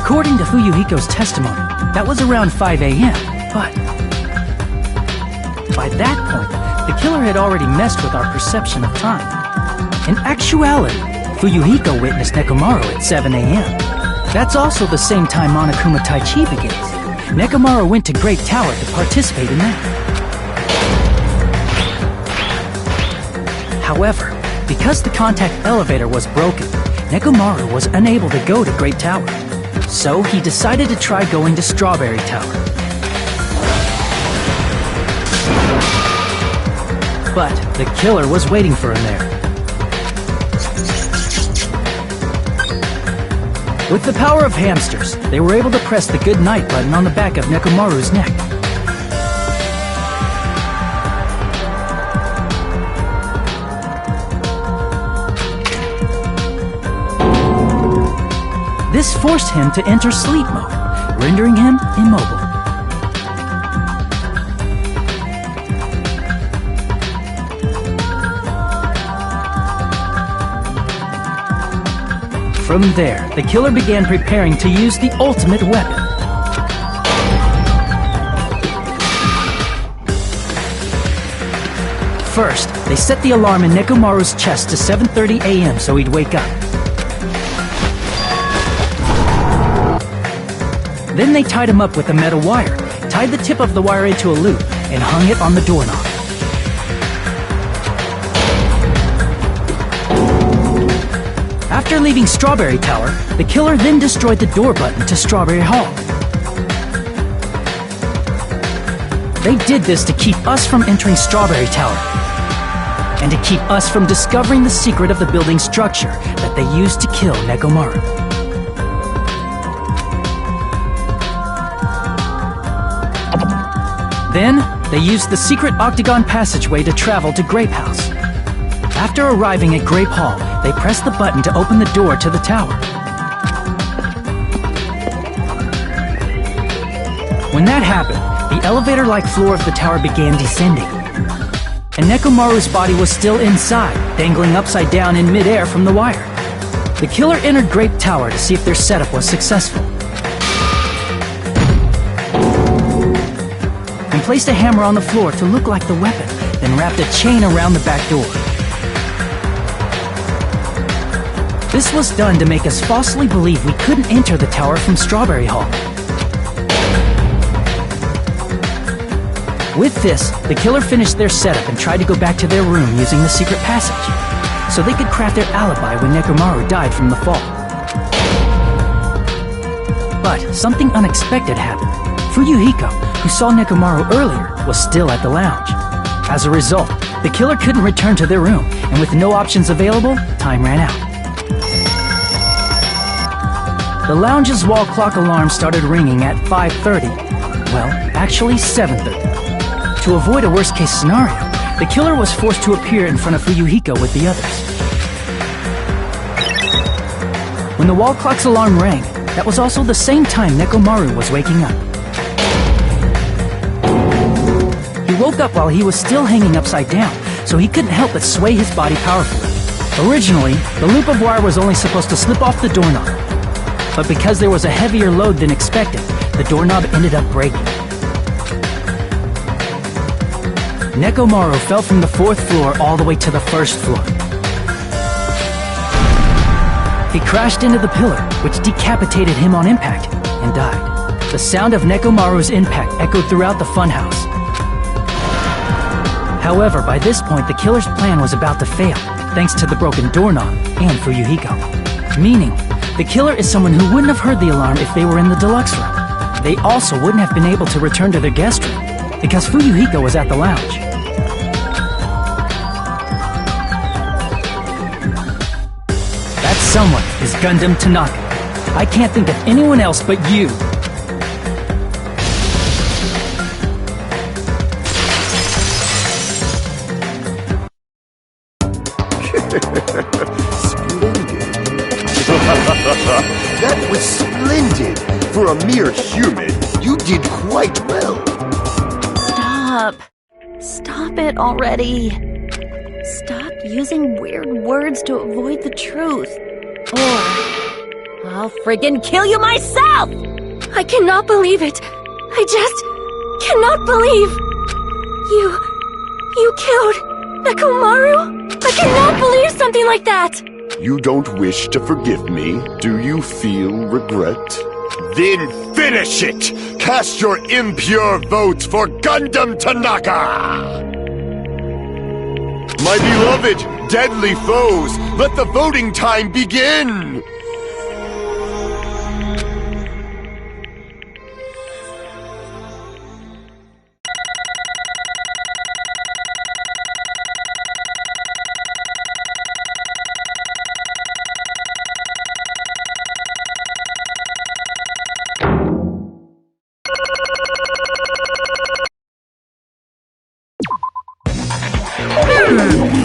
According to Fuyuhiko's testimony, that was around 5 a.m., but by that point, the killer had already messed with our perception of time. In actuality, Fuyuhiko witnessed Nekomaru at 7 a.m. That's also the same time Monokuma Tai Chi begins. Nekomaru went to Great Tower to participate in that. However, because the contact elevator was broken, Nekomaru was unable to go to Great Tower. So he decided to try going to Strawberry Tower. But the killer was waiting for him there. With the power of hamsters, they were able to press the good night button on the back of Nekomaru's neck. This forced him to enter sleep mode, rendering him immobile. From there, the killer began preparing to use the ultimate weapon. First, they set the alarm in Nekomaru's chest to 7:30 a.m. so he'd wake up. Then they tied him up with a metal wire, tied the tip of the wire into a loop, and hung it on the doorknob. After leaving Strawberry Tower, the killer then destroyed the door button to Strawberry Hall. They did this to keep us from entering Strawberry Tower, and to keep us from discovering the secret of the building's structure that they used to kill Nekomaru. Then, they used the secret octagon passageway to travel to Grape House. After arriving at Grape Hall, they pressed the button to open the door to the tower. When that happened, the elevator-like floor of the tower began descending, and Nekomaru's body was still inside, dangling upside down in midair from the wire. The killer entered Grape Tower to see if their setup was successful, and placed a hammer on the floor to look like the weapon, then wrapped a chain around the back door. This was done to make us falsely believe we couldn't enter the tower from Strawberry Hall. With this, the killer finished their setup and tried to go back to their room using the secret passage, so they could craft their alibi when Nekomaru died from the fall. But something unexpected happened. Fuyuhiko, who saw Nekomaru earlier, was still at the lounge. As a result, the killer couldn't return to their room, and with no options available, time ran out. The lounge's wall clock alarm started ringing at 5:30. Well, actually 7:30. To avoid a worst-case scenario, the killer was forced to appear in front of Fuyuhiko with the others. When the wall clock's alarm rang, that was also the same time Nekomaru was waking up. He woke up while he was still hanging upside down, so he couldn't help but sway his body powerfully. Originally, the loop of wire was only supposed to slip off the doorknob, but because there was a heavier load than expected, the doorknob ended up breaking. Nekomaru fell from the 4th floor all the way to the 1st floor. He crashed into the pillar, which decapitated him on impact, and died. The sound of Nekomaru's impact echoed throughout the funhouse. However, by this point, the killer's plan was about to fail, thanks to the broken doorknob and Fuyuhiko. Meaning, the killer is someone who wouldn't have heard the alarm if they were in the deluxe room. They also wouldn't have been able to return to their guest room, because Fuyuhiko was at the lounge. That someone is Gundam Tanaka. I can't think of anyone else but you. That was splendid! For a mere human, you did quite well. Stop. Stop it already. Stop using weird words to avoid the truth. Or I'll friggin' kill you myself! I cannot believe it. I just cannot believe. You killed Nekomaru? I cannot believe something like that. You don't wish to forgive me? Do you feel regret? Then finish it! Cast your impure votes for Gundam Tanaka! My beloved, deadly foes, let the voting time begin!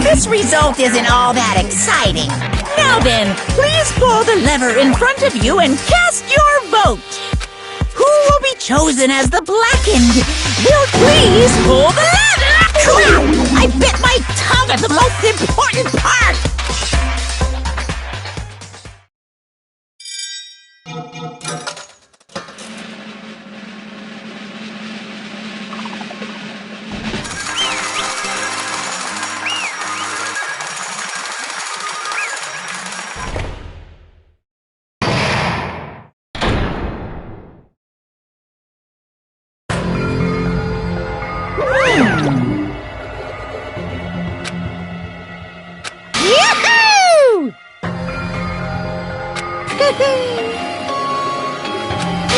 This result isn't all that exciting. Now then, please pull the lever in front of you and cast your vote. Who will be chosen as the blackened? Will please pull the lever! Crap! I bit my tongue at the most important part!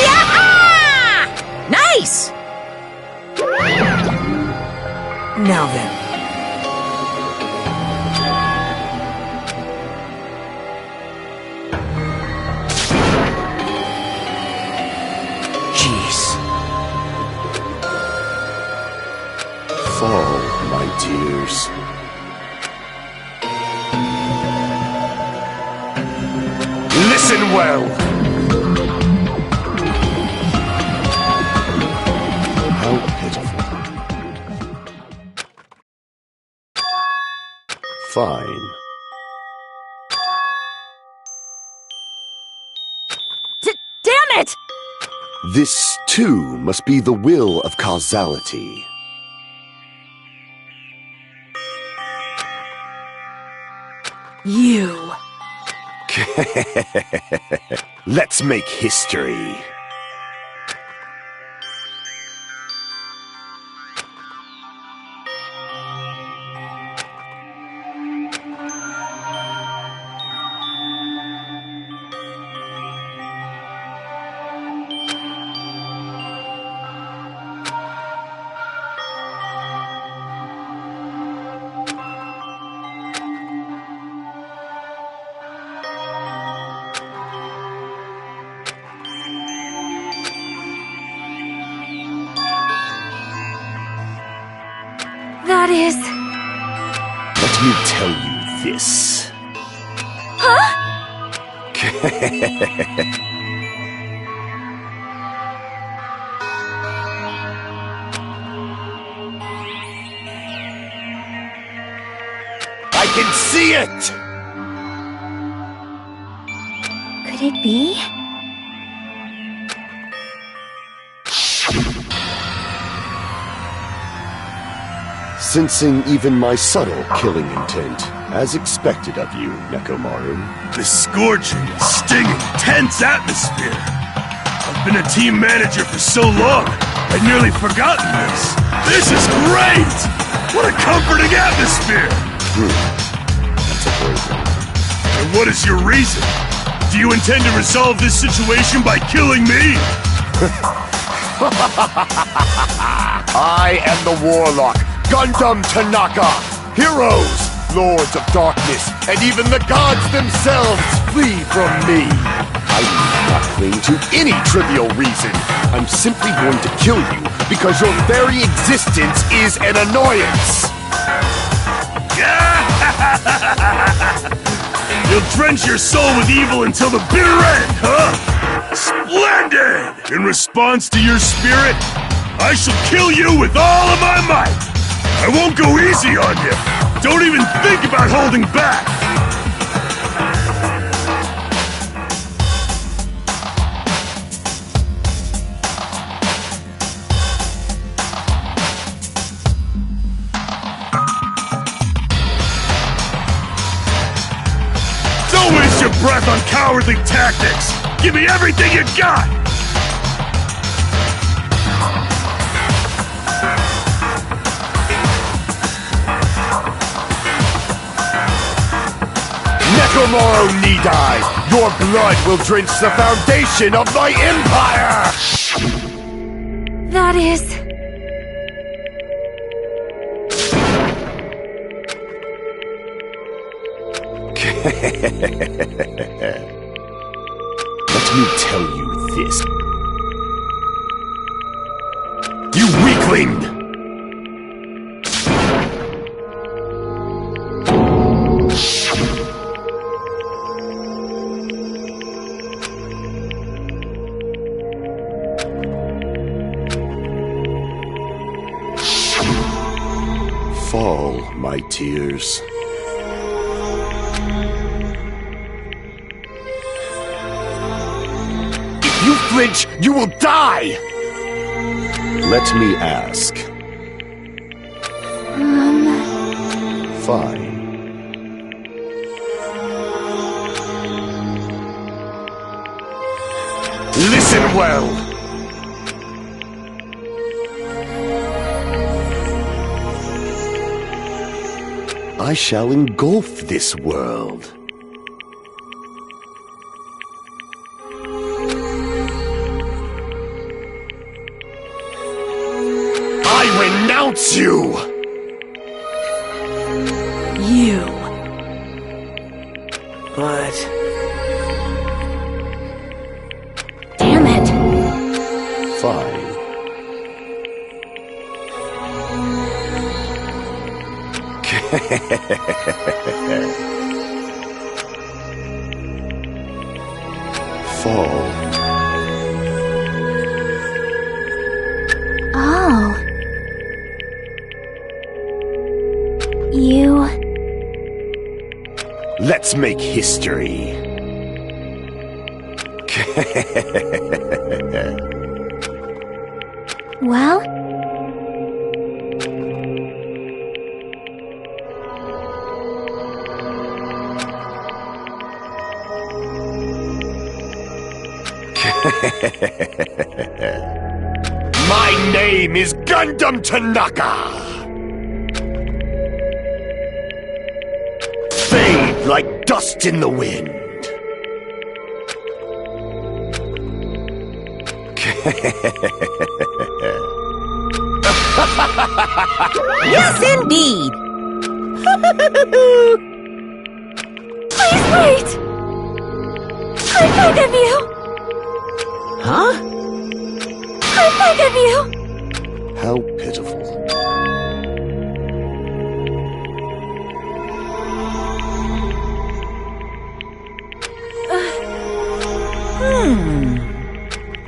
Yeah! Nice! Now then. Jeez. Fall, my tears. Listen well! How pitiful. Fine. Damn it! This, too, must be the will of causality. You. Let's make history. That is... Let me tell you this. Huh? I can see it! Could it be? Sensing even my subtle killing intent, as expected of you, Nekomaru. The scorching, stinging, tense atmosphere. I've been a team manager for so long, I'd nearly forgotten this. This is great! What a comforting atmosphere! That's a great one. And what is your reason? Do you intend to resolve this situation by killing me? I am the Warlock, Gundam Tanaka! Heroes, Lords of Darkness, and even the gods themselves flee from me! I do not cling to any trivial reason. I'm simply going to kill you because your very existence is an annoyance! You'll drench your soul with evil until the bitter end, huh? Splendid! In response to your spirit, I shall kill you with all of my might! I won't go easy on you! Don't even think about holding back! Don't waste your breath on cowardly tactics! Give me everything you got! Nekomaru Nidai, your blood will drench the foundation of my empire! That is... Let me tell you this. You weakling! Fall, my tears. If you flinch, you will die! Let me ask. Fine. Listen well! I shall engulf this world. hate you! You. But Damn it. Fine. Fall. Oh. You... Let's make history. well... My name is Gundam Tanaka! Fade like dust in the wind. Yes, indeed! Please wait! I beg of you! Huh? I beg of you! How pitiful.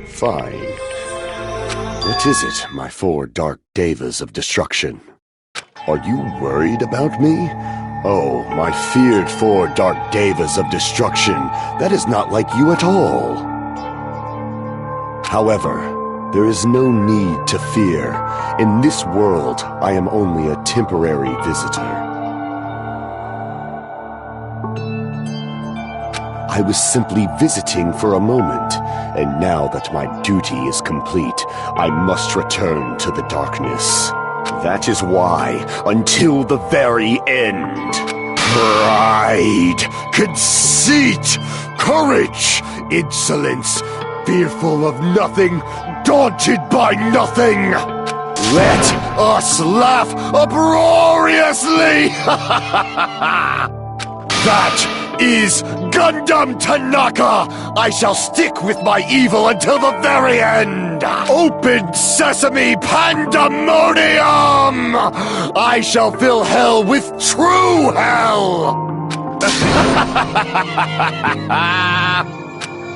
Fine. What is it, my four dark devas of destruction? Are you worried about me? Oh, my feared four dark devas of destruction, that is not like you at all. However, there is no need to fear. In this world, I am only a temporary visitor. I was simply visiting for a moment, and now that my duty is complete, I must return to the darkness. That is why, until the very end, pride, conceit, courage, insolence, fearful of nothing, daunted by nothing. Let us laugh uproariously! That is Gundam Tanaka! I shall stick with my evil until the very end! Open sesame pandemonium! I shall fill hell with true hell!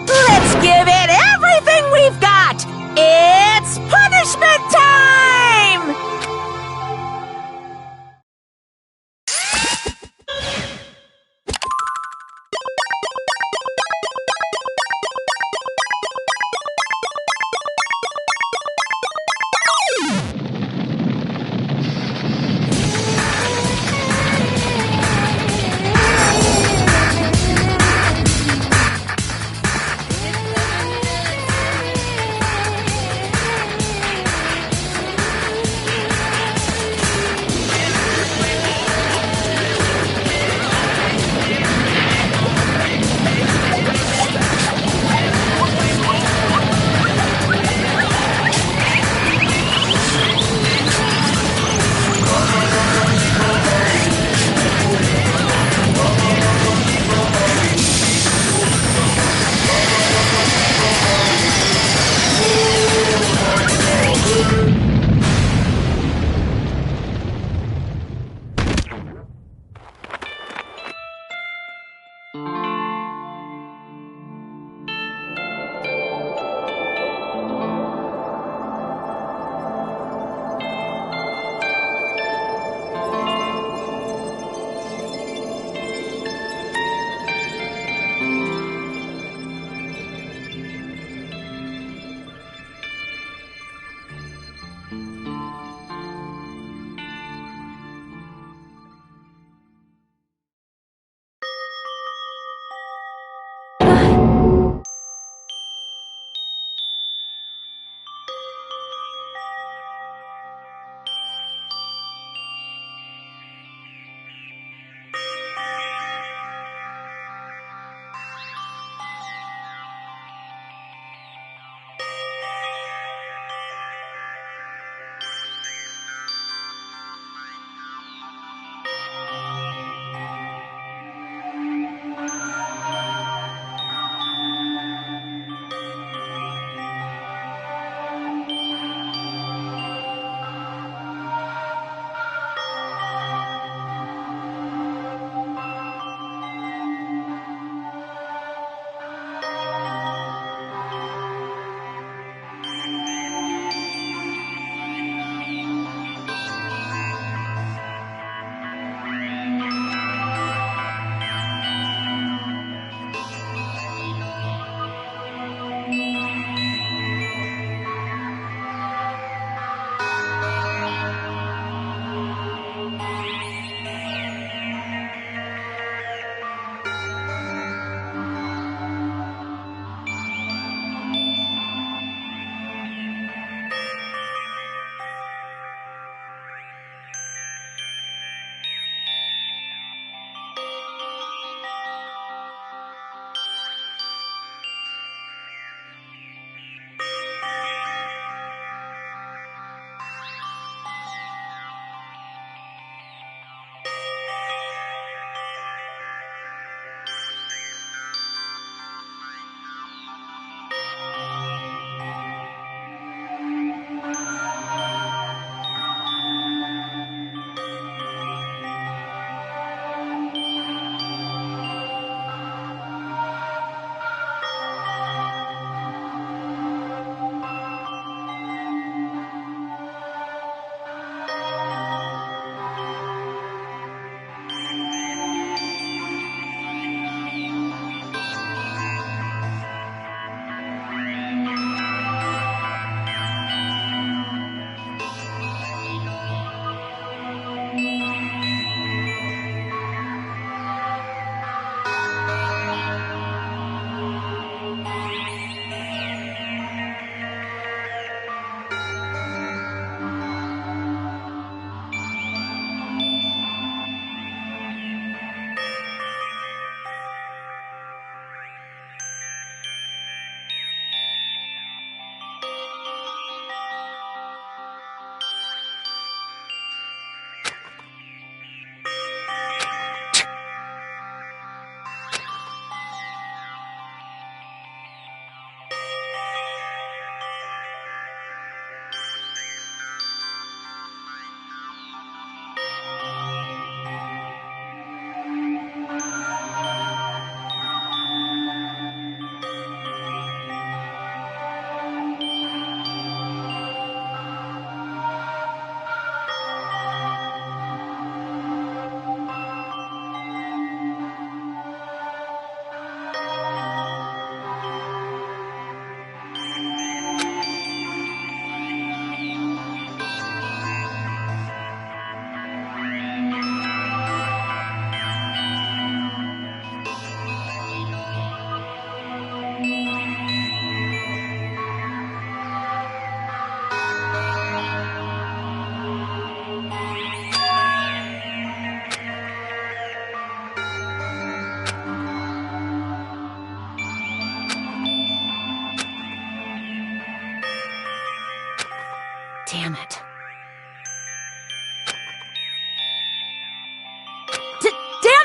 Let's give it everything we've got! It's punishment time!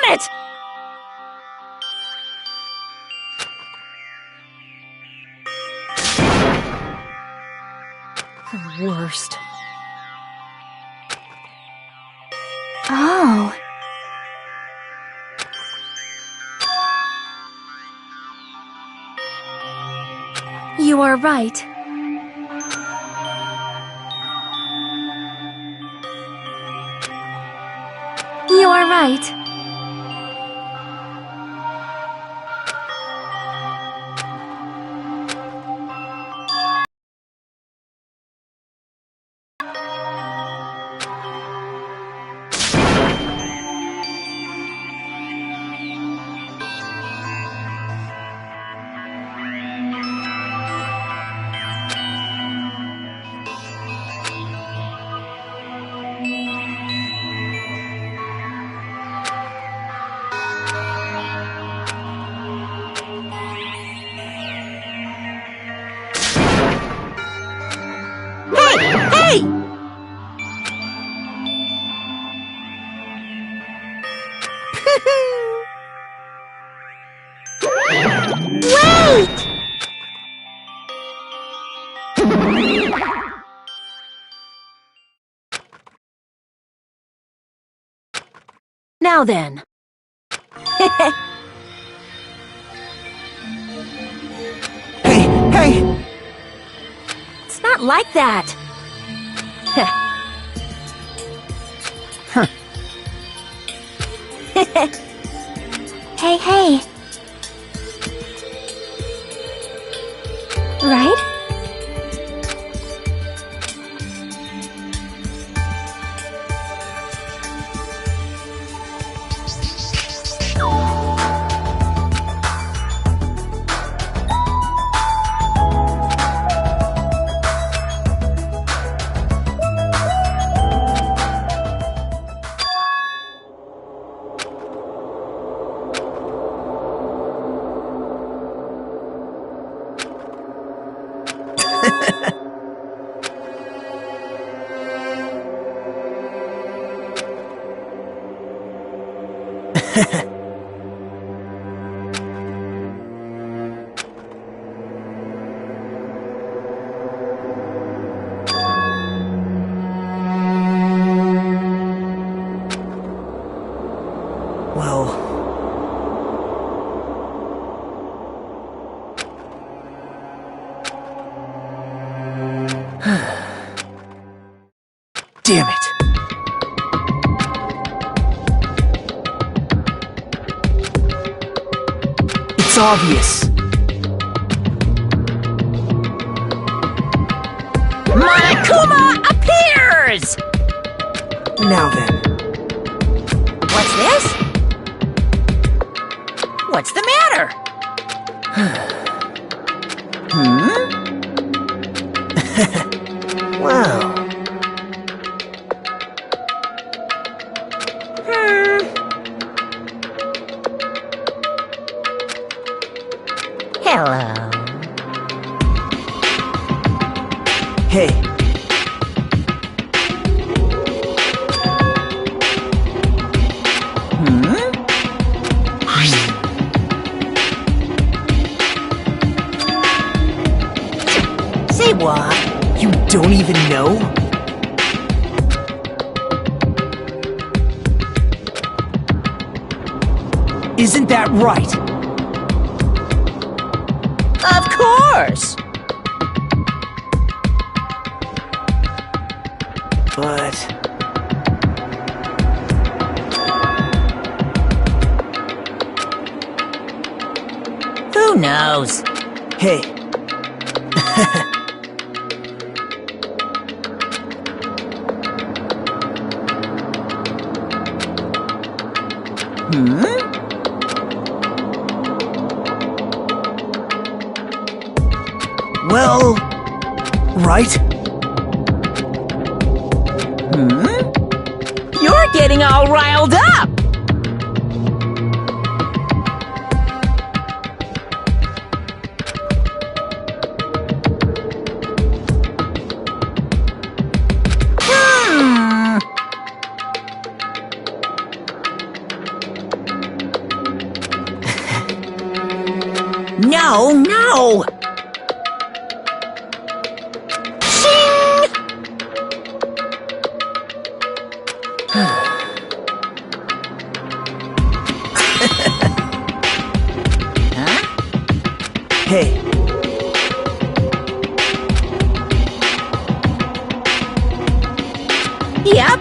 done it! The worst. Oh. You are right. You are right. Hey! Wait! Now then. Hey! It's not like that. Hey, hey. Right? Well... Damn it! It's obvious. Monokuma appears! Now then. What's this? What's the matter? Wow. Hello. Hey. Say what? You don't even know? Isn't that right? Of course! But... Who knows? Hey. Well... right? You're getting all riled up! No, no! Shing! Hey. Yep.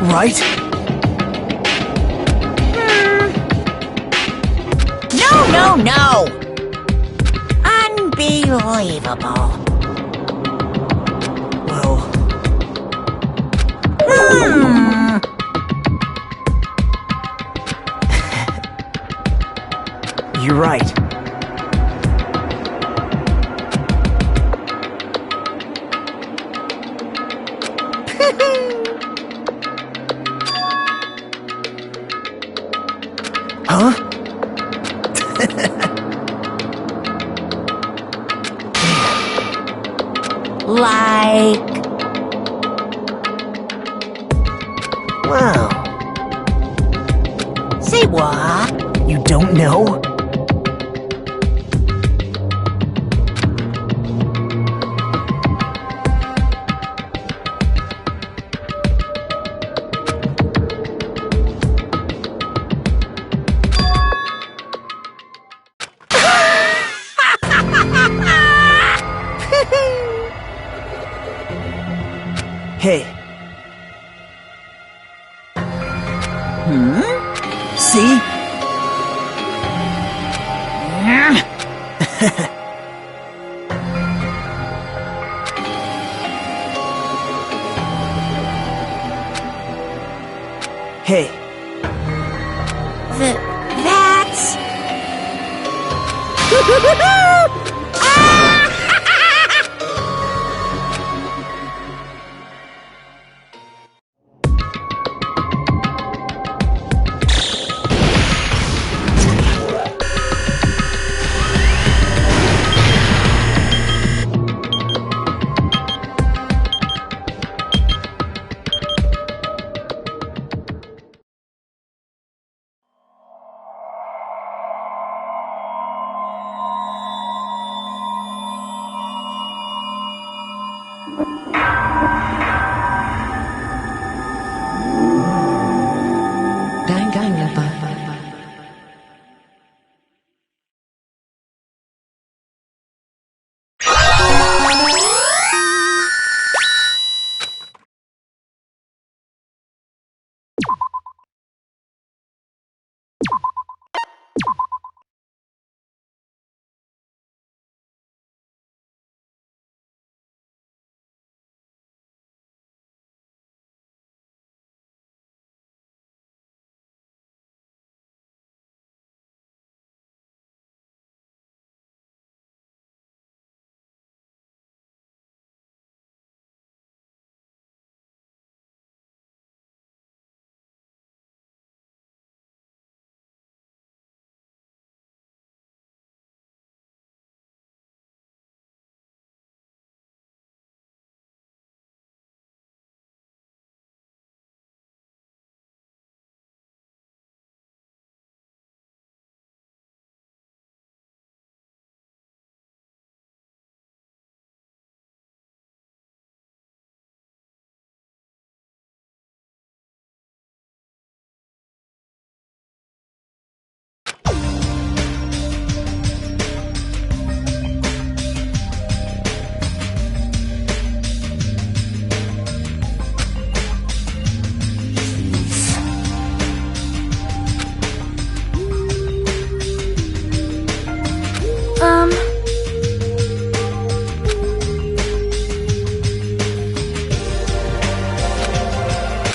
Right? No, no! Unbelievable. Well, you're right. Huh? Like... Wow. Say what? You don't know? Hey. See? Hey. That's... Danganronpa.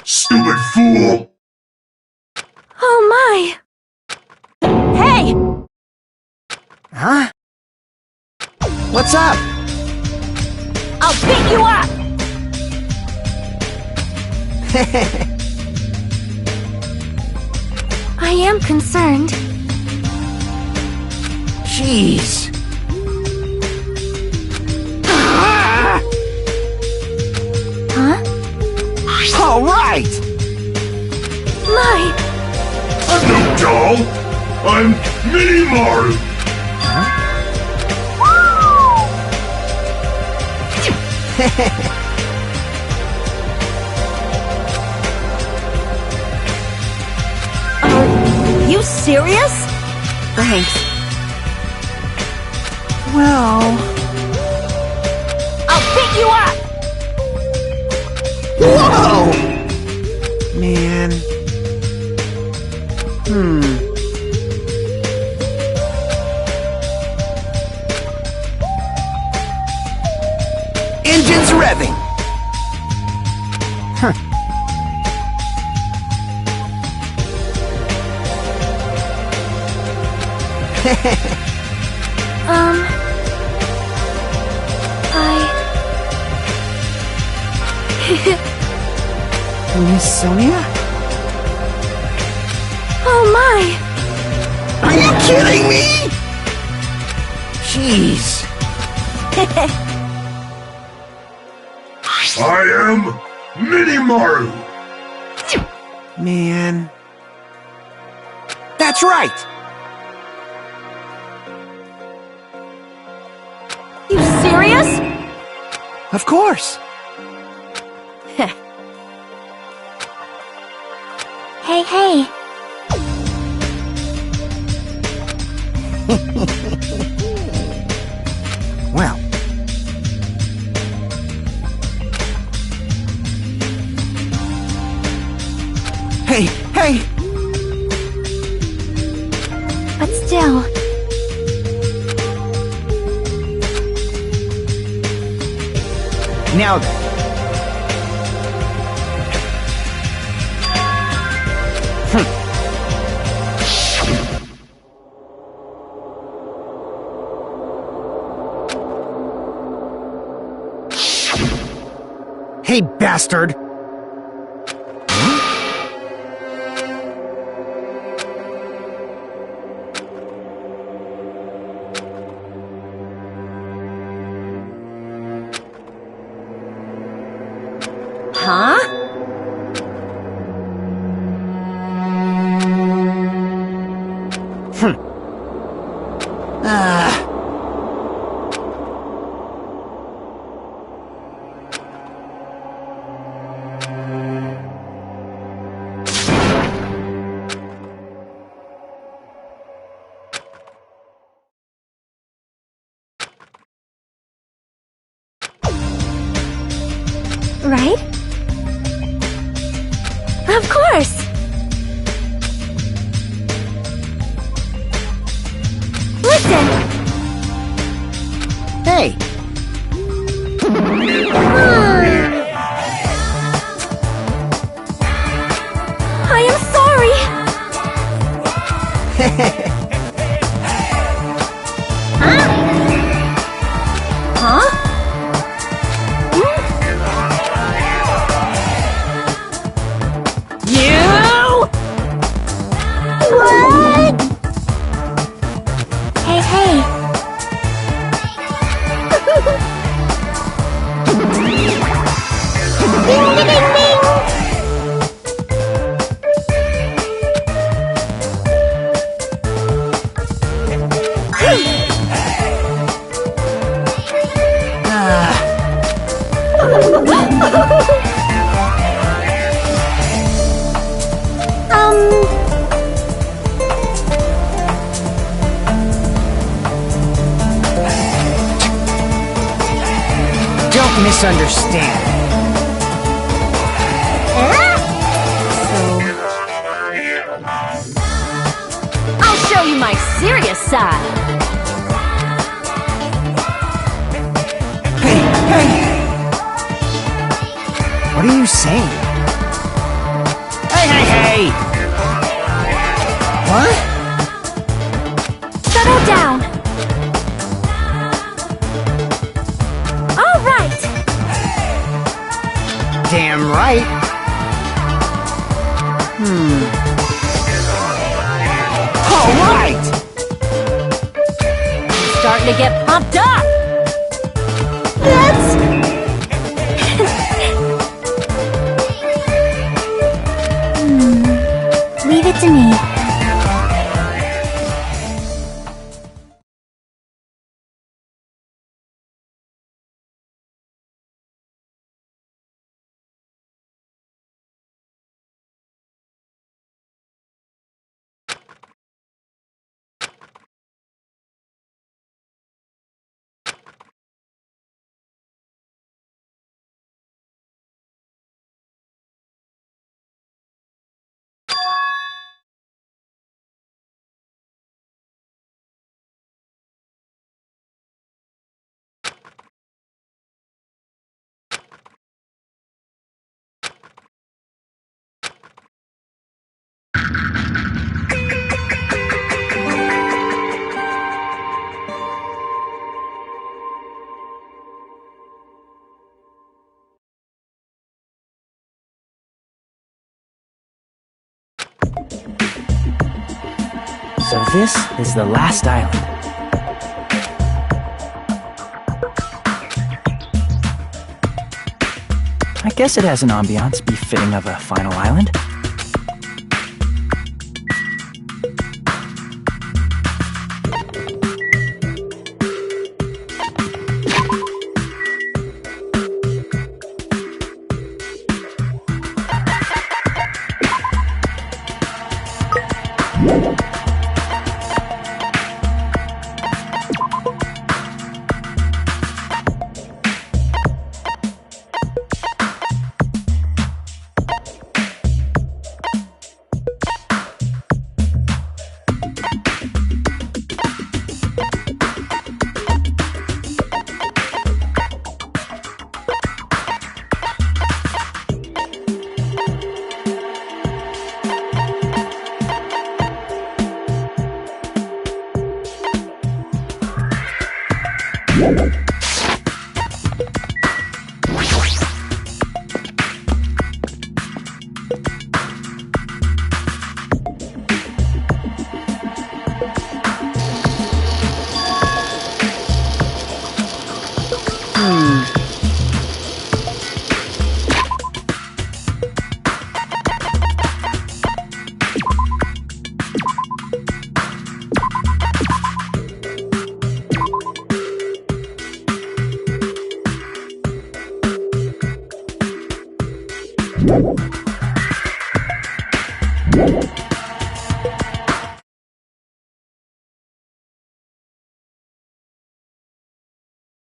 Stupid fool! Oh my! Hey! Huh? What's up? I'll pick you up! I am concerned. Jeez. Huh? All right. My! I'm no doll. I'm Mini Maru. Are you serious? Thanks. Well... I'll pick you up! Whoa! Man. Engines revving! Huh. Miss Sonia? Oh my! Are you kidding me? Jeez. I am Mini Maru. Man. That's right! You serious? Of course! Hey, hey. Well. Hey, hey! But still, Now then. Hey, bastard! Huh? Right? Of course! Listen! Hey! I am sorry! Huh? hey, hey. Ding, ding, ding, ding. Don't misunderstand. I'll show you my serious side. Hey, hey! What are you saying? Hey, hey, hey! What? Settle down! All right! Damn right! All right! Starting to get pumped up. Leave it to me. So this is the last island. I guess it has an ambiance befitting of a final island.